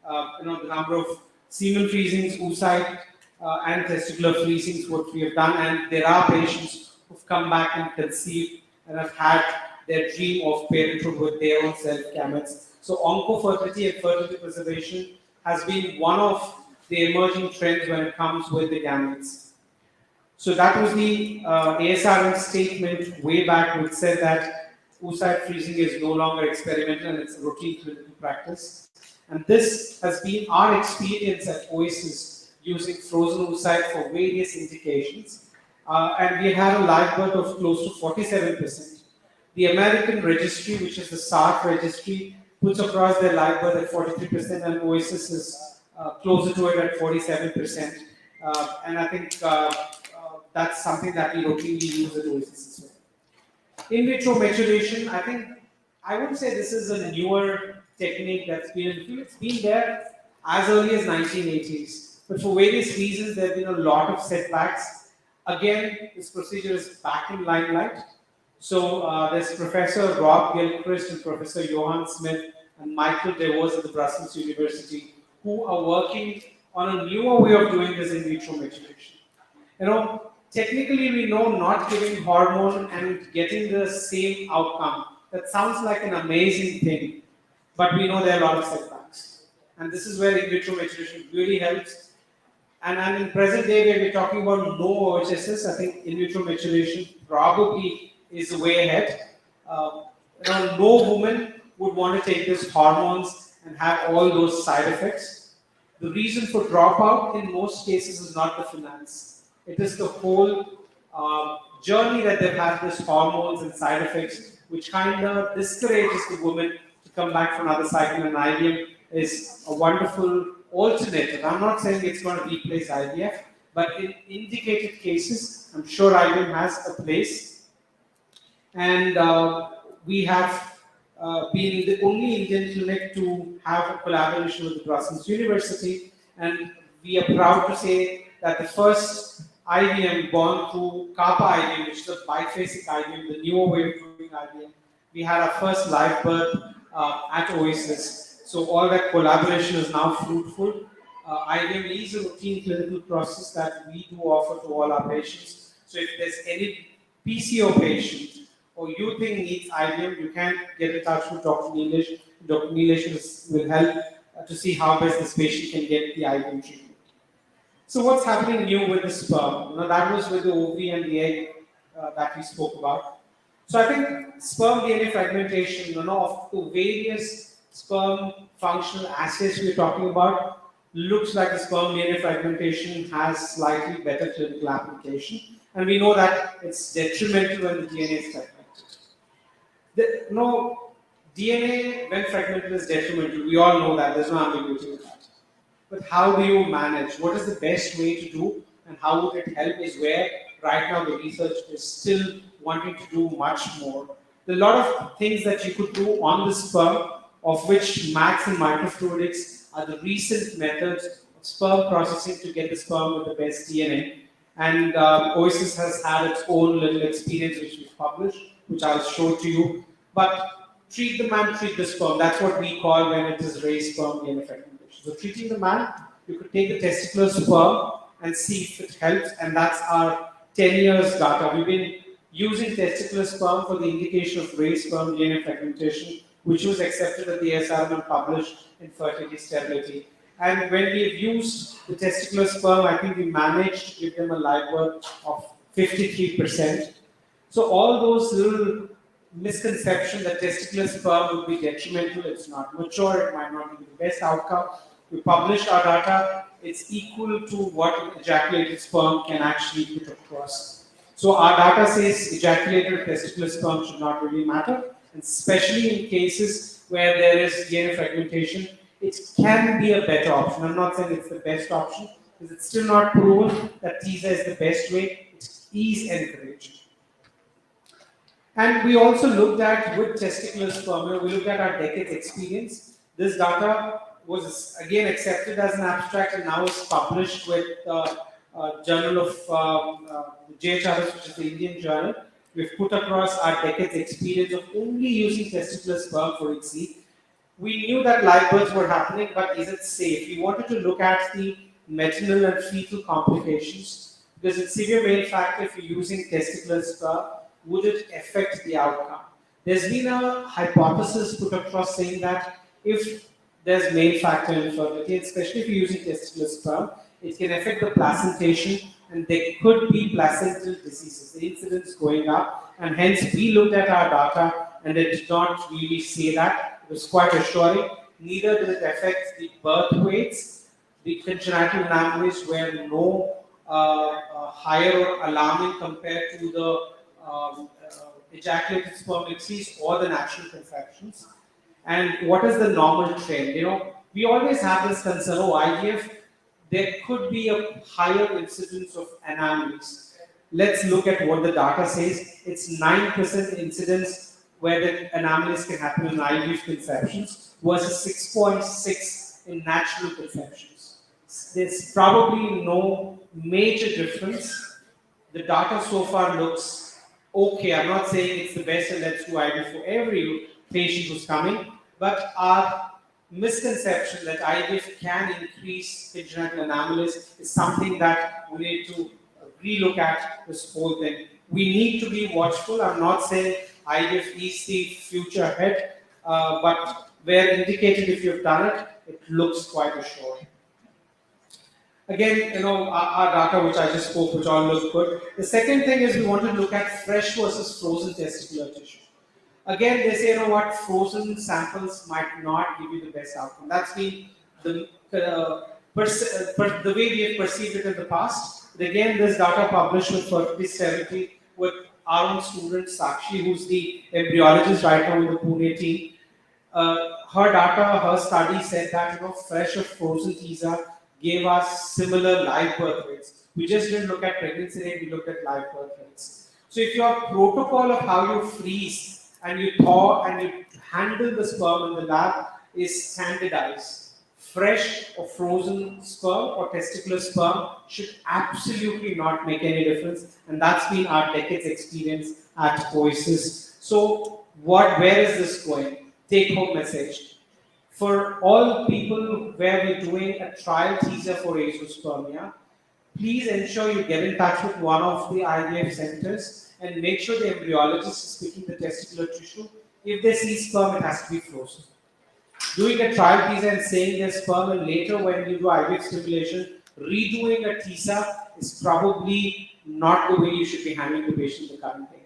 The number of semen freezings, oocyte, and testicular freezings, what we have done, and there are patients who've come back and conceived and have had their dream of parenthood with their own self gametes. So oncofertility and fertility preservation has been one of the emerging trends when it comes with the gametes. So that was the ASRM statement way back, which said that oocyte freezing is no longer experimental and it's a routine clinical practice. And this has been our experience at Oasis using frozen oocyte for various indications. And we had a live birth of close to 47%. The American registry, which is the SART registry, puts across their live birth at 43%, and Oasis is closer to it at 47%. And I think that's something that we routinely use at Oasis as well. In vitro maturation, I think I would say this is a newer technique that's been in the field. It's been there as early as 1980s, but for various reasons there have been a lot of setbacks. Again, this procedure is back in limelight. So there's Professor Rob Gilchrist and Professor Johan Smith and Michael DeVos at the Brussels University who are working on a newer way of doing this in vitro maturation. Technically we know not giving hormone and getting the same outcome. That sounds like an amazing thing, but we know there are a lot of setbacks. And this is where in vitro maturation really helps. And in present day where we're talking about no OHSS, I think in vitro maturation probably is the way ahead. No woman would want to take these hormones and have all those side effects. The reason for dropout in most cases is not the finance. It is the whole journey that they've had these hormones and side effects, which kind of discourages the woman to come back for another cycle. And IVF is a wonderful alternative. I'm not saying it's going to replace IVF, but in indicated cases, I'm sure IVF has a place. And we have been the only Indian clinic to have a collaboration with the Brussels University, and we are proud to say that the first IVM born through Kappa IVM, which is a biphasic IVM, the newer way of doing IVM, we had our first live birth at Oasis. So all that collaboration is now fruitful. IVM is a routine clinical process that we do offer to all our patients. So if there's any PCO patient or you think needs IVM, you can get in touch with Dr. Neelesh. Dr. Neelesh will help to see how best this patient can get the IVM treatment. So what's happening new with the sperm? That was with the ovary and the egg that we spoke about. So I think sperm DNA fragmentation, of the various sperm functional assays we're talking about, looks like the sperm DNA fragmentation has slightly better clinical application, and we know that it's detrimental when the DNA is fragmented. No, DNA when fragmented is detrimental. We all know that. There's no ambiguity with that. But how do you manage? What is the best way to do, and how would it help? Is where right now the research is still wanting to do much more. There are a lot of things that you could do on the sperm, of which max and microfluidics are the recent methods of sperm processing to get the sperm with the best DNA. And Oasis has had its own little experience which we've published, which I'll show to you. But treat the man, treat the sperm. That's what we call when it is raised sperm DNA fragmentation. So treating the man, you could take the testicular sperm and see if it helps, and that's our 10 years data. We've been using testicular sperm for the indication of raised sperm DNA fragmentation, which was accepted at the ASRM and published in Fertility Stability. And when we've used the testicular sperm, I think we managed to give them a live birth of 53%. So all those little misconception that testicular sperm would be detrimental, it's not mature, it might not be the best outcome. We published our data, it's equal to what ejaculated sperm can actually put across. So our data says ejaculated testicular sperm should not really matter, and especially in cases where there is DNA fragmentation, it can be a better option. I'm not saying it's the best option, because it's still not proven that TISA is the best way. It is encouraged. And we also looked at, with testicular sperm, we looked at our decades experience. This data was again accepted as an abstract and now is published with Journal of JHRS, which is the Indian journal. We've put across our decades experience of only using testicular sperm for ICSI. We knew that live births were happening, but is it safe? We wanted to look at the maternal and fetal complications, because in severe male factor, if you're using testicular sperm, would it affect the outcome? There's been a hypothesis put across saying that if there's male factor infertility, especially if you're using testicular sperm, it can affect the placentation and there could be placental diseases, the incidence going up, and hence we looked at our data and it did not really say that. It was quite assuring. Neither did it affect the birth weights. The congenital anomalies were no higher or alarming compared to the ejaculated sperm exceeds or the natural conceptions. And what is the normal trend? We always have this concern, IVF, there could be a higher incidence of anomalies. Let's look at what the data says. It's 9% incidence where the anomalies can happen in IVF conceptions versus 6.6 in natural conceptions. There's probably no major difference. The data so far looks okay. I'm not saying it's the best and let's do IVF for every patient who's coming, but our misconception that IVF can increase congenital anomalies is something that we need to relook at this whole thing. We need to be watchful. I'm not saying IVF is the future ahead, but where indicated if you've done it, it looks quite assured. Again, our data which I just spoke, which all look good. The second thing is we want to look at fresh versus frozen testicular tissue. Again, they say, frozen samples might not give you the best outcome. That's been the way we have perceived it in the past. But again, this data published with Fertility Stability with our own student Sakshi, who's the embryologist right now in the Pune team. Her data, her study said that fresh or frozen TISA gave us similar live birth rates. We just didn't look at pregnancy rate, we looked at live birth rates. So if your protocol of how you freeze and you thaw and you handle the sperm in the lab is standardized, fresh or frozen sperm or testicular sperm should absolutely not make any difference, and that's been our decades experience at Oasis. So where is this going? Take home message. For all people where we're doing a trial teaser for azoospermia, please ensure you get in touch with one of the IVF centers and make sure the embryologist is picking the testicular tissue. If they see sperm, it has to be frozen. Doing a trial TISA and saying there's sperm, and later when you do IVF stimulation, redoing a TISA is probably not the way you should be handling the patient the current day.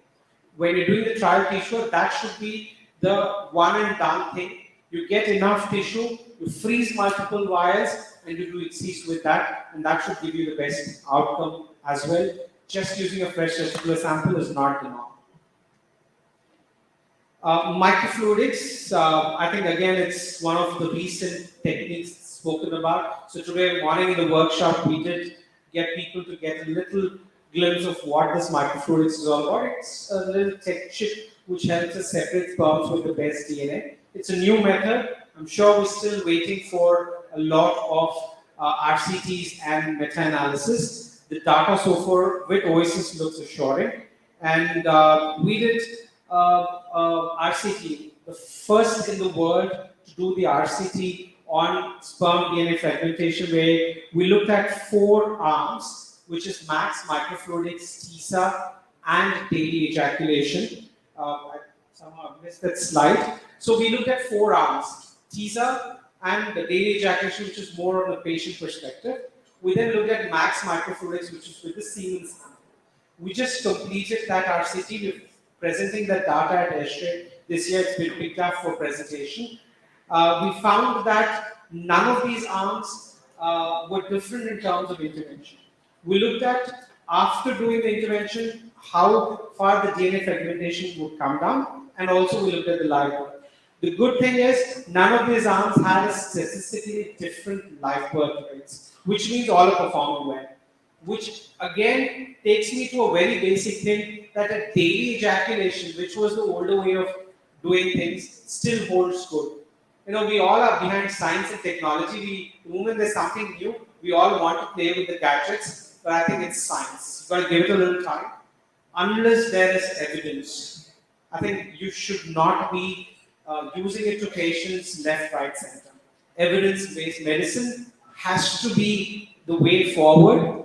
When you're doing the trial tissue, that should be the one and done thing. You get enough tissue, you freeze multiple vials, and you do exist with that, and that should give you the best outcome as well. Just using a fresh testicular sample is not the norm. Microfluidics, I think again it's one of the recent techniques spoken about. So today morning in the workshop we did get people to get a little glimpse of what this microfluidics is all about. It's a little tech chip which helps us separate sperms with the best DNA. It's a new method. I'm sure we're still waiting for a lot of RCTs and meta-analysis. The data so far with Oasis looks assuring. And we did RCT, the first in the world to do the RCT on sperm DNA fragmentation, where we looked at 4 arms, which is max, microfluidics, TISA, and daily ejaculation. I somehow missed that slide. So we looked at 4 arms, TISA and the daily ejaculation, which is more on the patient perspective. We then looked at max microfluidics, which is with the semen sample. We just completed that RCT. We're presenting that data at ESHRE. This year it's been picked up for presentation. We found that none of these arms were different in terms of intervention. We looked at, after doing the intervention, how far the DNA fragmentation would come down, and also we looked at the live birth. The good thing is, none of these arms had a statistically different live birth rates, which means all are performing well. Which again takes me to a very basic thing, that a daily ejaculation, which was the older way of doing things, still holds good. You know, we all are behind science and technology. The moment there's something new, we all want to play with the gadgets, but I think it's science. You've got to give it a little time. Unless there is evidence, I think you should not be using it to patients left, right, center. Evidence-based medicine has to be the way forward.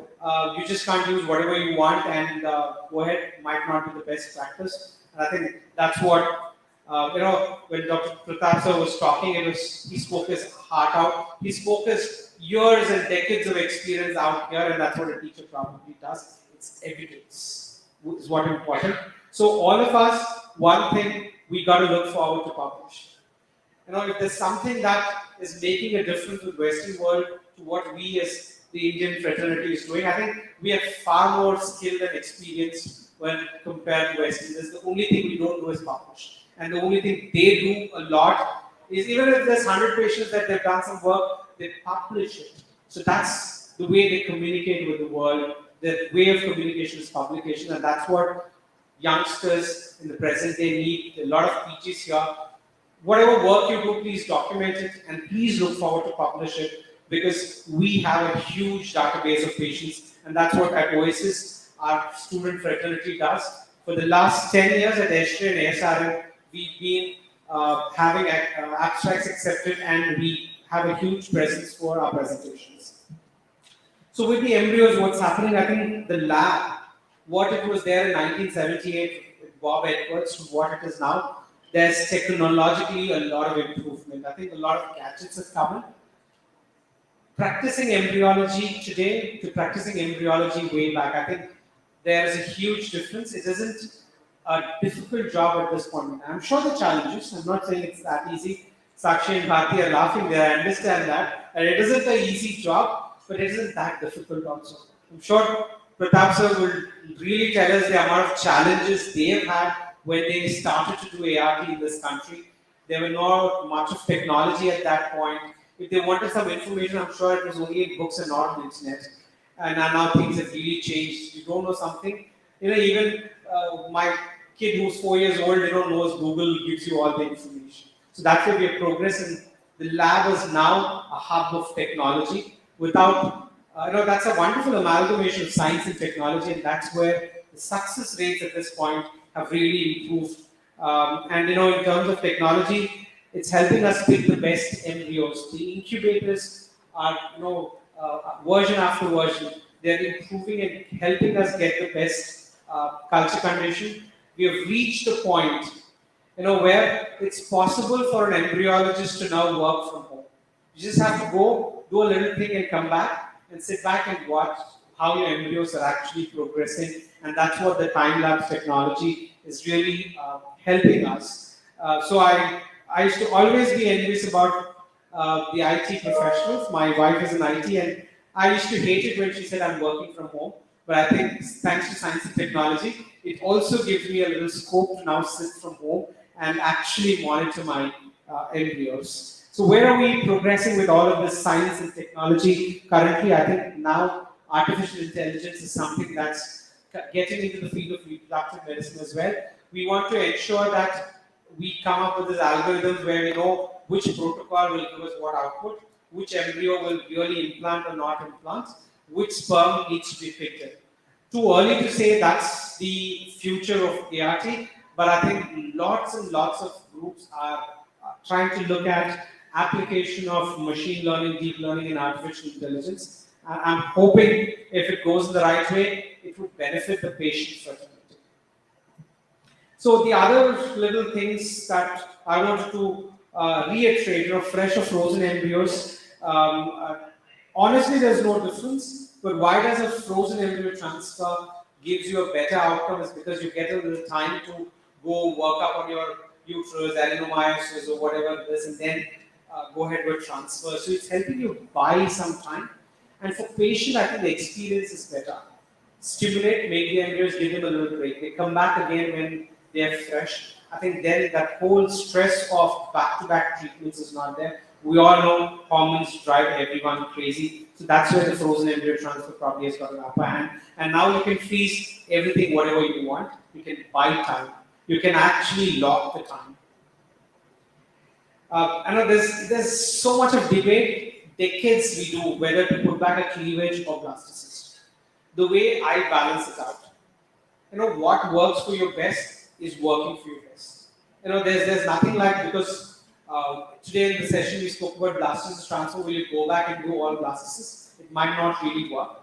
You just can't use whatever you want and go ahead, might not be the best practice. And I think that's what, when Dr. Pratap sir was talking, he spoke his heart out. He spoke his years and decades of experience out here, and that's what a teacher probably does. It's evidence is what important. So all of us, one thing we got to look forward to publish. You know, if there's something that is making a difference with Western world to what we as the Indian fraternity is doing, I think we are far more skilled and experienced when compared to Western. That's the only thing we don't do is publish. And the only thing they do a lot is, even if there's 100 patients that they've done some work, they publish it. So that's the way they communicate with the world. Their way of communication is publication, and that's what youngsters in the present day need. A lot of PGs here. Whatever work you do, please document it, and please look forward to publish it, because we have a huge database of patients, and that's what at Oasis, our student fraternity does. For the last 10 years at ESHRE and ASRM, we've been having abstracts accepted, and we have a huge presence for our presentations. So with the embryos, what's happening, I think the lab, what it was there in 1978 with Bob Edwards to what it is now, there's technologically a lot of improvement. I think a lot of gadgets have come in. Practicing embryology today to practicing embryology way back, I think there is a huge difference. It isn't a difficult job at this point. I'm sure the challenges, I'm not saying it's that easy. Sakshi and Bharti are laughing there, I understand that. And it isn't an easy job, but it isn't that difficult also. I'm sure Pratap sir will really tell us the amount of challenges they have had when they started to do ART in this country. There were not much of technology at that point. If they wanted some information, I'm sure it was only in books and not on the internet. And now things have really changed. You don't know something, even my kid who's 4 years old, knows Google gives you all the information. So that's where we have progressed, and the lab is now a hub of technology. Without, that's a wonderful amalgamation of science and technology, and that's where the success rates at this point have really improved. And in terms of technology, it's helping us pick the best embryos. The incubators are, version after version, they're improving and helping us get the best culture condition. We have reached a point, where it's possible for an embryologist to now work from home. You just have to go, do a little thing and come back and sit back and watch how your embryos are actually progressing. And that's what the time-lapse technology is really helping us. So I used to always be envious about the IT professionals. My wife is in IT, and I used to hate it when she said I'm working from home. But I think thanks to science and technology, it also gives me a little scope to now sit from home and actually monitor my embryos. So where are we progressing with all of this science and technology currently? I think now artificial intelligence is something that's getting into the field of reproductive medicine as well. We want to ensure that we come up with this algorithms where we know which protocol will give us what output, which embryo will really implant or not implant, which sperm needs to be picked in. Too early to say that's the future of ART, but I think lots and lots of groups are trying to look at application of machine learning, deep learning, and artificial intelligence. I'm hoping if it goes in the right way, it would benefit the patient's fertility. So the other little things that I wanted to reiterate, fresh or frozen embryos. Honestly, there's no difference. But why does a frozen embryo transfer gives you a better outcome? Is because you get a little time to go work up on your uterus, adenomyosis, or whatever it is, and then go ahead with transfer. So it's helping you buy some time. And for patient, I think the experience is better. Stimulate, make the embryos, give them a little break. They come back again when they're fresh. I think then that whole stress of back-to-back treatments is not there. We all know hormones drive everyone crazy. So that's where the frozen embryo transfer probably has got an upper hand. And now you can freeze everything, whatever you want. You can buy time. You can actually lock the time. I know there's so much of debate, decades we do, whether to put back a cleavage or blastocyst. The way I balance it out, what works for your best is working for your best. There's nothing like, because today in the session we spoke about blastocyst transfer. Will you go back and do all blastocysts? It might not really work.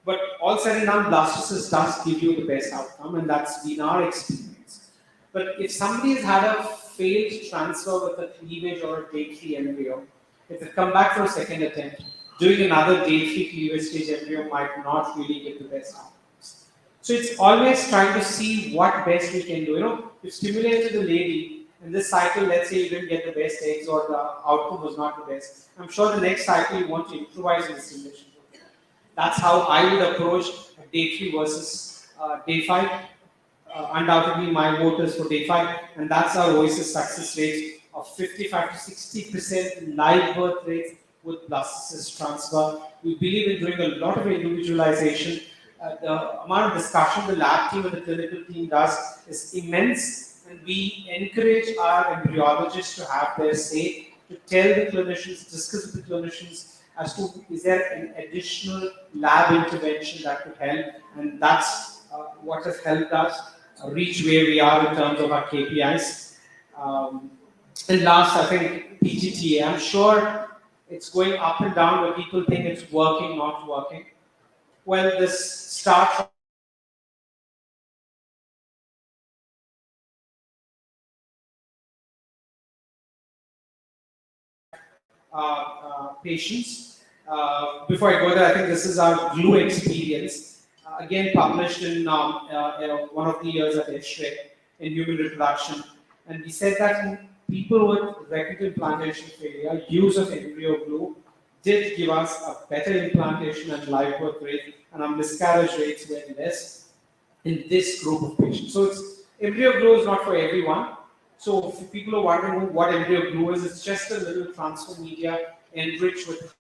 But all said and done, blastocyst does give you the best outcome, and that's been our experience. But if somebody has had a failed transfer with a cleavage or a day 3 embryo, if they come back for a second attempt, doing another day 3 cleavage stage embryo might not really give the best outcomes. So it's always trying to see what best we can do. You stimulated the lady in this cycle, let's say you didn't get the best eggs or the outcome was not the best. I'm sure the next cycle you want to improvise in the stimulation. That's how I would approach day 3 versus day 5. Undoubtedly, my vote is for day 5, and that's our Oasis success rate of 55 to 60% live birth rates with blastocyst transfer. We believe in doing a lot of individualization. The amount of discussion the lab team and the clinical team does is immense, and we encourage our embryologists to have their say, to tell the clinicians, discuss with the clinicians as to is there an additional lab intervention that could help, and that's what has helped us reach where we are in terms of our KPIs. And last, I think PGTA. I'm sure it's going up and down where people think it's working, not working. Well, this starts patients. Before I go there, I think this is our glue experience, again published in one of the years at X-ray in human reproduction. And we said that in people with rectal implantation failure, use of embryo glue did give us a better implantation and live birth rate, and our miscarriage rates were less in this group of patients. So embryo glue is not for everyone. So if people are wondering what embryo glue is, it's just a little transfer media enriched with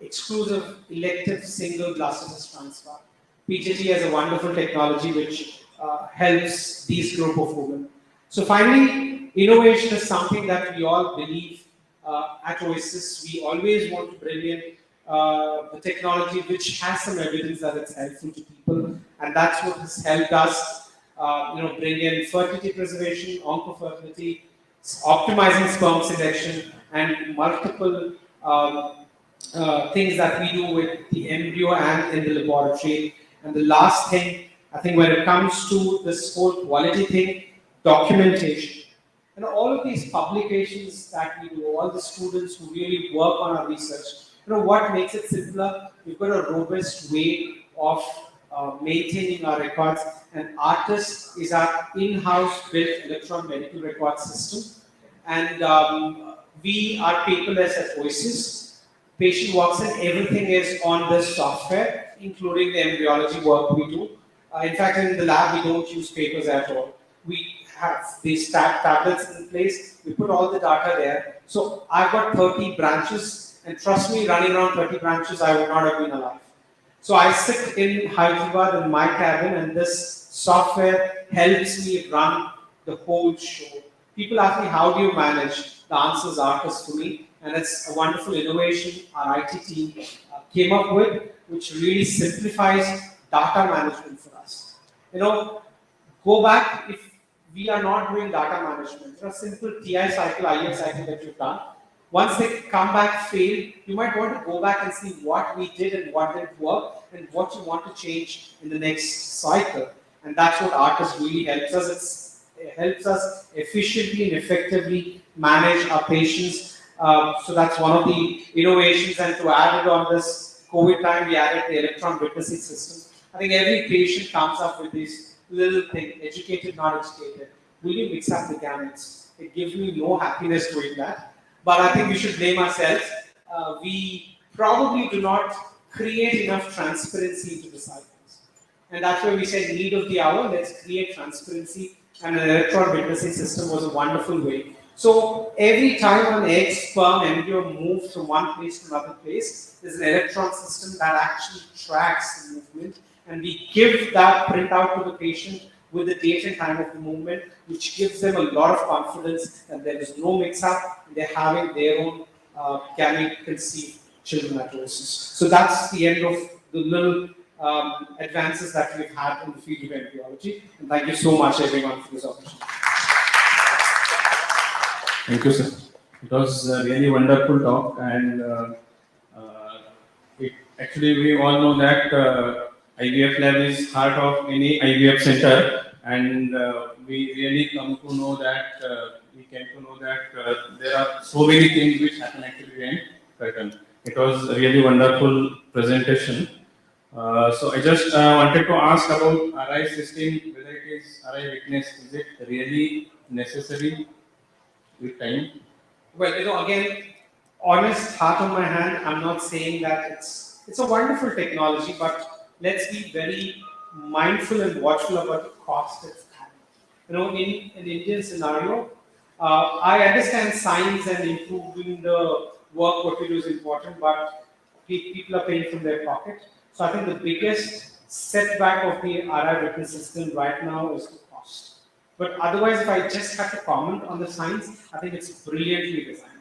exclusive elective single blastocyst transfer. PJT has a wonderful technology which helps these group of women. So finally, innovation is something that we all believe at Oasis. We always want to bring in the technology which has some evidence that it's helpful to people, and that's what has helped us, bring in fertility preservation, oncofertility, optimizing sperm selection, and multiple things that we do with the embryo and in the laboratory. And the last thing, I think, when it comes to this whole quality thing, documentation. All of these publications that we do, all the students who really work on our research, what makes it simpler? We've got a robust way of maintaining our records, and ARTIS is our in-house built electron medical record system. And we are paperless at Oasis. Patient walks in, everything is on this software, including the embryology work we do. In fact, in the lab, we don't use papers at all. We have these tablets in place. We put all the data there. So I've got 30 branches, and trust me, running around 30 branches, I would not have been alive. So I sit in Hyderabad in my cabin, and this software helps me run the whole show. People ask me, how do you manage? The answer is ARTIS for me, and it's a wonderful innovation our IT team came up with, which really simplifies data management for us. Go back, if we are not doing data management, a simple TI cycle, IF cycle that you've done, once they come back fail, you might want to go back and see what we did and what didn't work and what you want to change in the next cycle. And that's what ARTIS really helps us. It helps us efficiently and effectively manage our patients. So that's one of the innovations. And to add it on this COVID time, we added the electron witnessing system. I think every patient comes up with this little thing, educated, not educated. Will you mix up the gametes? It gives me no happiness doing that. But I think we should blame ourselves. We probably do not create enough transparency into the cycles. And that's why we said need of the hour, let's create transparency. And an electron witnessing system was a wonderful way. So every time an egg, sperm, embryo moves from one place to another place, there's an electron system that actually tracks the movement. And we give that printout to the patient with the date and time of the movement, which gives them a lot of confidence that there is no mix-up, they're having their own gamete conceived children at Oasis. So that's the end of the little advances that we've had in the field of embryology. And thank you so much, everyone, for this opportunity. Thank you, sir. It was a really wonderful talk, and actually we all know that IVF lab is heart of any IVF center, and we really come to know that there are so many things which happen actually behind curtain. It was a really wonderful presentation. So I just wanted to ask about RI system, whether it is RI witness, is it really necessary with time? Well, again, honest heart on my hand, I'm not saying that it's a wonderful technology, but let's be very mindful and watchful about the cost it's having. In an Indian scenario, I understand science and improving the work what we do is important, but people are paying from their pocket. So I think the biggest setback of the RI witness system right now is the cost. But otherwise, if I just have to comment on the science, I think it's brilliantly designed.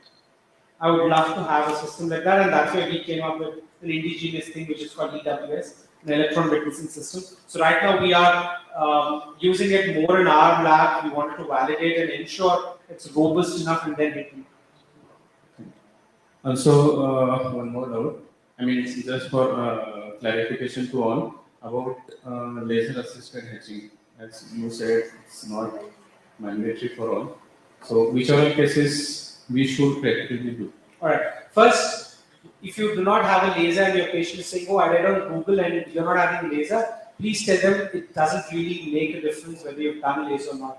I would love to have a system like that, and that's why we came up with an indigenous thing which is called EWS, an electron witnessing system. So right now we are using it more in our lab. We wanted to validate and ensure it's robust enough, and then hit them. Also, one more doubt. I mean, it's just for clarification to all about laser-assisted hatching. As you said, it's not mandatory for all. So, which are the cases we should practically do? All right. First, if you do not have a laser and your patient is saying, "Oh, I read on Google and you're not having laser," please tell them it doesn't really make a difference whether you've done a laser or not.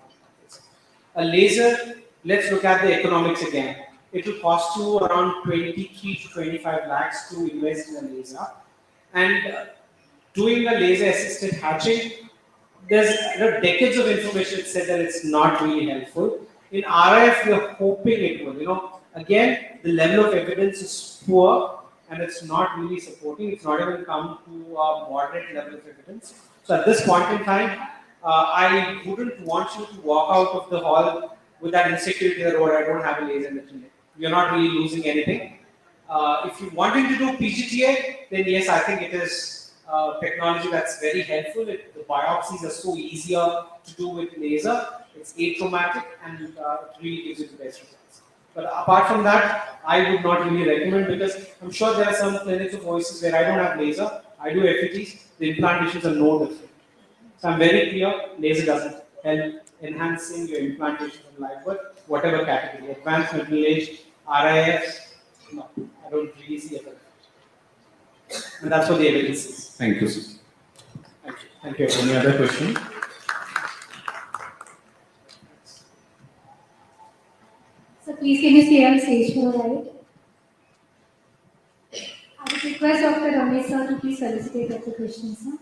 A laser, let's look at the economics again. It will cost you around 23 to 25 lakhs to invest in a laser. And doing a laser-assisted hatching, there's decades of information that said that it's not really helpful. In RIF, we're hoping it will. Again, the level of evidence is poor, and it's not really supporting. It's not even come to a moderate level of evidence. So at this point in time, I wouldn't want you to walk out of the hall with that insecurity that, oh, I don't have a laser little bit. You're not really losing anything. If you're wanting to do PGTA, then yes, I think it is technology that's very helpful. The biopsies are so easier to do with laser. It's atraumatic and it really gives you the best results. But apart from that, I would not really recommend, because I'm sure there are some clinics of Oasis where I don't have laser, I do FETs, the implantations are no different. So I'm very clear, laser doesn't help enhancing your implantation of live birth, whatever category, advanced middle age, RIFs, no, I don't really see a benefit. And that's what the evidence is. Thank you, sir. Thank you. Thank you. Any other question? So please can you stay on stage for a while? I would request Dr. Ramesh sir to please felicitate Dr. Krishna sir.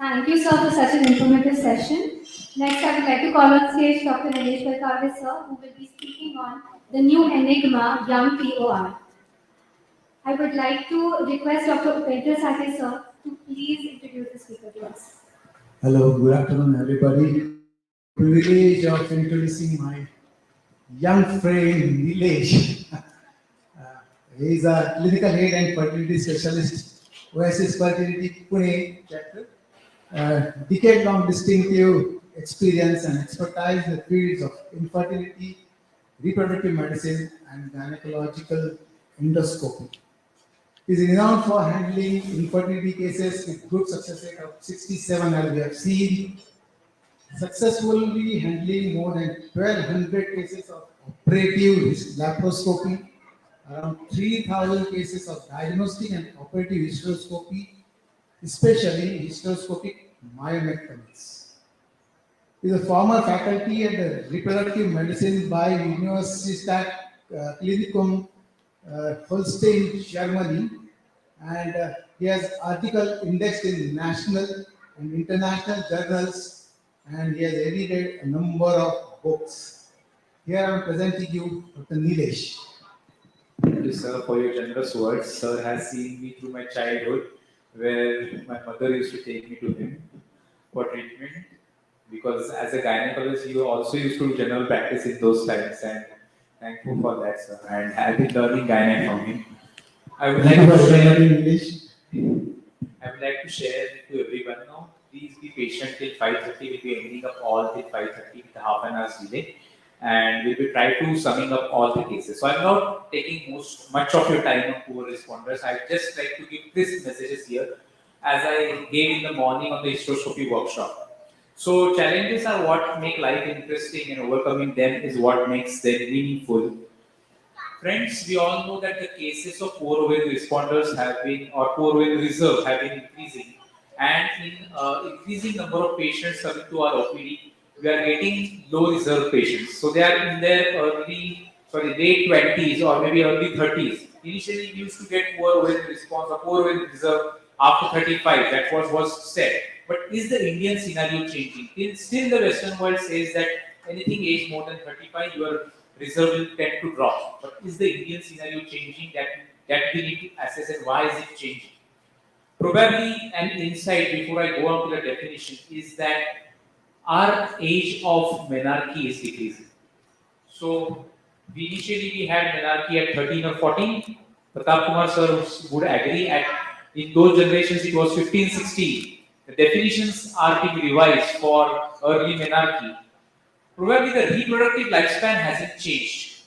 Thank you, sir, for such an informative session. Next, I would like to call on stage Dr. Nilesh Balkave, sir, who will be speaking on the new enigma, Young POR. I would like to request Dr. Upendra Sathe, sir, to please introduce the speaker to us. Hello, good afternoon, everybody. Privilege of introducing my young friend Nilesh. He is a clinical head and fertility specialist, Oasis Fertility, Pune chapter. Decade-long distinctive experience and expertise in the fields of infertility, reproductive medicine, and gynecological endoscopy. He is renowned for handling infertility cases with good success rate of 67, as we have seen, successfully handling more than 1,200 cases of operative laparoscopy, around 3,000 cases of diagnostic and operative hysteroscopy, especially hysteroscopic myomectomies. He is a former faculty at the reproductive medicine by Universität Klinikum Holstein, Germany, and he has articles indexed in national and international journals, and he has edited a number of books. Here I am presenting you Dr. Nilesh. Thank you, sir, for your generous words. Sir has seen me through my childhood, where my mother used to take me to him for treatment. Because as a gynecologist, you also used to do general practice in those times, and thankful for that, sir. And I've been learning gyne from him. I would like to share to everyone now. Please be patient till 5:30. We'll be ending up all till 5:30 with a half an hour's delay, and we will try to summing up all the cases. So I'm not taking much of your time on poor responders. I'd just like to give crisp messages here, as I gave in the morning on the hysteroscopy workshop. So challenges are what make life interesting, and overcoming them is what makes them meaningful. Friends, we all know that the cases of poor ovarian responders have been, or poor ovarian reserve have been increasing, and in increasing number of patients coming to our OPD, we are getting low reserve patients. So they are in their late 20s or maybe early 30s. Initially, we used to get poor ovarian response or poor ovarian reserve after 35. That was said. But is the Indian scenario changing? Still, the Western world says that anything aged more than 35, your reserve will tend to drop. But is the Indian scenario changing? That we need to assess, and why is it changing? Probably an insight before I go on to the definition is that our age of menarche is decreasing. So initially we had menarche at 13 or 14. Pratap Kumar sir would agree in those generations it was 15, 16. The definitions are being revised for early menarche. Probably the reproductive lifespan hasn't changed.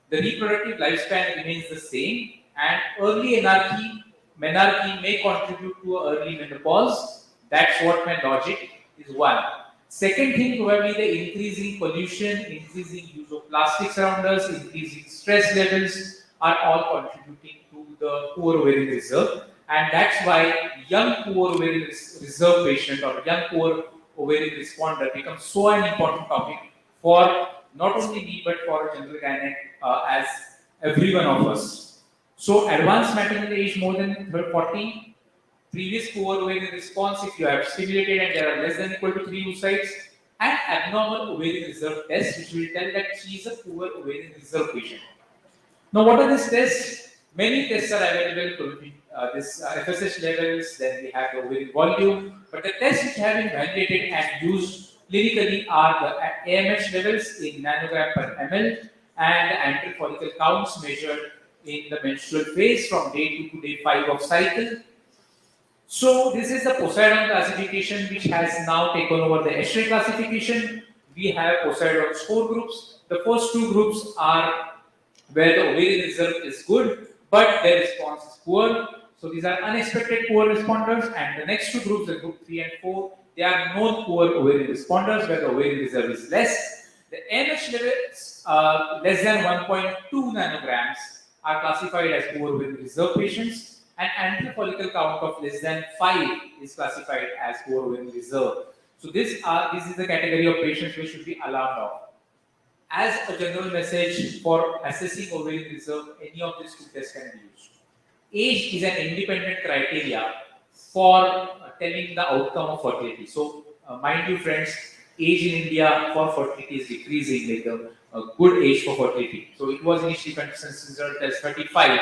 The reproductive lifespan remains the same, and early menarche may contribute to early menopause. That's what my logic is one. Second thing, probably the increasing pollution, increasing use of plastics around us, increasing stress levels are all contributing to the poor ovarian reserve, and that's why young poor ovarian reserve patient or young poor ovarian responder becomes so an important topic for not only me but for a general gynaec as every one of us. So advanced maternal age more than 40, previous poor ovarian response if you have stimulated and there are less than equal to 3 oocytes, and abnormal ovarian reserve test which will tell that she is a poor ovarian reserve patient. Now, what are these tests? Many tests are available to this FSH levels, then we have the ovarian volume, but the tests which have been validated and used clinically are the AMH levels in nanogram per ml and the antral follicle counts measured in the menstrual phase from day 2 to day 5 of cycle. So this is the Poseidon classification which has now taken over the Escher classification. We have Poseidon's 4 groups. The first 2 groups are where the ovarian reserve is good, but their response is poor. So these are unexpected poor responders, and the next 2 groups, the group 3 and 4, they are known poor ovarian responders where the ovarian reserve is less. The NH levels less than 1.2 nanograms are classified as poor ovarian reserve patients, and antral follicle count of less than 5 is classified as poor ovarian reserve. So this is the category of patients which should be alarmed of. As a general message for assessing ovarian reserve, any of these 2 tests can be used. Age is an independent criteria for telling the outcome of fertility. So, mind you, friends, age in India for fertility is decreasing, like the good age for fertility. So, it was initially considered as 35.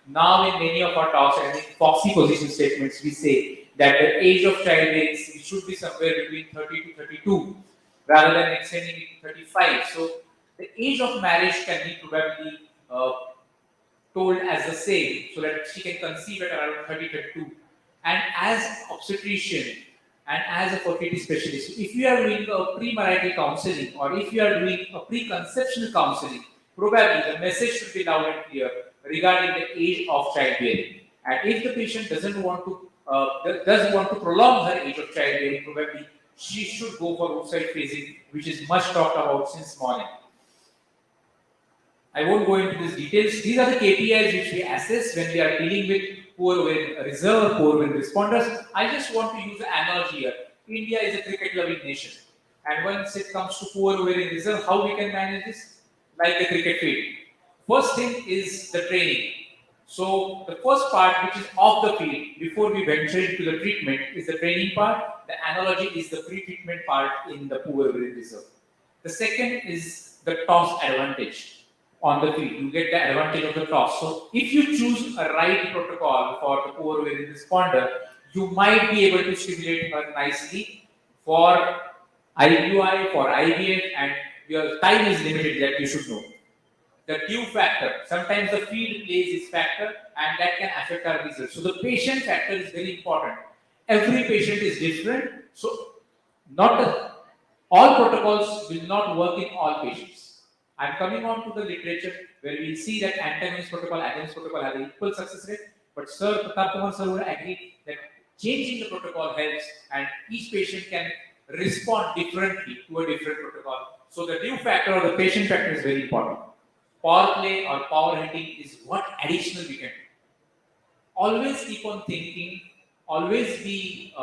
Now, in many of our talks and in FOXY position statements, we say that the age of childbearing should be somewhere between 30 to 32 rather than extending it to 35. So, the age of marriage can be probably told as the same so that she can conceive at around 30, 32. And as obstetrician and as a fertility specialist, if you are doing a pre-marital counseling or if you are doing a pre-conceptional counseling, probably the message should be loud and clear regarding the age of childbearing. And if the patient does want to prolong her age of childbearing, probably she should go for oocyte phasing, which is much talked about since morning. I won't go into these details. These are the KPIs which we assess when we are dealing with poor ovarian reserve, poor ovarian responders. I just want to use an analogy here. India is a cricket-loving nation. And once it comes to poor ovarian reserve, how we can manage this? Like the cricket field. First thing is the training. So the first part, which is off the field, before we venture into the treatment, is the training part. The analogy is the pre-treatment part in the poor ovarian reserve. The second is the toss advantage. On the field, you get the advantage of the toss. So if you choose a right protocol for the poor ovarian responder, you might be able to stimulate her nicely for IUI, for IVF, and your time is limited, that you should know. The due factor, sometimes the field plays its factor and that can affect our results. So the patient factor is very important. Every patient is different, so all protocols will not work in all patients. I'm coming on to the literature where we'll see that antagonist protocol, agonist protocol have an equal success rate, but Sir Pratap Kumar sir would agree that changing the protocol helps and each patient can respond differently to a different protocol. So the due factor or the patient factor is very important. Power play or power hitting is what additional we can do. Always keep on thinking, always be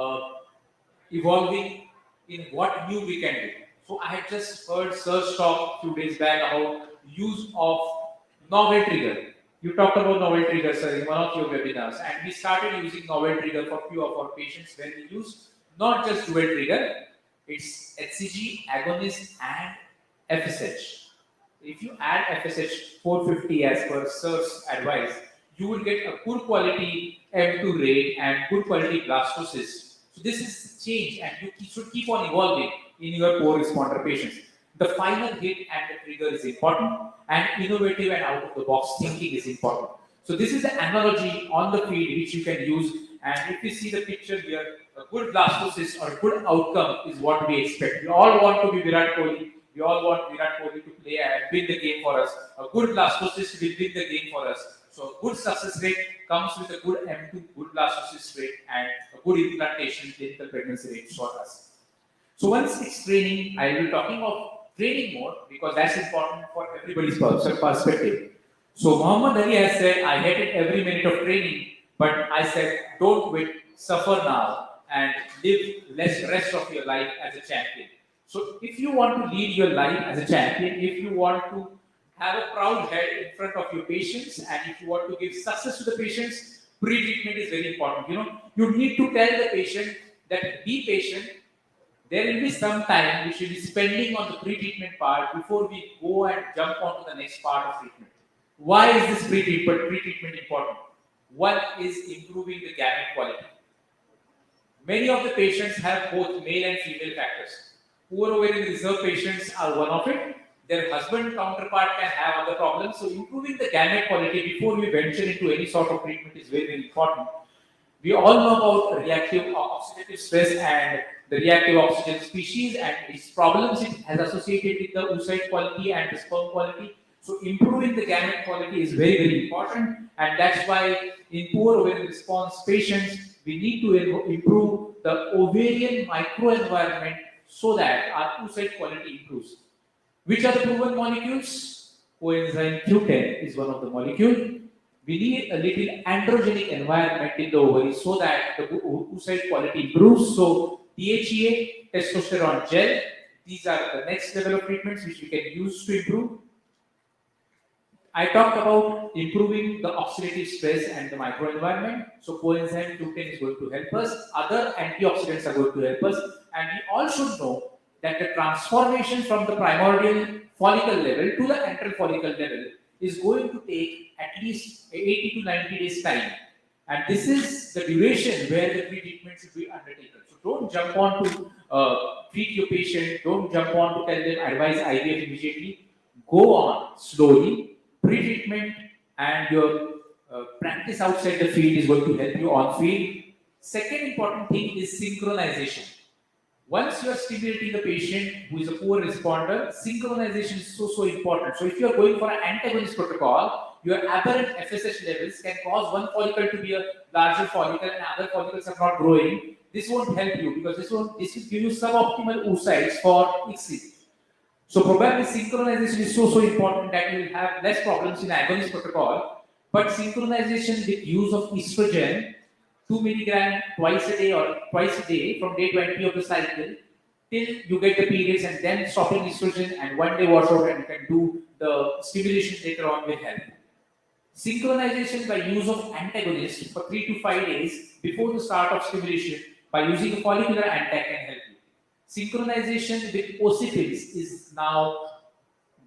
evolving in what new we can do. So I had just heard Sir's talk a few days back about use of novel trigger. You talked about novel trigger, sir, in one of your webinars, and we started using novel trigger for few of our patients when we use not just dual trigger, it's HCG, agonist, and FSH. If you add FSH 450 as per Sir's advice, you will get a good quality M2 rate and good quality blastocyst. So this is change and you should keep on evolving in your poor responder patients. The final hit and the trigger is important and innovative and out of the box thinking is important. So this is the analogy on the field which you can use, and if you see the picture here, a good blastocyst or a good outcome is what we expect. We all want to be Virat Kohli. We all want Virat Kohli to play and win the game for us. A good blastocyst will win the game for us. So a good success rate comes with a good M2, good blastocyst rate, and a good implantation clinical pregnancy rate for us. So once it's training, I will be talking of training more because that's important for everybody's perspective. So Muhammad Ali has said, I hated every minute of training, but I said, don't quit, suffer now and live less rest of your life as a champion. So if you want to lead your life as a champion, if you want to have a proud head in front of your patients, and if you want to give success to the patients, pre-treatment is very important. You need to tell the patient that be patient. There will be some time we should be spending on the pre-treatment part before we go and jump onto the next part of treatment. Why is this pre-treatment important? One is improving the gamete quality. Many of the patients have both male and female factors. Poor ovarian reserve patients are one of it. Their husband counterpart can have other problems. So improving the gamete quality before we venture into any sort of treatment is very, very important. We all know about reactive oxidative stress and the reactive oxygen species and its problems it has associated with the oocyte quality and the sperm quality. So improving the gamete quality is very, very important, and that's why in poor ovarian response patients, we need to improve the ovarian microenvironment so that our oocyte quality improves. Which are the proven molecules? Coenzyme Q10 is one of the molecules. We need a little androgenic environment in the ovary so that the oocyte quality improves. So DHEA, testosterone gel, these are the next level of treatments which we can use to improve. I talked about improving the oxidative stress and the microenvironment. So coenzyme Q10 is going to help us. Other antioxidants are going to help us. And we all should know that the transformation from the primordial follicle level to the antral follicle level is going to take at least 80 to 90 days time. And this is the duration where the pre-treatment should be undertaken. So don't jump on to treat your patient, don't jump on to tell them advise IVF immediately. Go on slowly. Pre-treatment and your practice outside the field is going to help you on field. Second important thing is synchronization. Once you are stimulating the patient who is a poor responder, synchronization is so important. So if you are going for an antagonist protocol, your aberrant FSH levels can cause one follicle to be a larger follicle and other follicles are not growing. This won't help you because this will give you suboptimal oocytes for ICSI. So probably synchronization is so important that you will have less problems in agonist protocol. But synchronization with use of estrogen 2 milligram twice a day or twice a day from day 20 of the cycle till you get the periods, and then stopping estrogen and 1 day washout, and you can do the stimulation later on will help. Synchronization by use of antagonists for 3 to 5 days before the start of stimulation by using a follicular antag can help you. Synchronization with occipits is now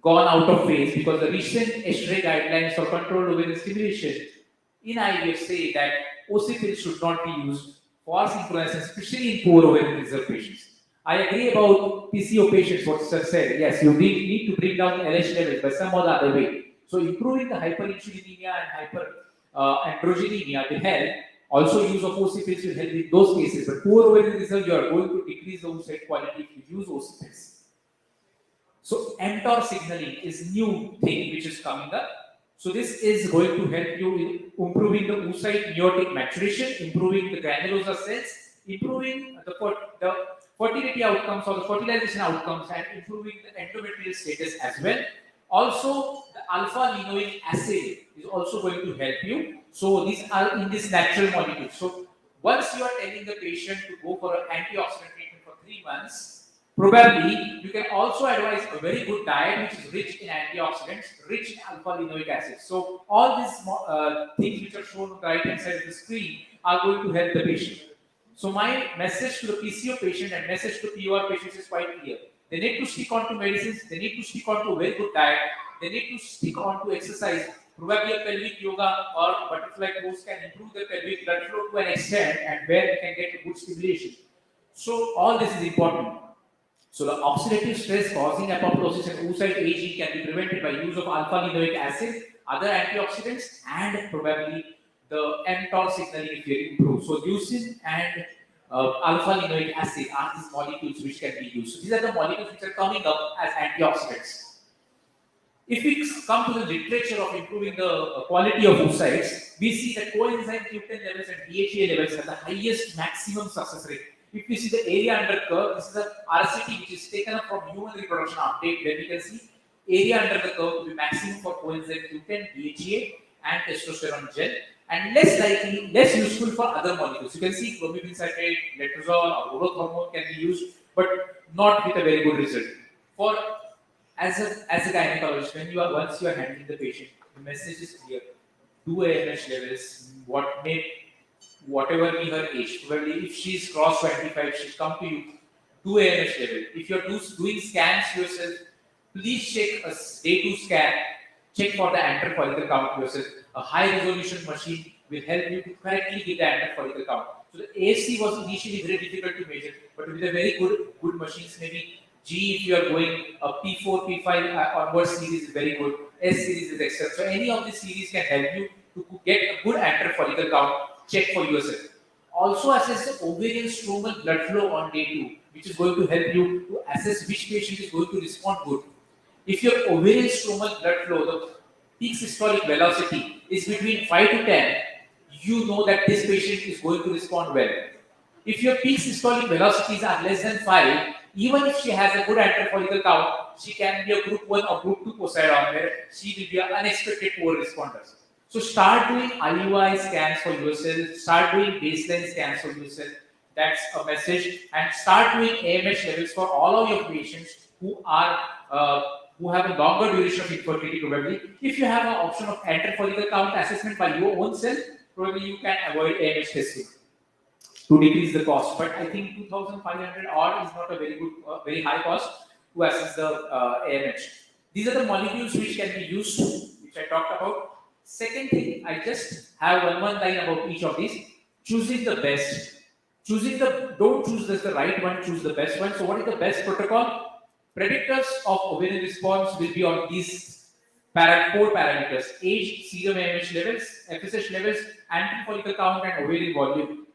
gone out of phase because the recent ESHRE guidelines for controlled ovarian stimulation in IVF say that occipits should not be used for synchronization, especially in poor ovarian reserve patients. I agree about PCO patients, what sir said. Yes, you need to bring down LH levels by some or the other way. So improving the hyperinsulinemia and hyperandrogenemia will help. Also, use of occipits will help in those cases. But poor ovarian reserve, you are going to decrease the oocyte quality if you use occipits. So mTOR signaling is new thing which is coming up. So this is going to help you in improving the oocyte meiotic maturation, improving the granulosa cells, improving the fertility outcomes or the fertilization outcomes, and improving the endometrial status as well. Also, the alpha-linoic acid is also going to help you. So these are in this natural molecule. So once you are telling the patient to go for an antioxidant treatment for 3 months, probably you can also advise a very good diet which is rich in antioxidants, rich in alpha-linoic acid. So all these things which are shown on the right hand side of the screen are going to help the patient. So my message to the PCO patient and message to POR patients is quite clear. They need to stick on to medicines, they need to stick on to a very good diet, they need to stick on to exercise. Probably a pelvic yoga or butterfly pose can improve the pelvic blood flow to an extent and where we can get a good stimulation. So all this is important. So the oxidative stress causing apoptosis and oocyte aging can be prevented by use of alpha-linoic acid, other antioxidants, and probably the mTOR signaling if you improve. So leucine and alpha-linoic acid are these molecules which can be used. So these are the molecules which are coming up as antioxidants. If we come to the literature of improving the quality of oocytes, we see that coenzyme Q10 levels and DHEA levels have the highest maximum success rate. If we see the area under curve, this is a RCT which is taken up from human reproduction update, where we can see area under the curve to be maximum for coenzyme Q10, DHEA, and testosterone gel. and less likely, less useful for other molecules. You can see clomipene citrate, letrozole, or growth hormone can be used, but not with a very good result. For as a gynecologist, when you are once you are handling the patient, the message is clear: do AMH levels, whatever be her age. Probably if she's crossed 25, she's come to you, do AMH level. If you're doing scans yourself, please check a day 2 scan, check for the antral follicle count yourself. A high resolution machine will help you to correctly get the antral follicle count. So the AFC was initially very difficult to measure, but with a very good machines, maybe G, if you are going a P4, P5 onward series is very good. S series is excellent. So any of these series can help you to get a good antral follicle count. Check for yourself. Also assess the ovarian stromal blood flow on day 2, which is going to help you to assess which patient is going to respond good. If your ovarian stromal blood flow, the peak systolic velocity is between 5 to 10, you know that this patient is going to respond well. If your peak systolic velocities are less than 5, even if she has a good antral follicle count, she can be a group 1 or group 2 Poseidon, where she will be an unexpected poor responder. So start doing IUI scans for yourself, start doing baseline scans for yourself. That's a message. And start doing AMH levels for all of your patients who have a longer duration of infertility probably. If you have an option of antral follicle count assessment by your own self, probably you can avoid AMH testing to decrease the cost. But I think 2,500 odd is not a very good, very high cost to assess the AMH. These are the molecules which can be used, which I talked about. Second thing, I just have one line about each of these. Choosing the best. Don't choose just the right one, choose the best one. So what is the best protocol? Predictors of ovarian response will be on these 4 parameters: age, serum AMH levels, FSH levels, antral follicle count, and ovarian volume.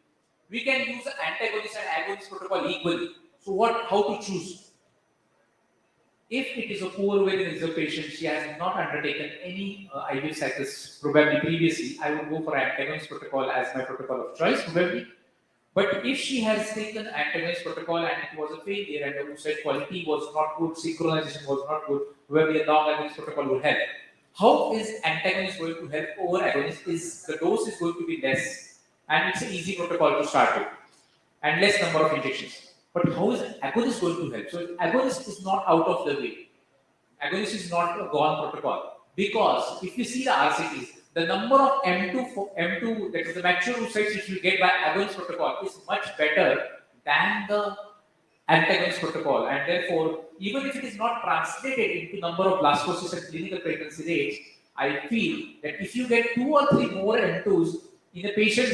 We can use the antagonist and agonist protocol equally. So how to choose? If it is a poor ovarian reserve patient, she has not undertaken any IVF cycles probably previously, I would go for antagonist protocol as my protocol of choice probably. But if she has taken antagonist protocol and it was a failure and the oocyte quality was not good, synchronization was not good, probably a long agonist protocol would help. How is antagonist going to help over agonist? The dose is going to be less and it's an easy protocol to start with and less number of injections. But how is agonist going to help? So agonist is not out of the way. Agonist is not a gone protocol, because if you see the RCTs, the number of M2, that is the mature oocytes which you get by agonist protocol, is much better than the antagonist protocol, and therefore even if it is not translated into number of blastocysts and clinical pregnancy rates, I feel that if you get 2 or 3 more M2s in a patient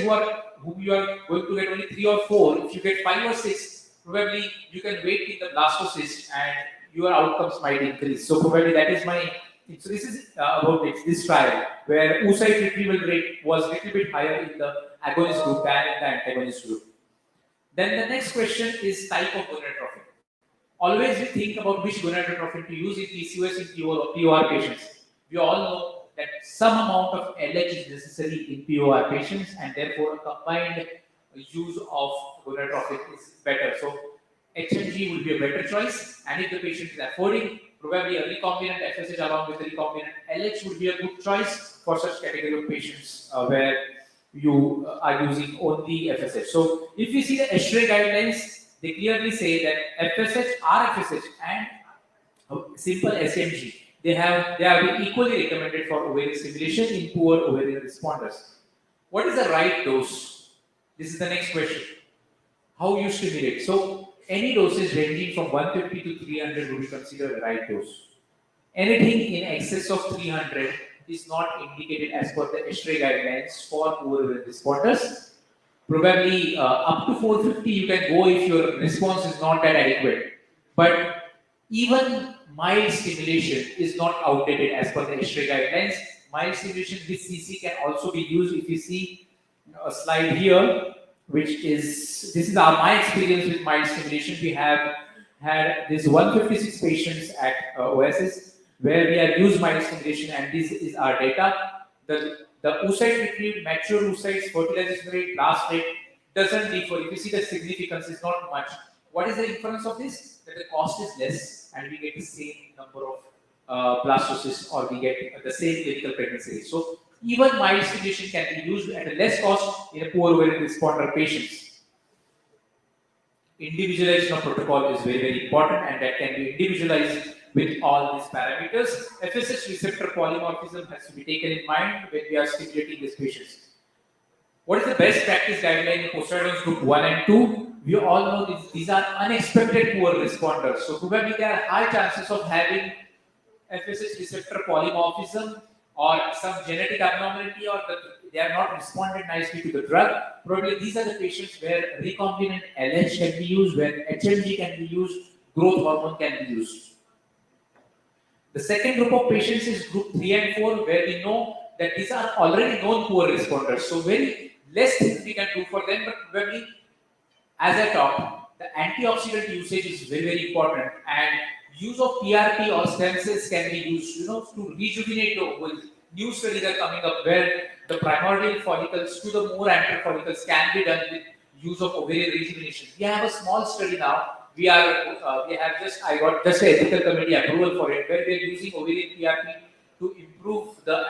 whom you are going to get only 3 or 4, if you get 5 or 6, probably you can wait in the blastocyst and your outcomes might increase. So probably that is my. So this is about this trial where oocyte retrieval rate was a little bit higher in the agonist group than in the antagonist group. Then the next question is type of gonadotrophin. Always we think about which gonadotrophin to use in PCOS and POR patients. We all know that some amount of LH is necessary in POR patients, and therefore a combined use of gonadotrophin is better. So HMG will be a better choice, and if the patient is affording, probably a recombinant FSH along with a recombinant LH would be a good choice for such category of patients where you are using only FSH. So if you see the ESHRE guidelines, they clearly say that FSH, RFSH, and simple SMG, they have been equally recommended for ovarian stimulation in poor ovarian responders. What is the right dose? This is the next question. How you stimulate? So any doses ranging from 150 to 300 would be considered the right dose. Anything in excess of 300 is not indicated as per the ESHRE guidelines for poor ovarian responders. Probably up to 450 you can go if your response is not that adequate. But even mild stimulation is not outdated as per the ESHRE guidelines. Mild stimulation with CC can also be used. If you see a slide here, this is my experience with mild stimulation. We have had this 156 patients at Oasis where we have used mild stimulation, and this is our data. The oocyte retrieved, mature oocytes, fertilization rate, blast rate doesn't differ. If you see the significance is not much. What is the inference of this? That the cost is less and we get the same number of blastocysts, or we get the same clinical pregnancy rate. So Even mild stimulation can be used at a less cost in a poor ovarian responder patients. Individualization of protocol is very, very important, and that can be individualized with all these parameters. FSH receptor polymorphism has to be taken in mind when we are stimulating these patients. What is the best practice guideline in post-adolescent group 1 and 2? We all know these are unexpected poor responders. So probably there are high chances of having FSH receptor polymorphism or some genetic abnormality, or they are not responded nicely to the drug. Probably these are the patients where recombinant LH can be used, where HMG can be used, growth hormone can be used. The second group of patients is group 3 and 4, where we know that these are already known poor responders. So very less things we can do for them, but probably, as I talked, the antioxidant usage is very, very important, and use of PRP or stem cells can be used, to rejuvenate the ovaries. New studies are coming up where the primordial follicles to the more antral follicles can be done with use of ovarian rejuvenation. We have a small study now. I got just a ethical committee approval for it, where we are using ovarian PRP to improve the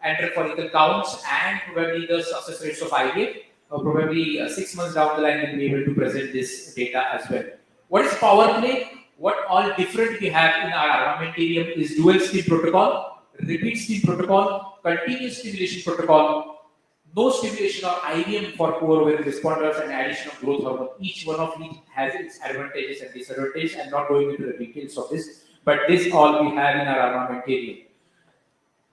antral follicle counts and probably the success rates of IVF. Probably 6 months down the line, we'll be able to present this data as well. What is power play? What all different we have in our armamentarium is dual steam protocol, repeat steam protocol, continuous stimulation protocol, no stimulation or IVM for poor ovarian responders, and addition of growth hormone. Each one of these has its advantages and disadvantages. I'm not going into the details of this, but this all we have in our armamentarium.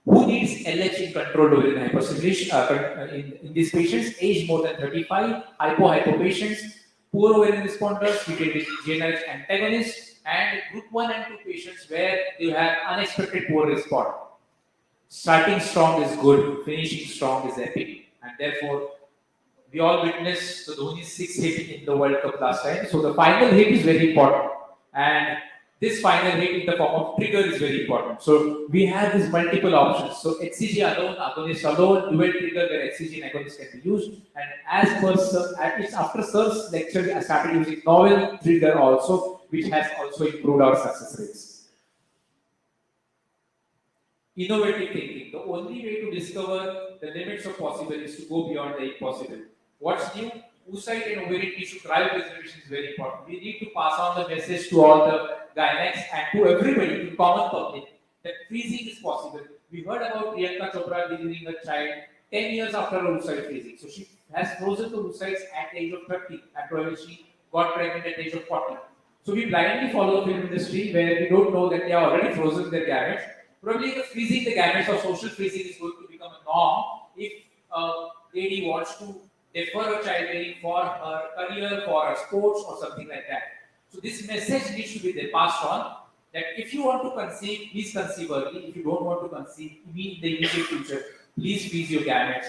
Who needs LH in controlled ovarian hyperstimulation in these patients? Age more than 35, hypo patients, poor ovarian responders treated with GnRH antagonists, and group 1 and 2 patients where you have unexpected poor response. Starting strong is good, finishing strong is epic, and therefore we all witnessed the Dhoni's 6th hit in the World Cup last time. So the final hit is very important, and this final hit in the form of trigger is very important. So we have these multiple options. So HCG alone, agonist alone, dual trigger where HCG and agonist can be used. And as per Sir, after Sir's lecture, I started using novel trigger also, which has also improved our success rates. Innovative thinking. The only way to discover the limits of possible is to go beyond the impossible. What's new? Oocyte and ovarian tissue cryopreservation is very important. We need to pass on the message to all the gynects and to everybody, to common public, that freezing is possible. We heard about Priyanka Chopra delivering a child 10 years after her oocyte freezing. So she has frozen the oocytes at the age of 30, and probably she got pregnant at the age of 40. So we blindly follow the film industry where we don't know that they are already frozen their gametes. Probably the freezing the gametes or social freezing is going to become a norm if a lady wants to defer her childbearing for her career, for her sports, or something like that. So this message needs to be passed on, that if you want to conceive, please conceive early. If you don't want to conceive in the immediate future, please freeze your gametes.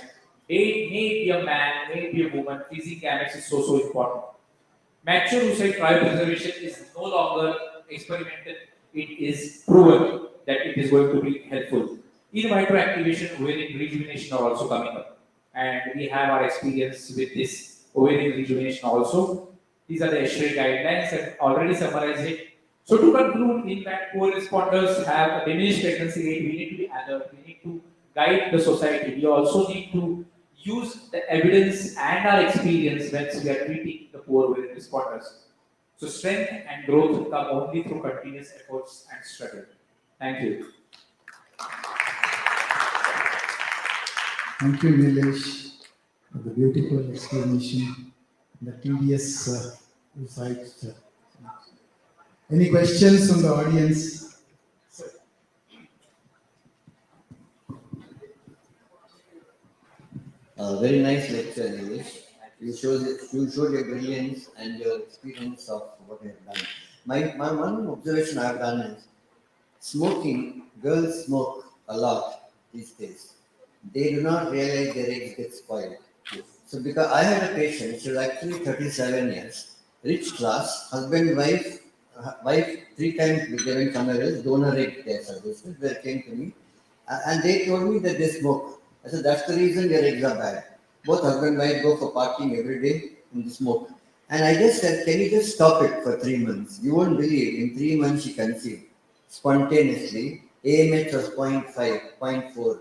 May it be a man, may it be a woman, freezing gametes is so important. Mature oocyte cryopreservation is no longer experimental, it is proven that it is going to be helpful. In vitro activation, ovarian rejuvenation are also coming up, and we have our experience with this ovarian rejuvenation also. These are the ESHRE guidelines and already summarized it. So to conclude, in fact, poor responders have a diminished pregnancy rate. We need to be alert. We need to guide the society. We also need to use the evidence and our experience when we are treating the poor ovarian responders. So strength and growth come only through continuous efforts and struggle. Thank you. Thank you, Nilesh, for the beautiful explanation, the tedious insights. Any questions from the audience? Very nice lecture, Nilesh. You showed your brilliance and your experience of what you have done. My one observation I have done is smoking. Girls smoke a lot these days. They do not realize their eggs get spoiled. So because I had a patient, she was actually 37 years, rich class, husband, wife 3 times given somewhere else, donor egg care services, they came to me, and they told me that they smoke. I said, that's the reason your eggs are bad. Both husband and wife go for partying every day in the smoke. And I just said, can you just stop it for 3 months? You won't believe, in 3 months she conceived spontaneously. AMH was 0.5, 0.4.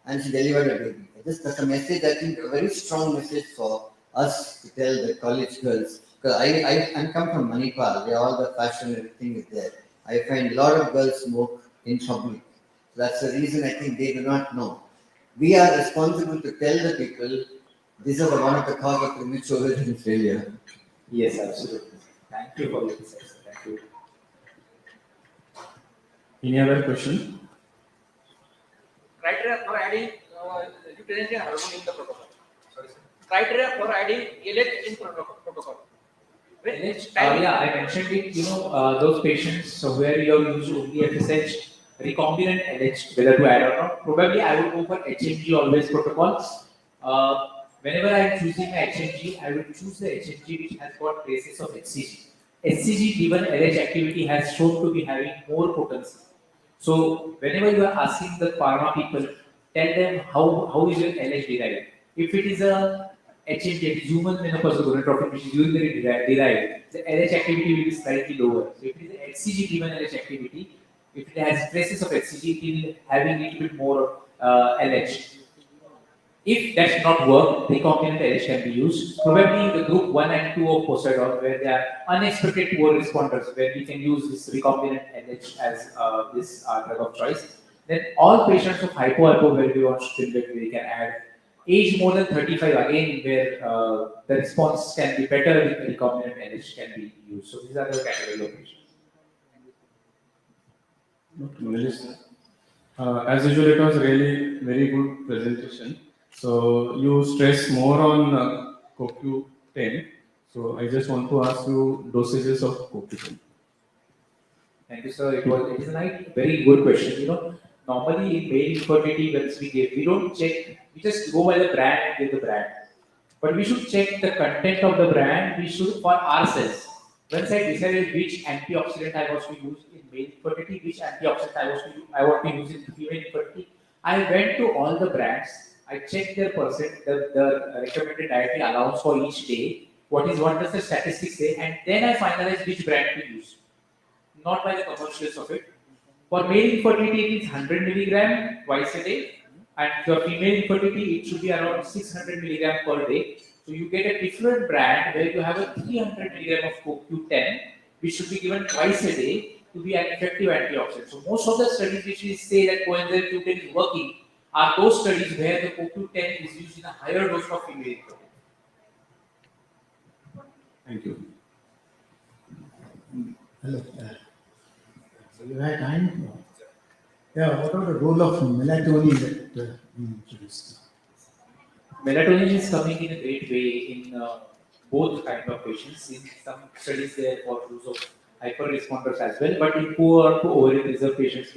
and she delivered a baby. Just that's a message, I think, a very strong message for us to tell the college girls. Because I come from Manipal, where all the fashion, everything is there. I find a lot of girls smoke in public. That's the reason I think they do not know. We are responsible to tell the people this is one of the cause of premature organ failure. Yes, absolutely. Thank you for your insights. Thank you. Any other question? Criteria for adding euthanasia hormone in the protocol. Sorry, sir. Criteria for adding LH in protocol. Yeah, I mentioned it. Those patients where you have used only FSH, recombinant LH, whether to add or not. Probably I would go for HMG always protocols. Whenever I am choosing a HMG, I will choose the HMG which has got traces of HCG. HCG given LH activity has shown to be having more potency. So whenever you are asking the pharma people, tell them how is your LH derived. If it is a HMG, human menopausal gonadotropin, which is urinary derived, the LH activity will be slightly lower. So if it is a HCG given LH activity, if it has traces of HCG, it will having a little bit more LH. If that's not work, recombinant LH can be used. Probably the group 1 and 2 of Poseidon, where they are unexpected poor responders, where we can use this recombinant LH as this drug of choice. Then all patients of hypo, where we want to stimulate, we can add. Age more than 35, again, where the response can be better with recombinant LH can be used. So these are the category of patients. As usual, it was really very good presentation. So you stress more on CoQ10. So I just want to ask you dosages of CoQ10. Thank you, sir. It is a very good question. Normally in male infertility, once we give, we don't check, we just go by the brand and give the brand. But we should check the content of the brand. We should for ourselves. Once I decided which antioxidant I was to use in male infertility, which antioxidant I want to use in female infertility, I went to all the brands. I checked their percent, the recommended dietary allowance for each day. What does the statistics say, and then I finalized which brand to use, not by the commercials of it. For male infertility, it is 100 milligram twice a day, and for female infertility, it should be around 600 milligram per day. So you get a different brand where you have a 300 milligram of CoQ10, which should be given twice a day to be an effective antioxidant. So most of the studies which we say that coenzyme Q10 is working are those studies where the CoQ10 is used in a higher dose for female infertility. Thank you. Hello. So you have time? Yeah, what are the role of melatonin that we introduced? Melatonin is coming in a great way in both kind of patients. In some studies, there for use of hyper responders as well. But in poor to ovarian reserve patients,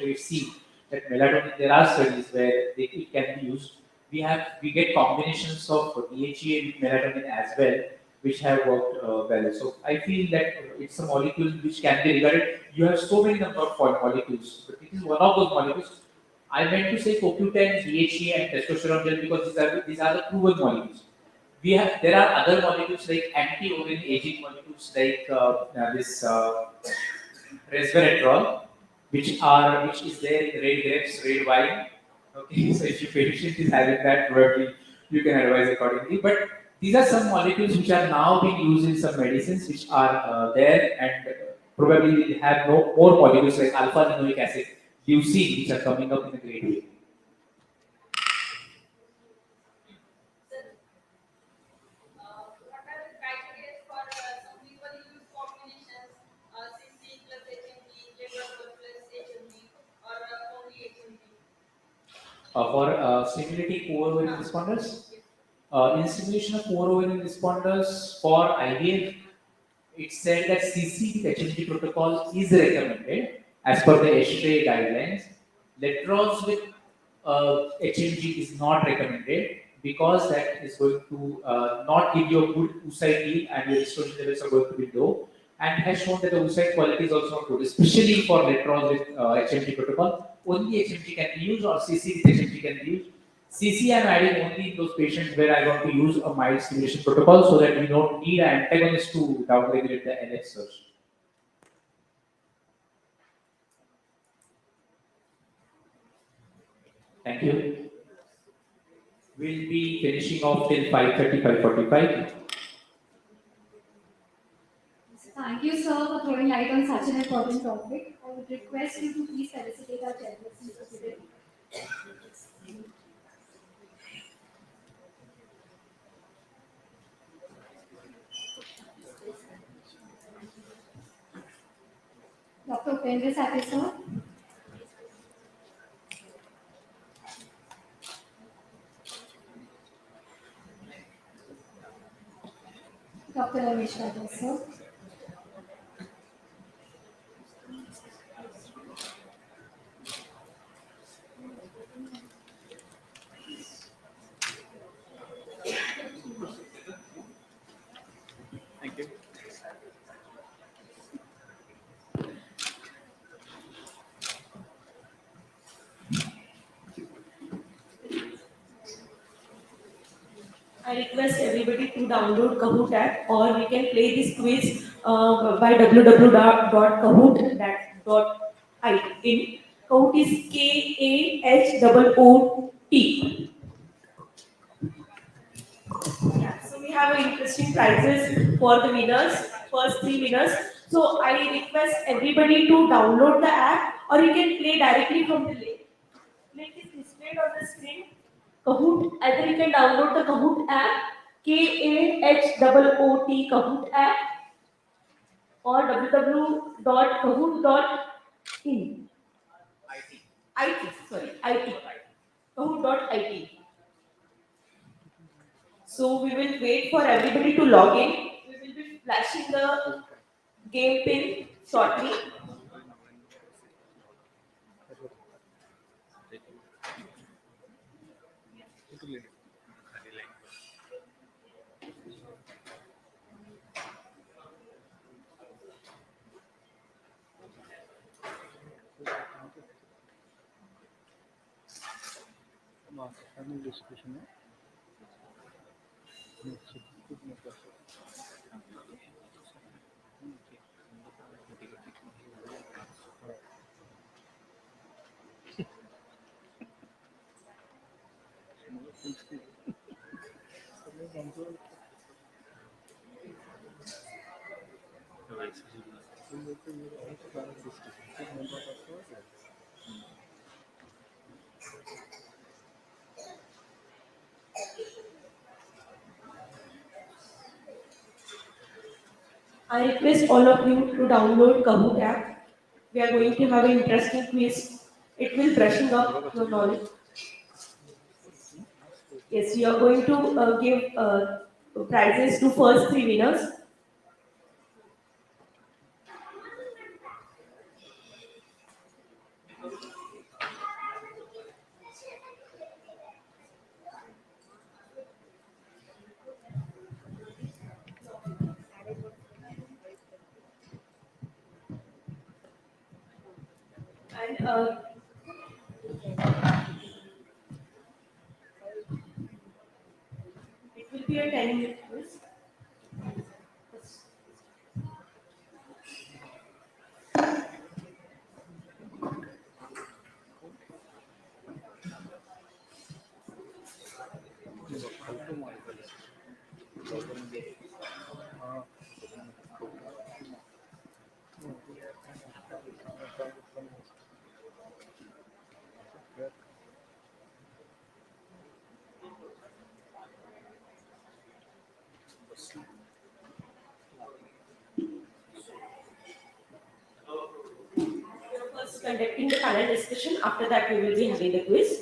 we've seen that melatonin. There are studies where it can be used. We get combinations of DHEA with melatonin as well, which have worked well. So I feel that it's a molecule which can be regarded. You have so many number of molecules, but it is one of those molecules. I meant to say CoQ10, DHEA, and testosterone gel because these are the proven molecules. There are other molecules like anti-ovarian aging molecules like this resveratrol, which is there in red grapes, red wine. Okay, so if your patient is having that, probably you can advise accordingly. But these are some molecules which are now being used in some medicines which are there, and probably will have more molecules like alpha-linoleic acid, leucine, which are coming up in a great way. For stimulating poor ovarian responders, in stimulation of poor ovarian responders for IVF, it said that CC with HMG protocol is recommended as per the ASHRAE guidelines. Letroz with HMG is not recommended because that is going to not give you a good oocyte yield and your estrogen levels are going to be low, and has shown that the oocyte quality is also not good, especially for Letroz with HMG protocol. Only HMG can be used or CC with HMG can be used. CC I am adding only in those patients where I want to use a mild stimulation protocol so that we don't need an antagonist to downregulate the LH surge. Thank you. We'll be finishing off till 5:30, 5:45. Thank you, sir, for throwing light on such an important topic. I would request you to please felicitate our chairperson for today. Dr. Upendra Satya, sir. Dr. Ramesh Raja, sir. Thank you. I request everybody to download Kahoot app, or we can play this quiz by www.kahoot.in. Kahoot is KAHOOT. Yeah, so we have interesting prizes for the winners, first three winners. So I request everybody to download the app, or you can play directly from the link. Link is displayed on the screen. Kahoot, either you can download the Kahoot app, KAHOOT Kahoot app, or www.kahoot.in. IT. Kahoot.it. So we will wait for everybody to log in. We will be flashing the game pin shortly. I request all of you to download Kahoot app. We are going to have an interesting quiz. It will brushing up your knowledge. Yes, we are going to give prizes to first three winners. And it will be a 10-minute quiz. We are first conducting the panel discussion. After that, we will be having the quiz.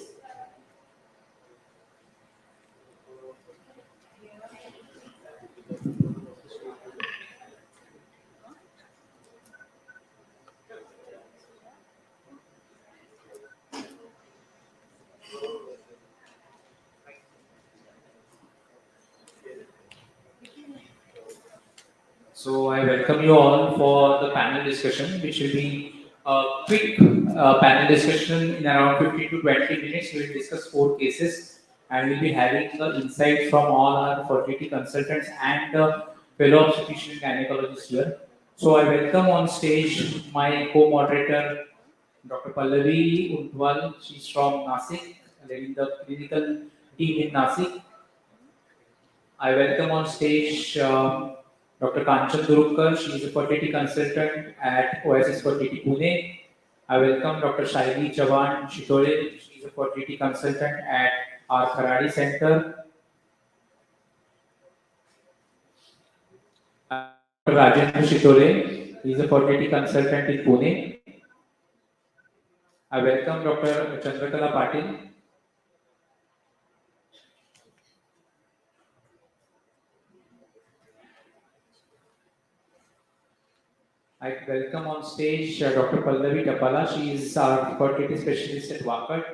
So I welcome you all for the panel discussion, which will be a quick panel discussion in around 15 to 20 minutes. We will discuss 4 cases, and we'll be having the insight from all our fertility consultants and fellow obstetrician gynecologists here. So I welcome on stage my co-moderator, Dr. Pallavi Untwal. She's from Nasik, leading the clinical team in Nasik. I welcome on stage Dr. Kanchan Durukar. She is a fertility consultant at Oasis Fertility, Pune. I welcome Dr. Shaili Chavan Shitole. She is a fertility consultant at our Kharadi Center. Dr. Rajendra Shitole. He is a fertility consultant in Pune. I welcome Dr. Chandrakala Patil. I welcome on stage Dr. Pallavi Tapala. She is our fertility specialist at Wakat.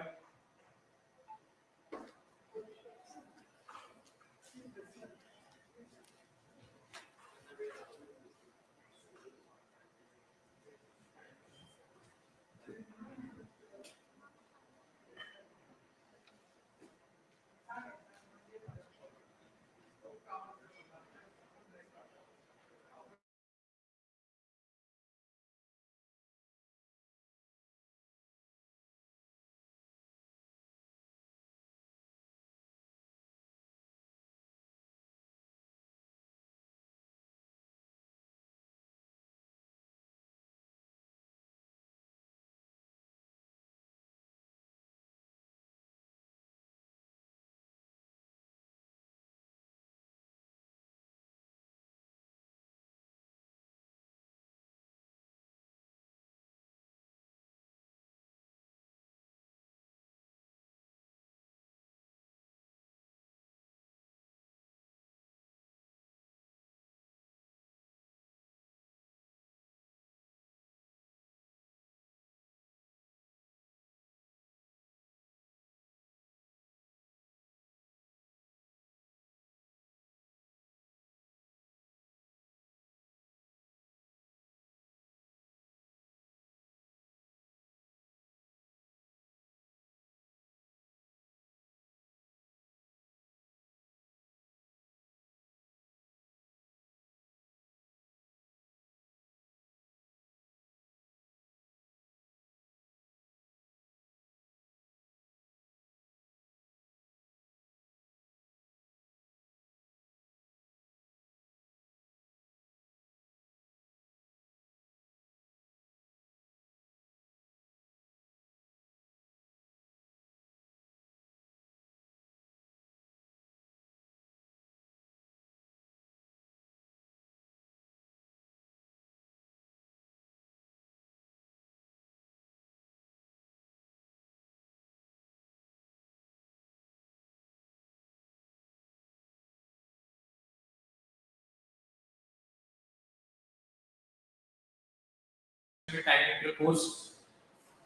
Time intercourse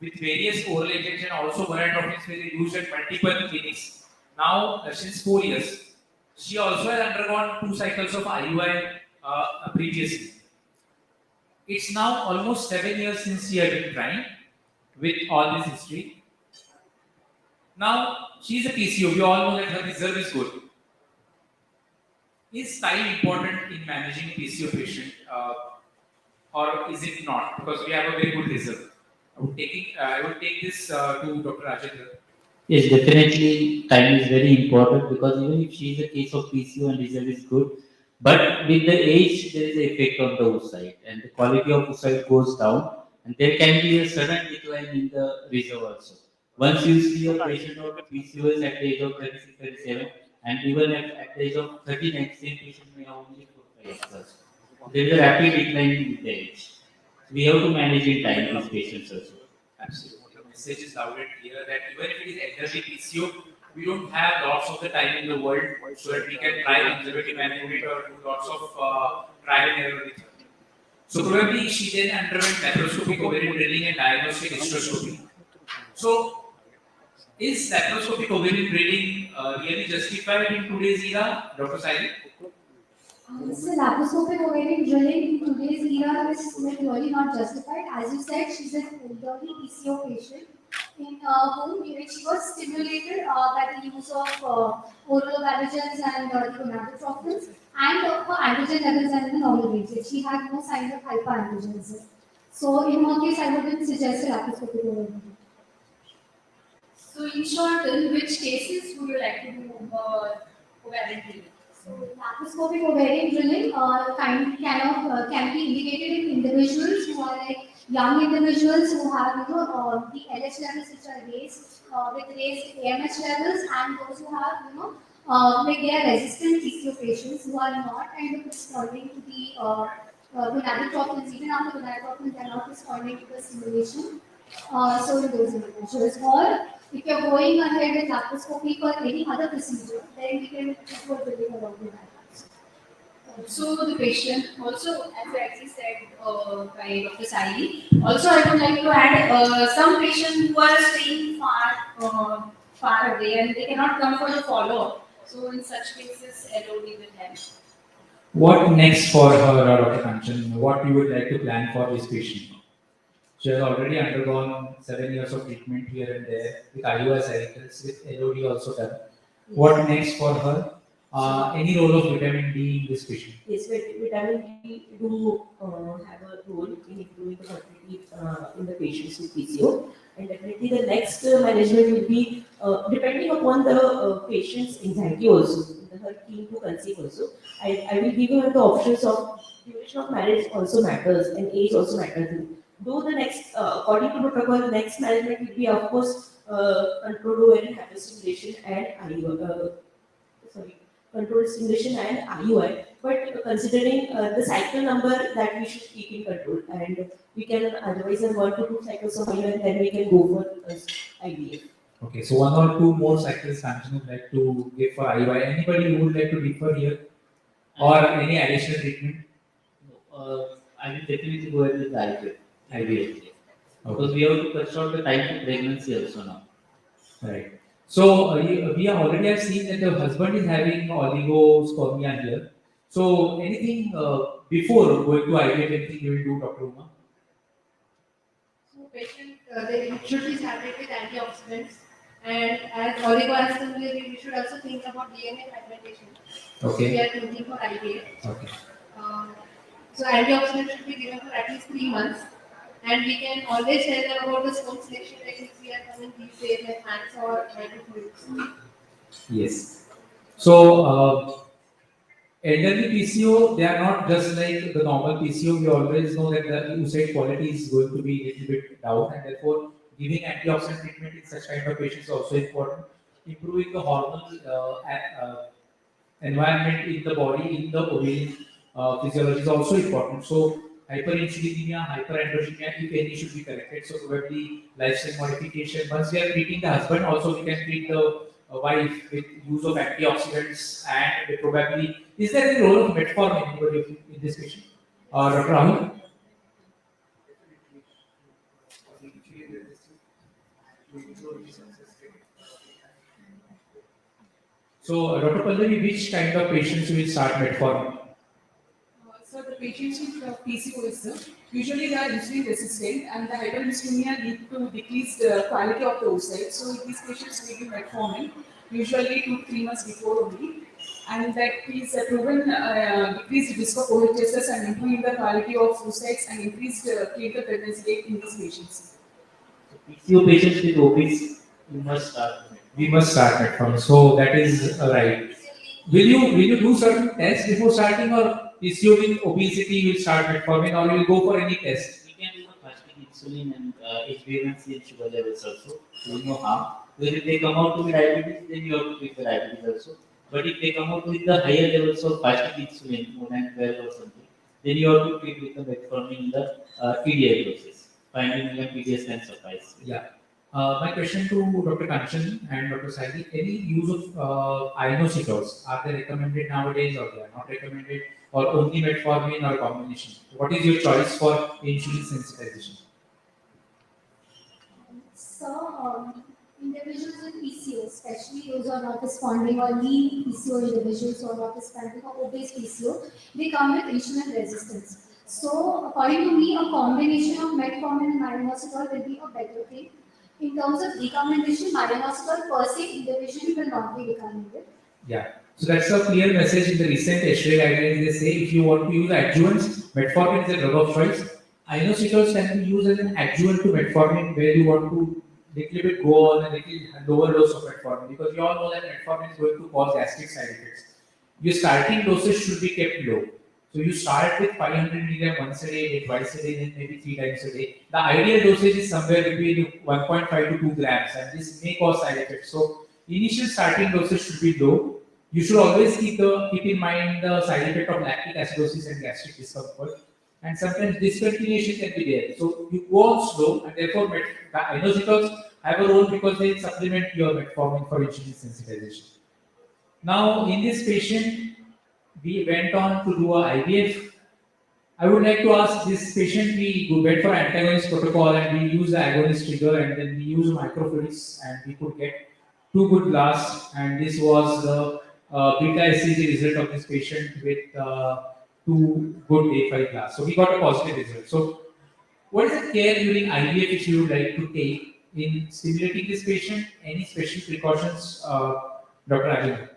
with various oral agents and also gonadotropins were used at multiple clinics. Now, since 4 years, she also has undergone 2 cycles of IUI previously. It's now almost 7 years since she had been trying with all this history. Now, she's a PCO. We all know that her reserve is good. Is time important in managing PCO patient or is it not? Because we have a very good reserve. I would take this to Dr. Rajendra. Yes, definitely time is very important because even if she is a case of PCO and result is good, but with the age there is an effect on the oocyte and the quality of oocyte goes down and there can be a sudden decline in the reserve also. Once you see a patient of PCOS at the age of 36, 37 and even at the age of 39, same patient may have only 4 5 years. There is a rapid decline with the age. We have to manage in time these patients also. Absolutely. The message is loud and clear that even if it is elderly PCO, we don't have lots of the time in the world so that we can try conservative management or do lots of trial and error with her. So probably she then underwent laparoscopic ovarian drilling and diagnostic hysteroscopy. So is laparoscopic ovarian drilling really justified in today's era, Dr. Saili? So laparoscopic ovarian drilling in today's era is like really not justified. As you said, she's an elderly PCO patient in whom she was stimulated by the use of oral androgens and gonadotropins and her androgen levels are in the normal range. She had no sign of hyperandrogenism. So in her case, I wouldn't suggest a laparoscopic ovarian. So in short, in which cases would you like to do ovarian drilling? So laparoscopic ovarian drilling can be indicated in individuals who are like young individuals who have the LH levels which are raised with raised AMH levels, and those who have like they are resistant PCO patients who are not kind of responding to the gonadotropins. Even after gonadotropins, they are not responding to the stimulation. So in those individuals, or if you're going ahead with laparoscopy or any other procedure, then we can go drilling along with that. So the patient also, as rightly said by Dr. Sally, also I would like to add some patients who are staying far away and they cannot come for the follow-up. So in such cases, LOD will help. What next for her, Dr. Kanchan? What you would like to plan for this patient? She has already undergone 7 years of treatment here and there with IUI cycles, with LOD also done. What next for her? Any role of vitamin D in this patient? Yes, vitamin D do have a role in improving the fertility in the patients with PCO. And definitely the next management will be depending upon the patient's anxiety also, her keen to conceive also. I will give her the options of duration of marriage also matters and age also matters. Though the next, according to protocol, the next management will be of course controlled ovarian hyperstimulation and controlled stimulation and IUI, but considering the cycle number that we should keep in control, and we can otherwise have 1 to 2 cycles of IUI, and then we can go for IVF. Okay, so 1 or 2 more cycles Samson would like to give for IUI. Anybody who would like to refer here or any additional treatment? I will definitely go ahead with IVF. IVF. Because we have to cut short the time to pregnancy also now. Right. So we are already have seen that the husband is having oligospermia here. So anything before going to IVF, anything you will do, Dr. Uma? So patient, they should be started with antioxidants, and as oligoacids, we should also think about DNA fragmentation. Okay. We are thinking for IVF. Okay. So antioxidants should be given for at least 3 months, and we can always tell them about the smoke selection techniques we are coming these days like hands or microfluidics. Yes. So elderly PCO, they are not just like the normal PCO. We always know that the oocyte quality is going to be a little bit down, and therefore giving antioxidant treatment in such kind of patients is also important. Improving the hormonal environment in the body, in the ovarian physiology is also important. So hyperinsulinemia, hyperandrogenemia, if any, should be corrected. So probably lifestyle modification. Once we are treating the husband, also we can treat the wife with use of antioxidants, and probably is there any role of metformin anybody in this patient? Dr. Rahul? So, Dr. Pallavi, which kind of patients will start metformin? So the patients with PCOS, usually they are insulin resistant, and the hyperinsulinemia lead to decreased quality of the oocyte. So these patients will give metformin, usually 2 to 3 months before only, and that is proven decreased risk of OHSS and improving the quality of oocytes and increased clinical pregnancy rate in these patients. PCO patients with obese, you must start. We must start metformin. So that is right. Will you do certain tests before starting, or PCO with obesity will start metformin, or will go for any test? We can do the fasting insulin and HbA1c and sugar levels also. There is no harm. Because if they come out with diabetes, then you have to treat the diabetes also. But if they come out with the higher levels of fasting insulin, more than 12 or something, then you have to treat with the metformin in the TDI process. 5 milligram PDS can suffice. Yeah. My question to Dr. Kanchan and Dr. Sally, any use of inositols, are they recommended nowadays, or they are not recommended, or only metformin or combination? What is your choice for insulin sensitization? So, individuals with PCO, especially those who are not responding, or lean PCO individuals who are not responding, or obese PCO, they come with insulin resistance. So, according to me, a combination of metformin and inositol will be a better thing. In terms of recommendation, inositol per se individually will not be recommended. Yeah. So that's a clear message in the recent HRA guidelines. They say if you want to use adjuvants, metformin is a drug of choice. Inositols can be used as an adjuvant to metformin, where you want to little bit go on a little lower dose of metformin, because you all know that metformin is going to cause gastric side effects. Your starting dosage should be kept low. So you start with 500 milligram once a day, then twice a day, then maybe 3 times a day. The ideal dosage is somewhere between 1.5 to 2 grams, and this may cause side effects. So initial starting dosage should be low. You should always keep in mind the side effect of lactic acidosis and gastric discomfort, and sometimes discontinuation can be there. So you go on slow, and therefore the inositols have a role because they supplement your metformin for insulin sensitization. Now, in this patient, we went on to do a IVF. I would like to ask this patient, we went for antagonist protocol and we used the agonist trigger, and then we used microfluidics, and we could get 2 good blasts, and this was the beta SCG result of this patient with 2 good A5 blasts. So we got a positive result. So what is the care during IVF which you would like to take in stimulating this patient? Any special precautions, Dr. Ajay?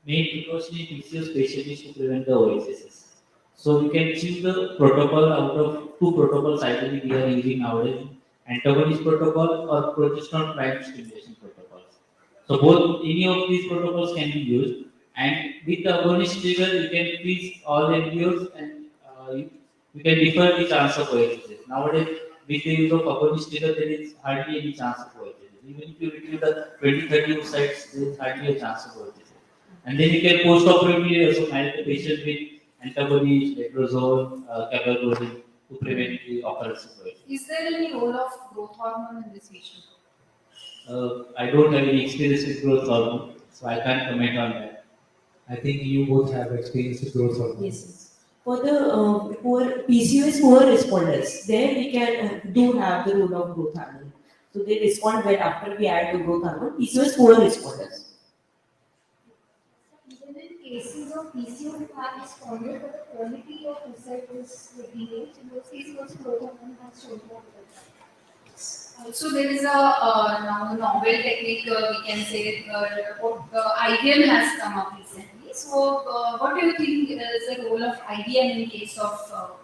Main precaution in PCOS patient is to prevent the OSS. So we can choose the protocol out of 2 protocols ideally we are using nowadays: antagonist protocol or progesterone prime stimulation protocols. So both any of these protocols can be used, and with the agonist trigger you can freeze all embryos, and you can defer the chance of OSS. Nowadays with the use of agonist trigger there is hardly any chance of OSS. Even if you retrieve the 20-30 oocytes, there is hardly a chance of OSS. And then you can post-operatively also manage the patient with antibodies, letrozole, carbamazepine to prevent the occurrence of OSS. Is there any role of growth hormone in this patient? I don't have any experience with growth hormone, so I can't comment on that. I think you both have experience with growth hormone. Yes. For the poor PCOS poor responders, there we can do have the role of growth hormone. So they respond well after we add the growth hormone. PCOS poor responders. Even in cases of PCO who have responded, but the quality of result is delayed. In those cases, also growth hormone has shown more results. Also, there is a now novel technique we can say IBM has come up recently. So, what do you think is the role of IBM in case of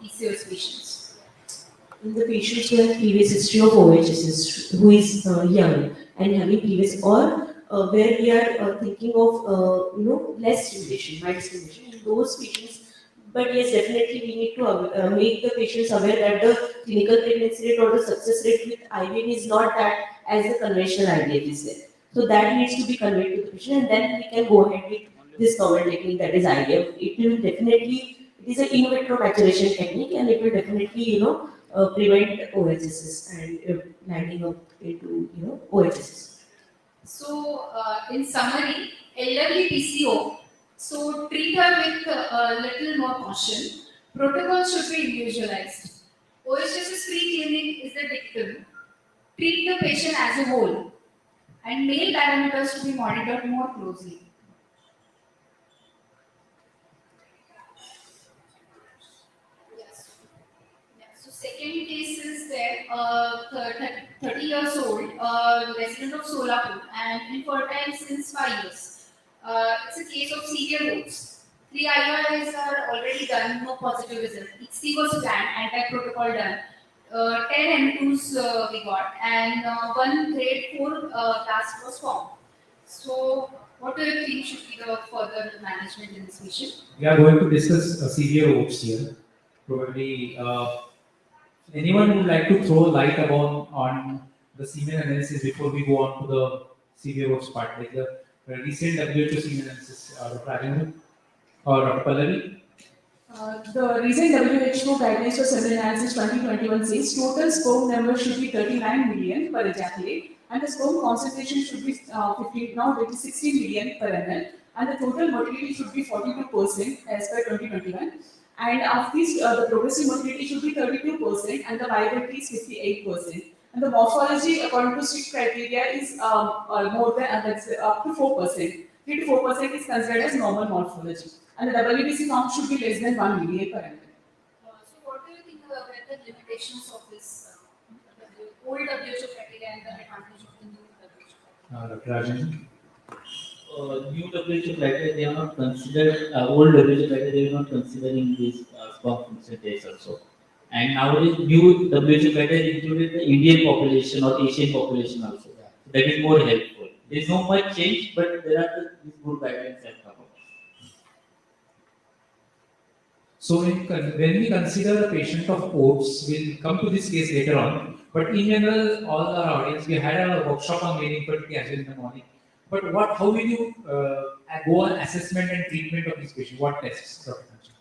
PCOS patients? In the patients who have previous history of OHSS, who is young and having previous, or where we are thinking of less stimulation, mild stimulation, in those patients. But yes, definitely we need to make the patients aware that the clinical pregnancy rate or the success rate with IVF is not that as the conventional IVF is there. So that needs to be conveyed to the patient, and then we can go ahead with this novel technique that is IVF. It will definitely, it is an in vitro maturation technique, and it will definitely prevent OHSS and landing up into OHSS. So, in summary, elderly PCO, so treat her with a little more caution. Protocol should be individualized. OHSS free clinic is the dictum. Treat the patient as a whole, and male parameters to be monitored more closely. Yes. Yeah. So second case is there, 30 years old, resident of Solapur and infertile since 5 years. It's a case of severe hopes. 3 IUIs are already done, no positive result. ICSI was planned, anti-protocol done. 10 M2s we got, and 1 grade 4 task was formed. So, what do you think should be the further management in this patient? We are going to discuss severe hopes here. Probably anyone would like to throw light on the semen analysis before we go on to the severe hopes part, like the recent WHO semen analysis, Dr. Ajay or Dr. Pallavi? The recent WHO guidelines for semen analysis 2021 says total sperm number should be 39 million per ejaculate, and the sperm concentration should be 15, now it is 16 million per ml, and the total motility should be 42% as per 2021. And of these, the progressive motility should be 32%, and the viability is 58%. And the morphology, according to strict criteria, is more than that's up to 4%. 3 to 4% is considered as normal morphology, and the WBC count should be less than 1 milli per ml. So, what do you think were the limitations of this old WHO criteria and the advantage of the new WHO? Dr. Ajay? New WHO criteria, they are not considered, old WHO criteria, they are not considering these sperm function tests also. And nowadays, new WHO guideline included the Indian population or Asian population also. That is more helpful. There is no much change, but there are these good guidelines that come up. So when we consider the patient of OATS, we'll come to this case later on. But in general, all our audience, we had a workshop on male infertility as well in the morning. But how will you go on assessment and treatment of this patient? What tests, Dr. Kanchan?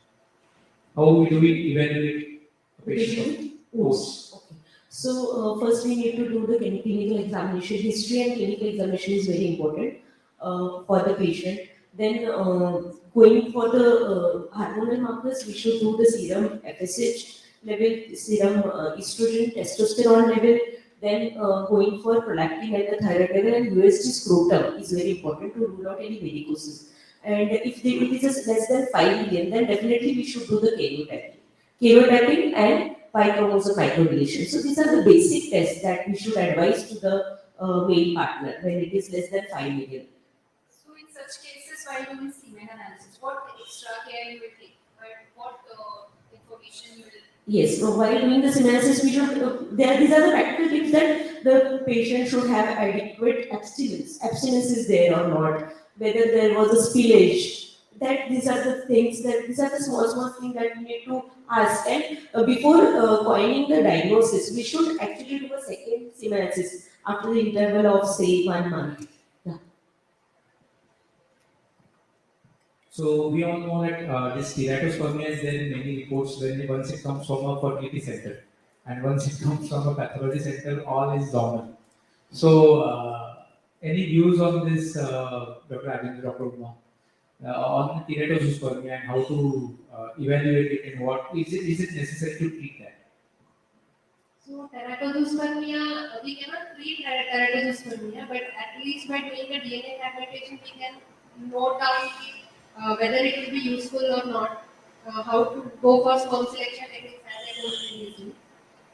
How do we evaluate a patient of OATS? Okay. So first we need to do the clinical examination. History and clinical examination is very important for the patient. Then going for the hormonal markers, we should do the serum FSH level, serum estrogen, testosterone level. Then going for prolactin and the thyroid level, and USG scrotum is very important to rule out any varicosis. And if it is less than 5 million, then definitely we should do the karyotyping and pi chromosome microdeletion. So these are the basic tests that we should advise to the male partner when it is less than 5 million. So in such cases, while doing semen analysis, what extra care you will take? What information you will? Yes, so while doing the analysis, we should, these are the practical tips that the patient should have adequate abstinence. Abstinence is there or not, whether there was a spillage. That these are the things that these are the small things that we need to ask. And before coining the diagnosis, we should actually do a second analysis after the interval of say 1 month. So we all know that this teratospermia is there in many reports when once it comes from a fertility center and once it comes from a pathology center, all is normal. So any views on this, Dr. Arvind, Dr. Uma, on the teratospermia and how to evaluate it and what is it necessary to treat that? So teratospermia, we cannot treat teratospermia, but at least by doing a DNA fragmentation, we can note down whether it will be useful or not, how to go for sperm selection techniques as I told previously.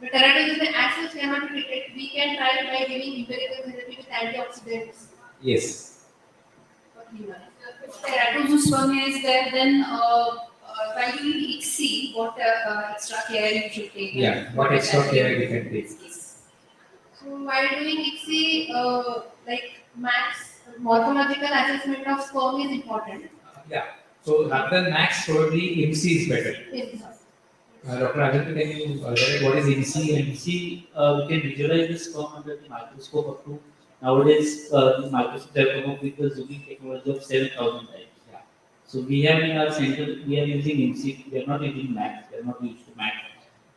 But teratospermia as such cannot be treated. We can try by giving empirical therapy with antioxidants. Yes. For 3 months. If teratospermia is there, then by doing ICSI, what extra care you should take? Yeah, what extra care we can take? So while doing ICSI, like max morphological assessment of sperm is important. Yeah. So rather than max, probably MC is better. Yes. Dr. Arvind, can you direct what is MC? MC, we can visualize the sperm under the microscope up to nowadays. The microscope have come up with the zooming technology of 7,000 times. Yeah. So we have in our center, we are using MC. We are not using max. We are not used to max.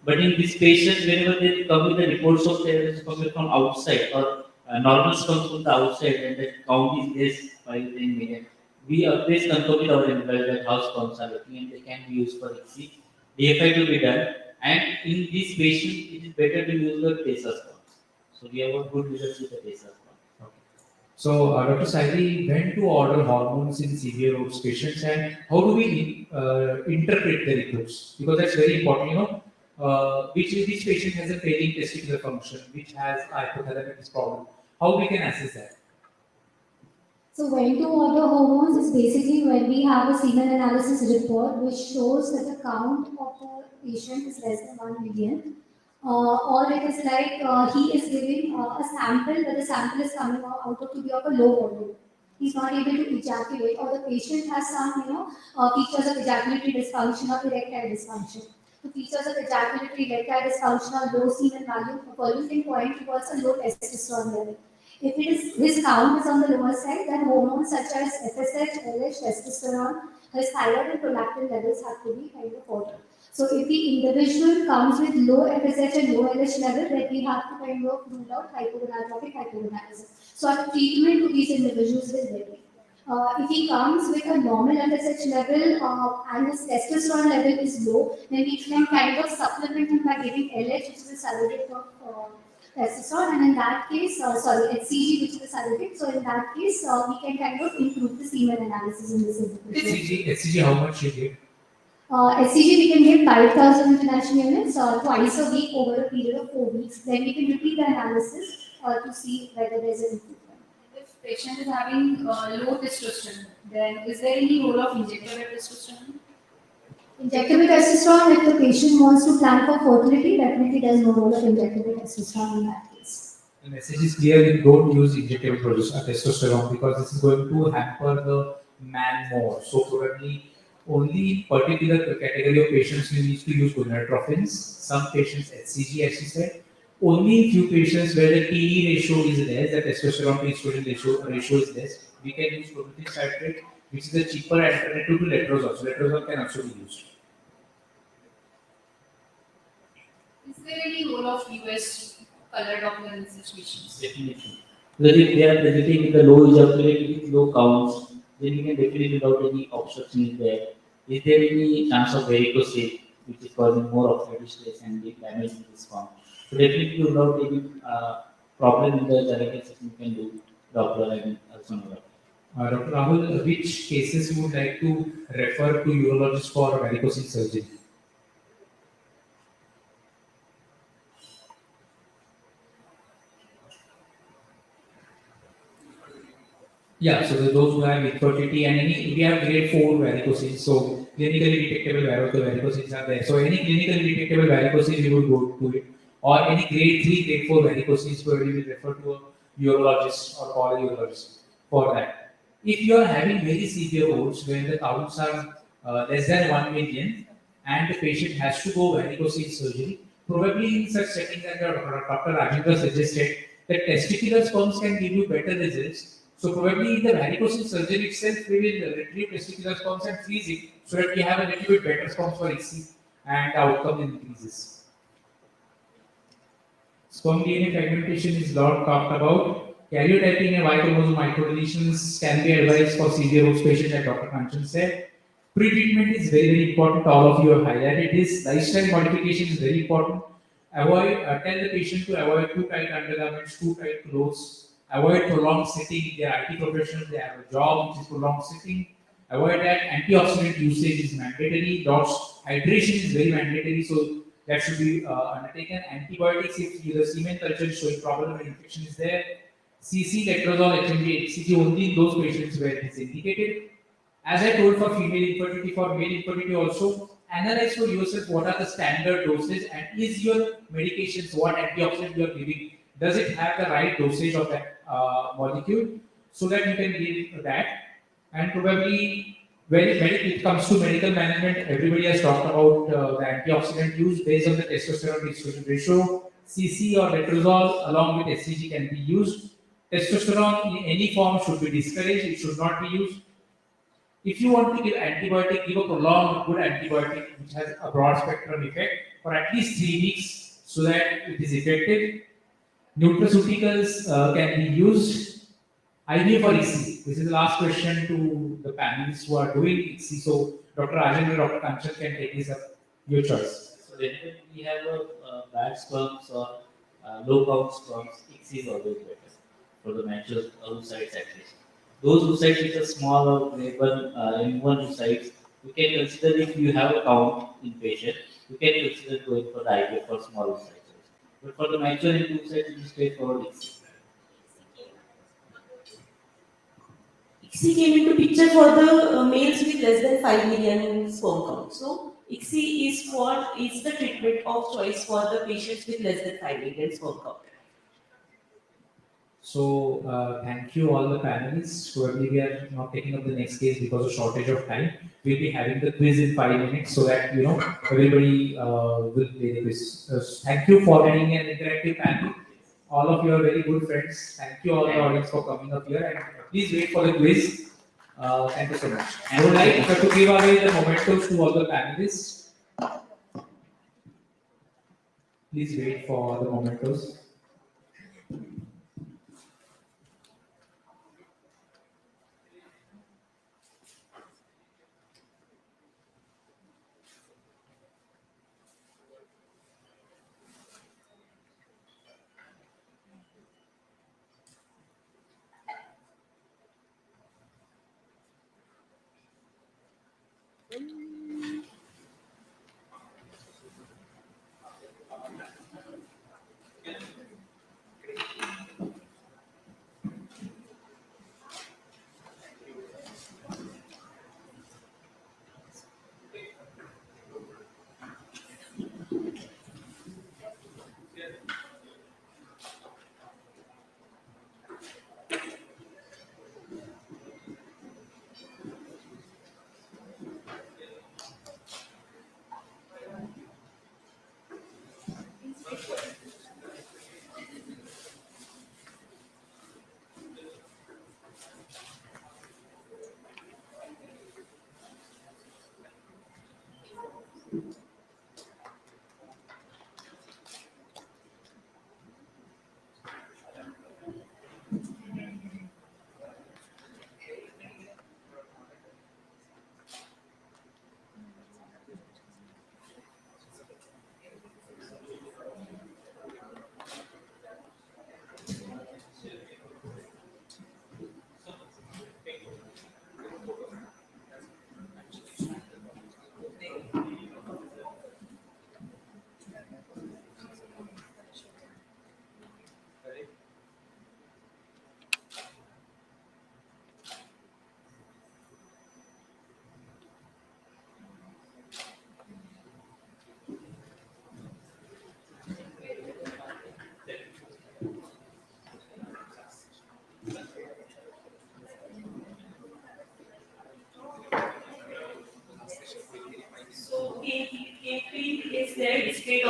But in these patients, whenever they come with the reports of sperm from outside or normal sperm from the outside, and the count is less 5 10 million, we always confirm with our employees that how sperms are looking, and they can be used for XC. DFI to be done, and in these patients, it is better to use the TESA sperm. So we have a good results with the TESA sperm. So, Dr. Saidi, when to order hormones in severe OATS patients and how do we interpret the reports? Because that's very important, you know, which patient has a failing testicular function, which has hypothalamic problem. How we can assess that? So when to order hormones is basically when we have a semen analysis report which shows that the count of the patient is less than 1 million. Or it is like he is giving a sample, but the sample is coming out to be of a low volume. He's not able to ejaculate, or the patient has some, features of ejaculatory dysfunction or erectile dysfunction. The features of ejaculatory erectile dysfunction or low semen volume can point towards a low testosterone level. If it is his count is on the lower side, then hormones such as FSH, LH, testosterone, his thyroid and prolactin levels have to be kind of ordered. So if the individual comes with low FSH and low LH level, then we have to kind of rule out hypogonadotrophic hypogonadism. So our treatment to these individuals will vary. If he comes with a normal FSH level and his testosterone level is low, then we can kind of supplement him by giving LH, which is a surrogate of testosterone, and in that case, HCG, which is a surrogate. So in that case, we can kind of improve the semen analysis in this individual. HCG, how much you give? SCG we can give 5,000 international units twice a week over a period of 4 weeks. Then we can repeat the analysis to see whether there is an improvement. If patient is having low testosterone, then is there any role of injectable testosterone? Injectable testosterone, if the patient wants to plan for fertility, definitely there's no role of injectable testosterone in that case. The message is clear: you don't use injectable testosterone because this is going to hamper the man more. So probably only particular category of patients you need to use gonadotrophins. Some patients HCG, as you said. Only few patients where the TE ratio is less, the testosterone to estrogen ratio is less. We can use clomifene citrate, which is a cheaper alternative to letrozole. So letrozole can also be used. Is there any role of US color doctor in these situations? Definitely. Because if they are presenting with the low ejaculate with low counts, then we can definitely without any obstruction is there. Is there any chance of varicose, which is causing more oxidative stress and the damage in this form? So definitely without any problem in the cervical system, you can do Doppler and sonography. Dr. Rahul, which cases you would like to refer to urologist for varicose surgery? Yeah, so those who have infertility and any, we have grade 4 varicoses, so clinically detectable varicoses are there. So any clinically detectable varicoses, we will go to it. Or any grade 3, grade 4 varicoses, where we will refer to a urologist or call a urologist for that. If you are having very severe wounds where the counts are less than 1 million and the patient has to go varicose surgery, probably in such setting that Dr. Rajendra suggested, that testicular sperms can give you better results. So probably in the varicose surgery itself, we will retrieve testicular sperms and freeze it so that we have a little bit better sperms for ICSI and the outcome increases. Sperm DNA fragmentation is not talked about. Karyotyping and Y chromosome microdeletions can be advised for severe wounds patients, like Dr. Kanchan said. Pre-treatment is very, very important. All of you have highlighted this. Lifestyle modification is very important. Tell the patient to avoid too tight undergarments, too tight clothes. Avoid prolonged sitting. If they are IT professionals, they have a job which is prolonged sitting. Avoid that. Antioxidant usage is mandatory. Lots hydration is very mandatory. So that should be undertaken. Antibiotics, if the semen culture is showing problem and infection is there. CC, letrozole, HMG, HCG only in those patients where it is indicated. As I told for female infertility, for male infertility also, analyze for yourself what are the standard doses and is your medications, what antioxidant you are giving, does it have the right dosage of that molecule, so that you can give that. And probably when it comes to medical management, everybody has talked about the antioxidant use based on the testosterone to estrogen ratio. CC or letrozole along with SCG can be used. Testosterone in any form should be discouraged, it should not be used. If you want to give antibiotic, give a prolonged good antibiotic which has a broad spectrum effect for at least 3 weeks so that it is effective. Nutraceuticals can be used. IVF for ICSI. This is the last question to the panelists who are doing ICSI. So Dr. Rajendra, Dr. Kanchan can take this up. Your choice. So whenever we have a bad sperms or low count sperms, ICSI is always better for the natural oocytes at least. Those oocytes which are small or M1 oocytes, you can consider if you have a count in patient, you can consider going for the IVF for small oocytes. But for the mature oocytes, it is straightforward ICSI. ICSI came into picture for the males with less than 5 million sperm count. So ICSI is the treatment of choice for the patients with less than 5 million sperm count. So thank you all the panelists. Probably we are not taking up the next case because of shortage of time. We'll be having the quiz in 5 minutes so that everybody will play the quiz. Thank you for getting an interactive panel. All of you are very good friends. Thank you all the audience for coming up here, and please wait for the quiz. Thank you so much. I would like to give away the mementos to all the panelists. Please wait for the mementos.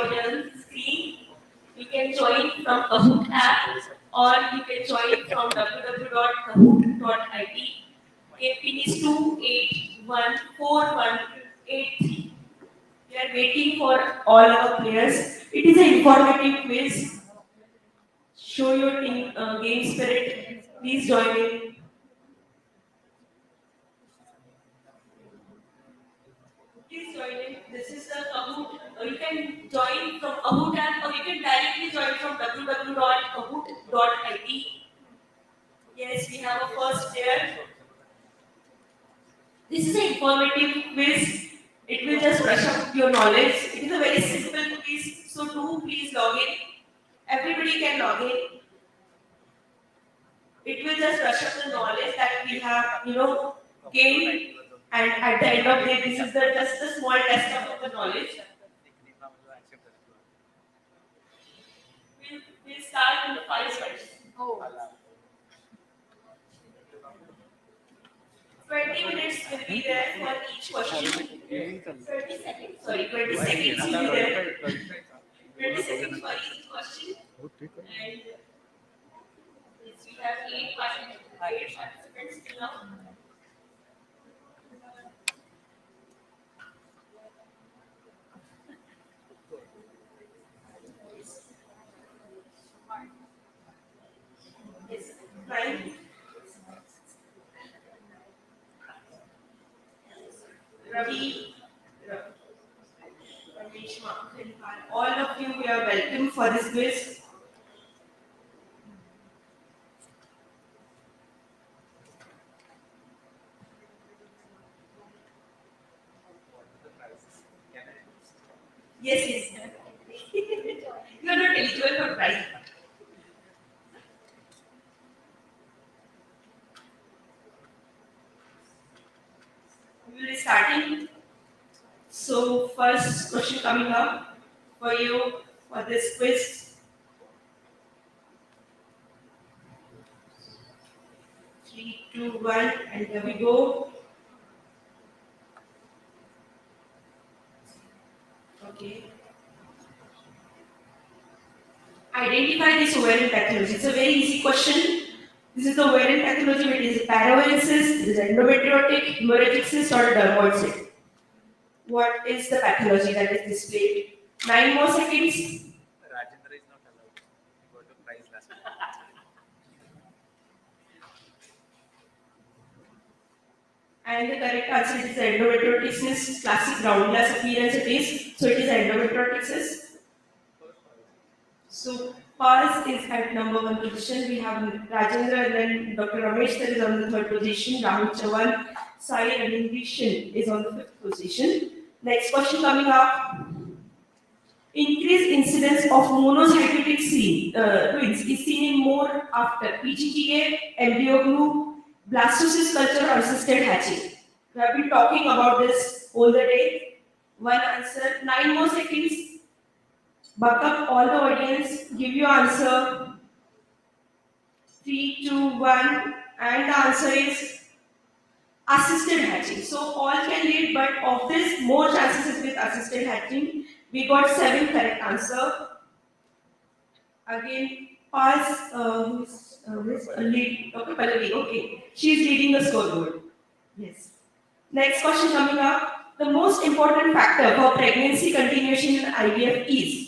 on your screen. You can join from Kahoot app or you can join from www.kahoot.it. Okay, pin is 2814183. We are waiting for all our players. It is an informative quiz. Show your team, game spirit. Please join in. Please join in. This is the Kahoot. You can join from Kahoot app or you can directly join from www.kahoot.it. Yes, we have a first player. This is an informative quiz. It will just brush up your knowledge. It is a very simple quiz, so do please log in. Everybody can log in. It will just brush up the knowledge that we have, gained. And at the end of the day, this is just the small test of the knowledge. We'll start in 5 minutes. 20 minutes will be there for each question. 20 seconds. Sorry, 20 seconds will be there. 20 seconds for each question. And yes, we have 8 participants till now. Yes, right. Ravi, Rameshma, all of you, we are welcome for this quiz. Yes, yes. You are not eligible for prize. We will be starting. So, first question coming up for you for this quiz. Three, two, one, and here we go. Okay. Identify this ovarian pathology. It's a very easy question. This is the ovarian pathology. It is paraovarian cyst, it is endometriotic, hemorrhagic cyst, or dermoid cyst. What is the pathology that is displayed? 9 more seconds. Rajendra is not allowed. He got a prize last time. And the correct answer is endometriotic cyst. Classic round glass appearance it is. So it is endometriotic cyst. So Pars is at number 1 position. We have Rajendra and then Dr. Ramesh Sir is on the 3rd position. Rahul Chavan, Sai and Indishan is on the 5th position. Next question coming up. Increased incidence of monozygotic twins is seen in more after PGTA, embryo glue, blastocyst culture or assisted hatching. We have been talking about this all the day. One answer, 9 more seconds. Buck up all the audience, give your answer. 3, 2, 1, and the answer is assisted hatching. So all can lead, but of this, more chances is with assisted hatching. We got 7 correct answer. Again, pass. Who's lead? Dr. Pallavi. Okay, she's leading the scoreboard. Yes. Next question coming up. The most important factor for pregnancy continuation in IVF is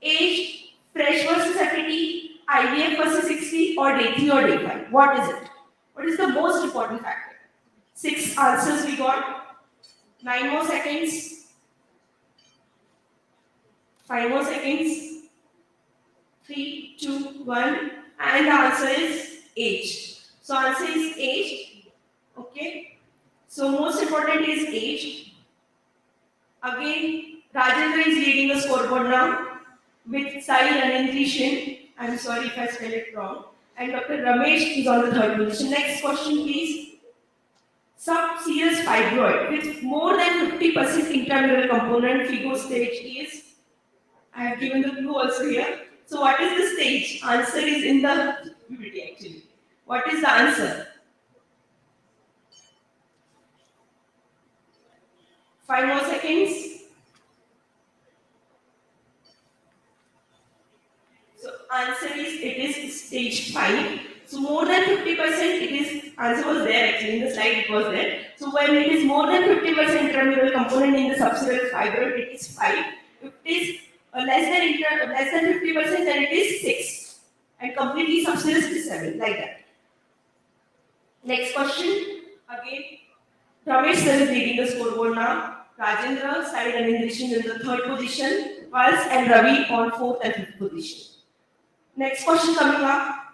age, fresh versus FAT, IVF versus 60, or day 3 or day 5. What is it? What is the most important factor? 6 answers we got. 9 more seconds. 5 more seconds. 3, 2, 1. And the answer is age. So answer is age. Okay. So most important is age. Again, Rajendra is leading the scoreboard now with Sai Anandrishan. I'm sorry if I spell it wrong. And Dr. Ramesh is on the 3rd position. Next question, please. Subserous fibroid with more than 50% intramural component, FIGO stage is. I have given the clue also here. So what is the stage? Answer is in the PPT actually. What is the answer? 5 more seconds. answer is it is stage 5. So more than 50%, it is answer was there actually in the slide, it was there. So when it is more than 50% intramural component in the subsequent fibroid, it is 5. If it is less than 50%, then it is 6. And completely subserous is 7, like that. Next question, again, Ramesh sir is leading the scoreboard now. Rajendra, Sai Ranindrishan in the 3rd position, Pulse and Ravi on 4th and 5th position. Next question coming up.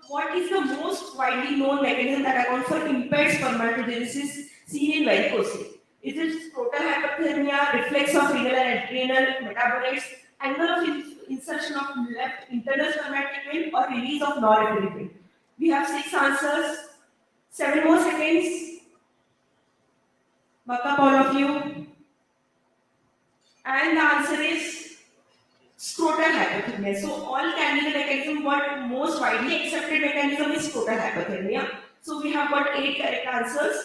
What is the most widely known mechanism that accounts for impaired spermatogenesis seen in varicose? Is it scrotal hyperthermia, reflex of renal and adrenal metabolites, angle of insertion of left internal spermatic vein, or release of norepinephrine? We have 6 answers, 7 more seconds. Buck up all of you. And the answer is scrotal hypothermia. So all candidate mechanism, but most widely accepted mechanism is scrotal hypothermia. So we have got 8 correct answers.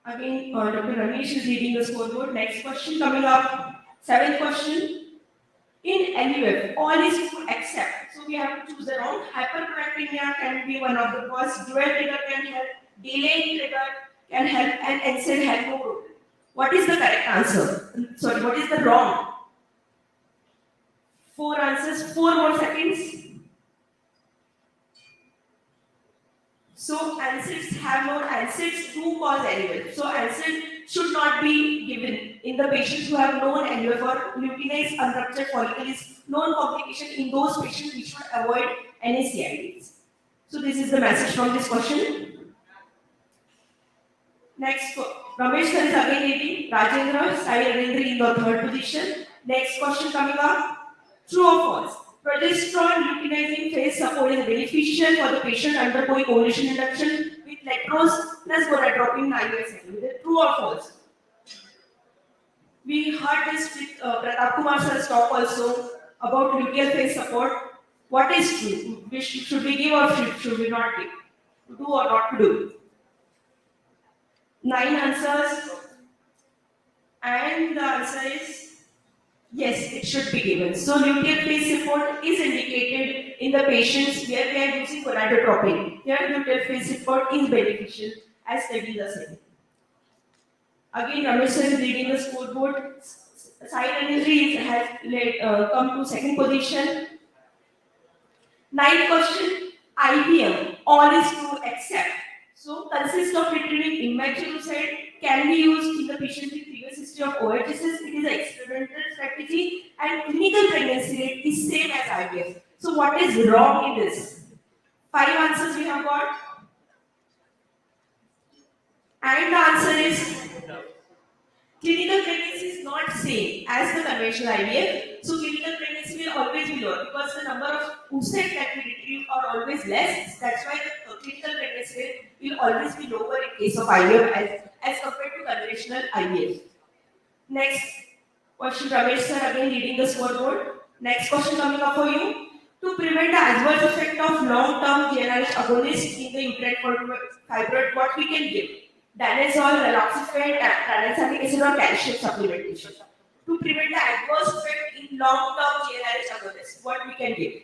Again, Dr. Ramesh is leading the scoreboard. Next question coming up. 7th question. In LUF, all is true except. So we have to choose the wrong. Hyperprolactinemia can be one of the cause. Dual trigger can help. Delaying trigger can help, and NSAID have no role. What is the correct answer? Sorry, what is the wrong? 4 answers, 4 more seconds. So NSAIDs have no, NSAIDs do cause LUF. So NSAID should not be given in the patients who have known LUF or leukinase unruptured follicle is known complication. In those patients, we should avoid NSAIDs. So this is the message from this question. Next, Ramesh sir is again leading. Rajendra, Sai Ranindra in the 3rd position. Next question coming up. True or false? Progesterone luteinizing phase support is beneficial for the patient undergoing ovulation induction with letrose plus gonadotropin IUI setting. Is it true or false? We heard this with Pratap Kumar sir's talk also about luteal phase support. What is true? Should we give or should we not give? To do or not to do? 9 answers. And the answer is yes, it should be given. So luteal phase support is indicated in the patients where we are using gonadotropin. Here luteal phase support is beneficial as studies are saying. Again, Ramesh sir is leading the scoreboard. Sai Ranindra has come to 2nd position. 9th question, IVM, all is true except. So consists of retrieving immature oocyte, can be used in the patient with previous history of OHSS. It is an experimental strategy and clinical pregnancy rate is same as IVF. So what is wrong in this? 5 answers we have got. And the answer is clinical pregnancy is not same as the conventional IVF. So clinical pregnancy will always be lower because the number of oocyte that we retrieve are always less. That's why the clinical pregnancy rate will always be lower in case of IVF as compared to conventional IVF. Next question, Ramesh sir again leading the scoreboard. Next question coming up for you. To prevent the adverse effect of long-term GnRH agonist in the uterine fibroid, what we can give? Danazol, raloxifene, tranexamic acid or calcium supplementation. To prevent the adverse effect in long-term GnRH agonist, what we can give?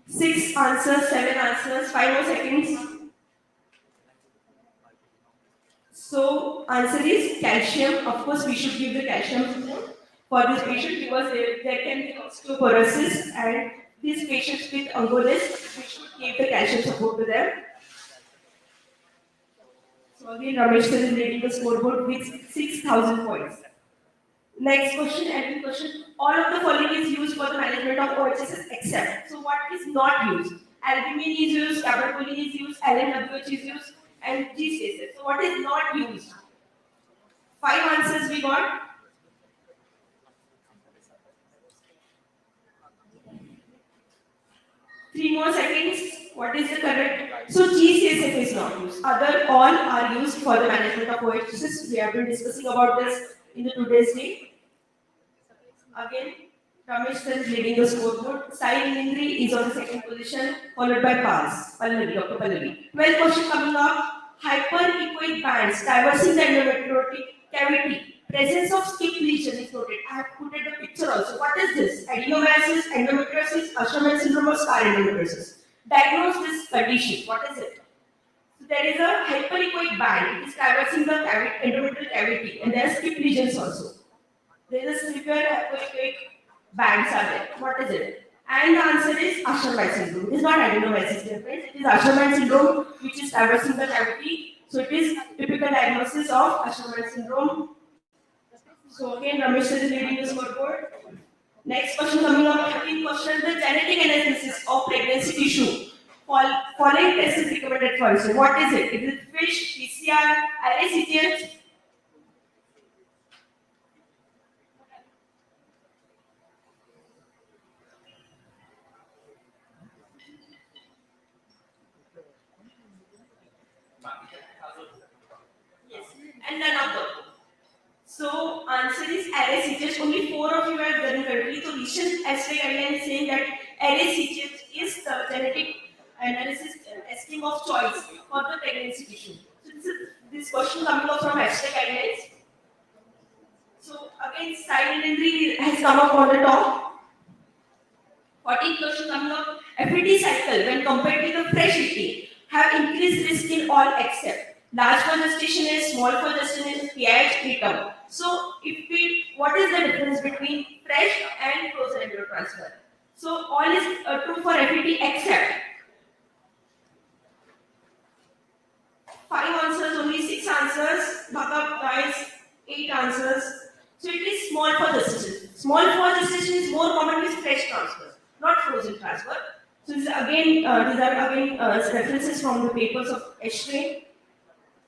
6 answers, 7 answers, 5 more seconds. So answer is calcium. Of course, we should give the calcium support for this patient because there can be osteoporosis and these patients with oncologist, we should give the calcium support to them. So again, Ramesh sir is leading the scoreboard with 6,000 points. Next question, admin question. All of the following is used for the management of OHSS except. So what is not used? Albumin is used, cabergoline is used, LNWH is used, and GCSS. So what is not used? 5 answers we got. Three more seconds. What is the correct? So GCSF is not used. Other all are used for the management of OHSS. We have been discussing about this in the today's day. Again, Ramesh sir is leading the scoreboard. Sai Ranindra is on the 2nd position, followed by Pars. Pallavi, Dr. Pallavi. 12th question coming up. Hyperechoic bands traversing the endometriotic cavity presence of skip lesion is noted. I have put it the picture also. What is this? Adenomyosis, endometriosis, Asherman syndrome, or scar endometriosis. Diagnose this condition. What is it? So there is a hyperechoic band. It is traversing the endometrial cavity, and there are skip lesions also. There is a severe hyperechoic bands are there. What is it? And the answer is Asherman syndrome. It is not adenomyosis, dear friends. It is Asherman syndrome, which is traversing the cavity. So it is typical diagnosis of Asherman syndrome. So again, Ramesh is leading the scoreboard. Next question coming up, 13th question, the genetic analysis of pregnancy tissue. Following test is recommended for you. So what is it? Is it FISH, PCR, RACTH? Yes, and none of them. So answer is RACTH. Only 4 of you have done correctly. So recent essay guideline is saying that RACTH is the genetic analysis testing of choice for the pregnancy tissue. So this question coming up from essay guidelines. So again, silent injury has come up on the top. 14th question coming up. FET cycle when compared with the fresh ET have increased risk in all except large for gestation is, small for gestation is, PIH preterm. So what is the difference between fresh and frozen embryo transfer? So all is true for FET except 5 answers, only 6 answers. Backup guys, 8 answers. So it is small for gestation. Small for gestation is more common with fresh transfer, not frozen transfer. So these are again references from the papers of Ashray.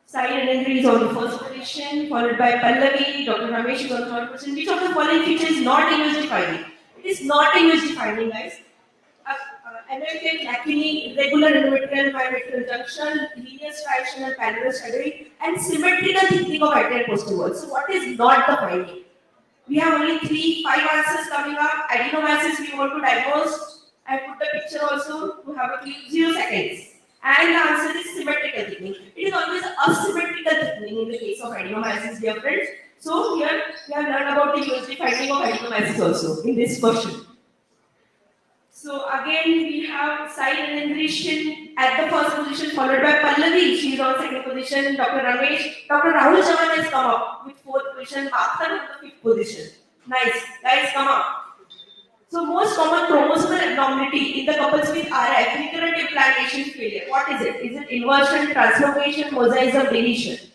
Side and injury is on the first position, followed by Pallavi, Dr. Ramesh is on the third position. Which of the following feature is not a USG finding? It is not a USG finding, guys. American acne, irregular endometrial myometrial junction, linear striation and parallel shadowing, and symmetrical thickening of anterior posterior wall. So what is not the finding? We have only 5 answers coming up. Adenomyosis we want to diagnose. I put the picture also to have a clear 0 seconds. And the answer is symmetrical thickening. It is always asymmetrical thickening in the case of adenomyosis, dear friends. So here we have learned about the USG finding of adenomyosis also in this question. So again we have side and at the first position, followed by Pallavi. She is on second position. Dr. Ramesh, Dr. Rahul Chavan has come up with 4th position. Bhaskar on the 5th position. Nice, guys, come up. So most common chromosomal abnormality in the couples with RF, recurrent implantation failure. What is it? Is it inversion, translocation, mosaicism, deletion?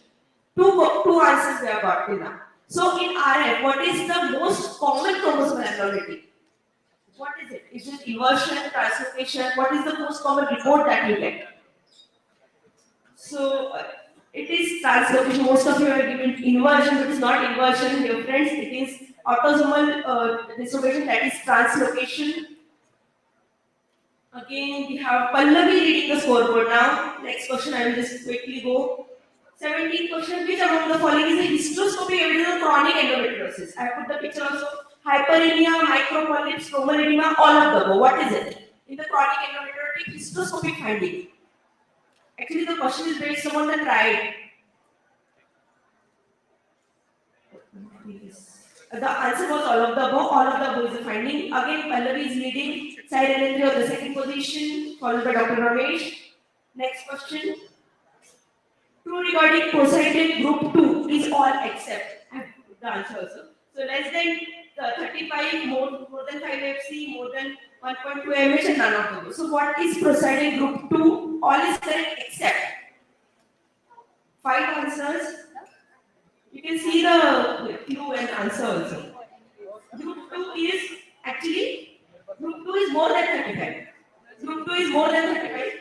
Two answers we have got till now. So in RF, what is the most common chromosomal abnormality? What is it? Is it inversion, translocation? What is the most common report that you get? So it is translocation. Most of you are given inversion, but it's not inversion, dear friends. It is autosomal dislocation, that is translocation. Again, we have Pallavi reading the scoreboard now. Next question, I will just quickly go. 17th question, which among the following is a hysteroscopic evidence of chronic endometriosis? I put the picture also. Hyperemia, micropolyps, stromal edema, all of the above. What is it? In the chronic endometriotic hysteroscopic finding. Actually, the question is based on the triad. The answer was all of the above. All of the above is the finding. Again, Pallavi is leading. Side and entry on the second position, followed by Dr. Ramesh. Next question. True regarding Poseidon group 2 is all except. I have put the answer also. So less than 35, more than 5 FC, more than 1.2 mH, and none of those. So what is Poseidon group 2? All is correct except 5 answers. You can see the clue and answer also. Group 2 is actually, group 2 is more than 35. Group 2 is more than 35.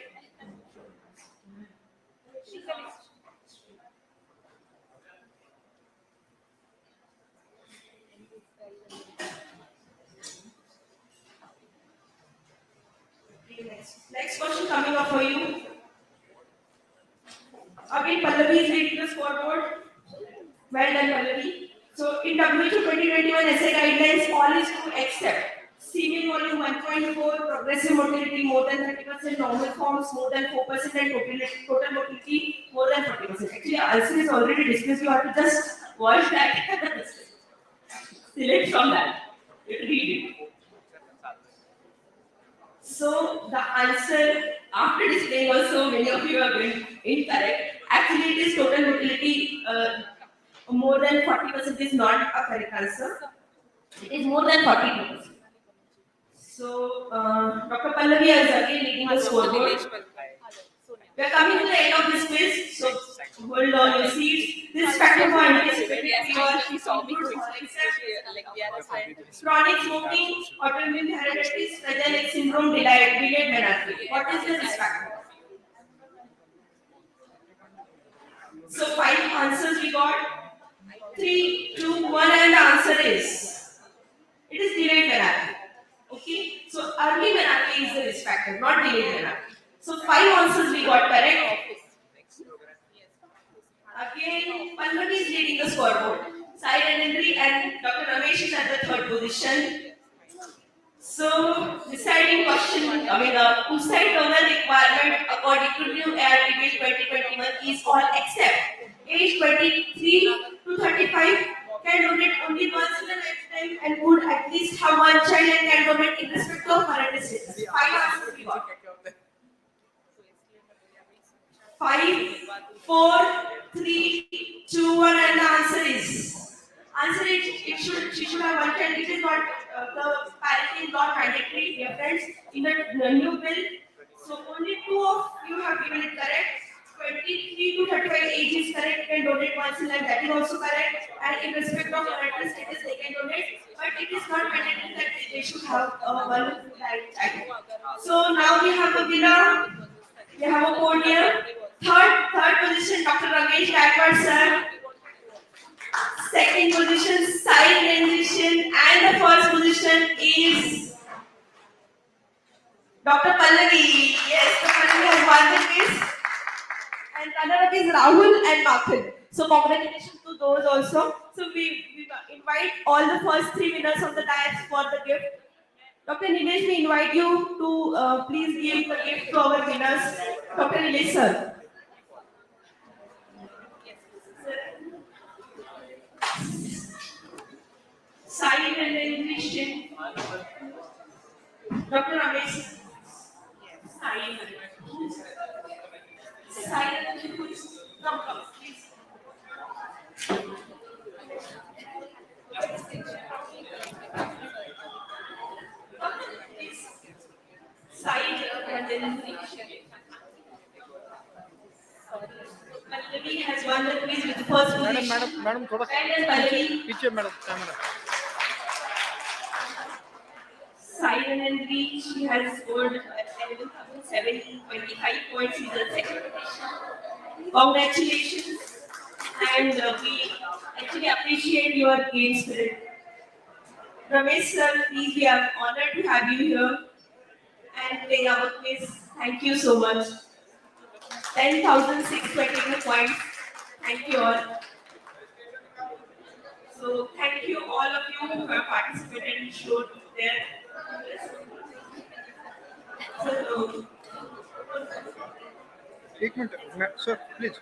Next question coming up for you. Again, Pallavi is reading the scoreboard. Well done, Pallavi. So in WHO 2021 essay guidelines, all is true except semen volume 1.4, progressive motility more than 30%, normal forms more than 4%, and total motility more than 40%. Actually, answer is already discussed. You have to just watch that. Select from that. You read it. So the answer after displaying also many of you are going incorrect. Actually, it is total motility more than 40% is not a correct answer. It is more than 42%. So Dr. Pallavi is again leading the scoreboard. We are coming to the end of this quiz. So hold on your seats. This factor for anticipated chronic smoking, autoimmune hepatitis, Fragile X syndrome, delayed menarche. What is the risk factor? So 5 answers we got. 3, 2, 1, and the answer is it is delayed menarche. Okay, so early menarche is the risk factor, not delayed menarche. So 5 answers we got correct. Again, Pallavi is leading the scoreboard. Sai Ranendri and Dr. Ramesh is at the 3rd position. So, deciding question coming up. Oocyte donor requirement according to new AR debate 2021 is all except age 23 to 35 can donate only once in a lifetime and would at least have one child and can donate in respect of parental status. 5 answers we got. 5, 4, 3, 2, 1, and the answer is. She should have one child. It is not the parenting is not mandatory, dear friends. In the new bill, so only 2 of you have given it correct. 23 to 35 age is correct. Can donate once in life. That is also correct. And in respect of parental status, they can donate. But it is not mandatory that they should have one child. So now we have a winner. We have a podium. Third position, Dr. Ramesh Gaikwad, sir. Second position, Sai Ranendri, and the first position is Dr. Pallavi. Yes, Dr. Pallavi has won the quiz. And runner-up is Rahul and Makhan. So congratulations to those also. So we invite all the first 3 winners of the dais for the gift. Dr. Nilesh, we invite you to please give the gift to our winners. Dr. Nilesh, sir. Sai Ranendri, Dr. Ramesh. Sai Ranendri, please. Come, please. Sai Ranendri. Pallavi has won the quiz with the first position. Madam थोड़ा Pallavi. पीछे madam camera Sai Ranendri, she has scored 11,725 points in the second position. Congratulations. And we actually appreciate your game spirit. Ramesh sir, please, we are honored to have you here and playing our quiz. Thank you so much. 10,622 points. Thank you all. So thank you all of you who have participated and showed their interest. So, एक minute sir please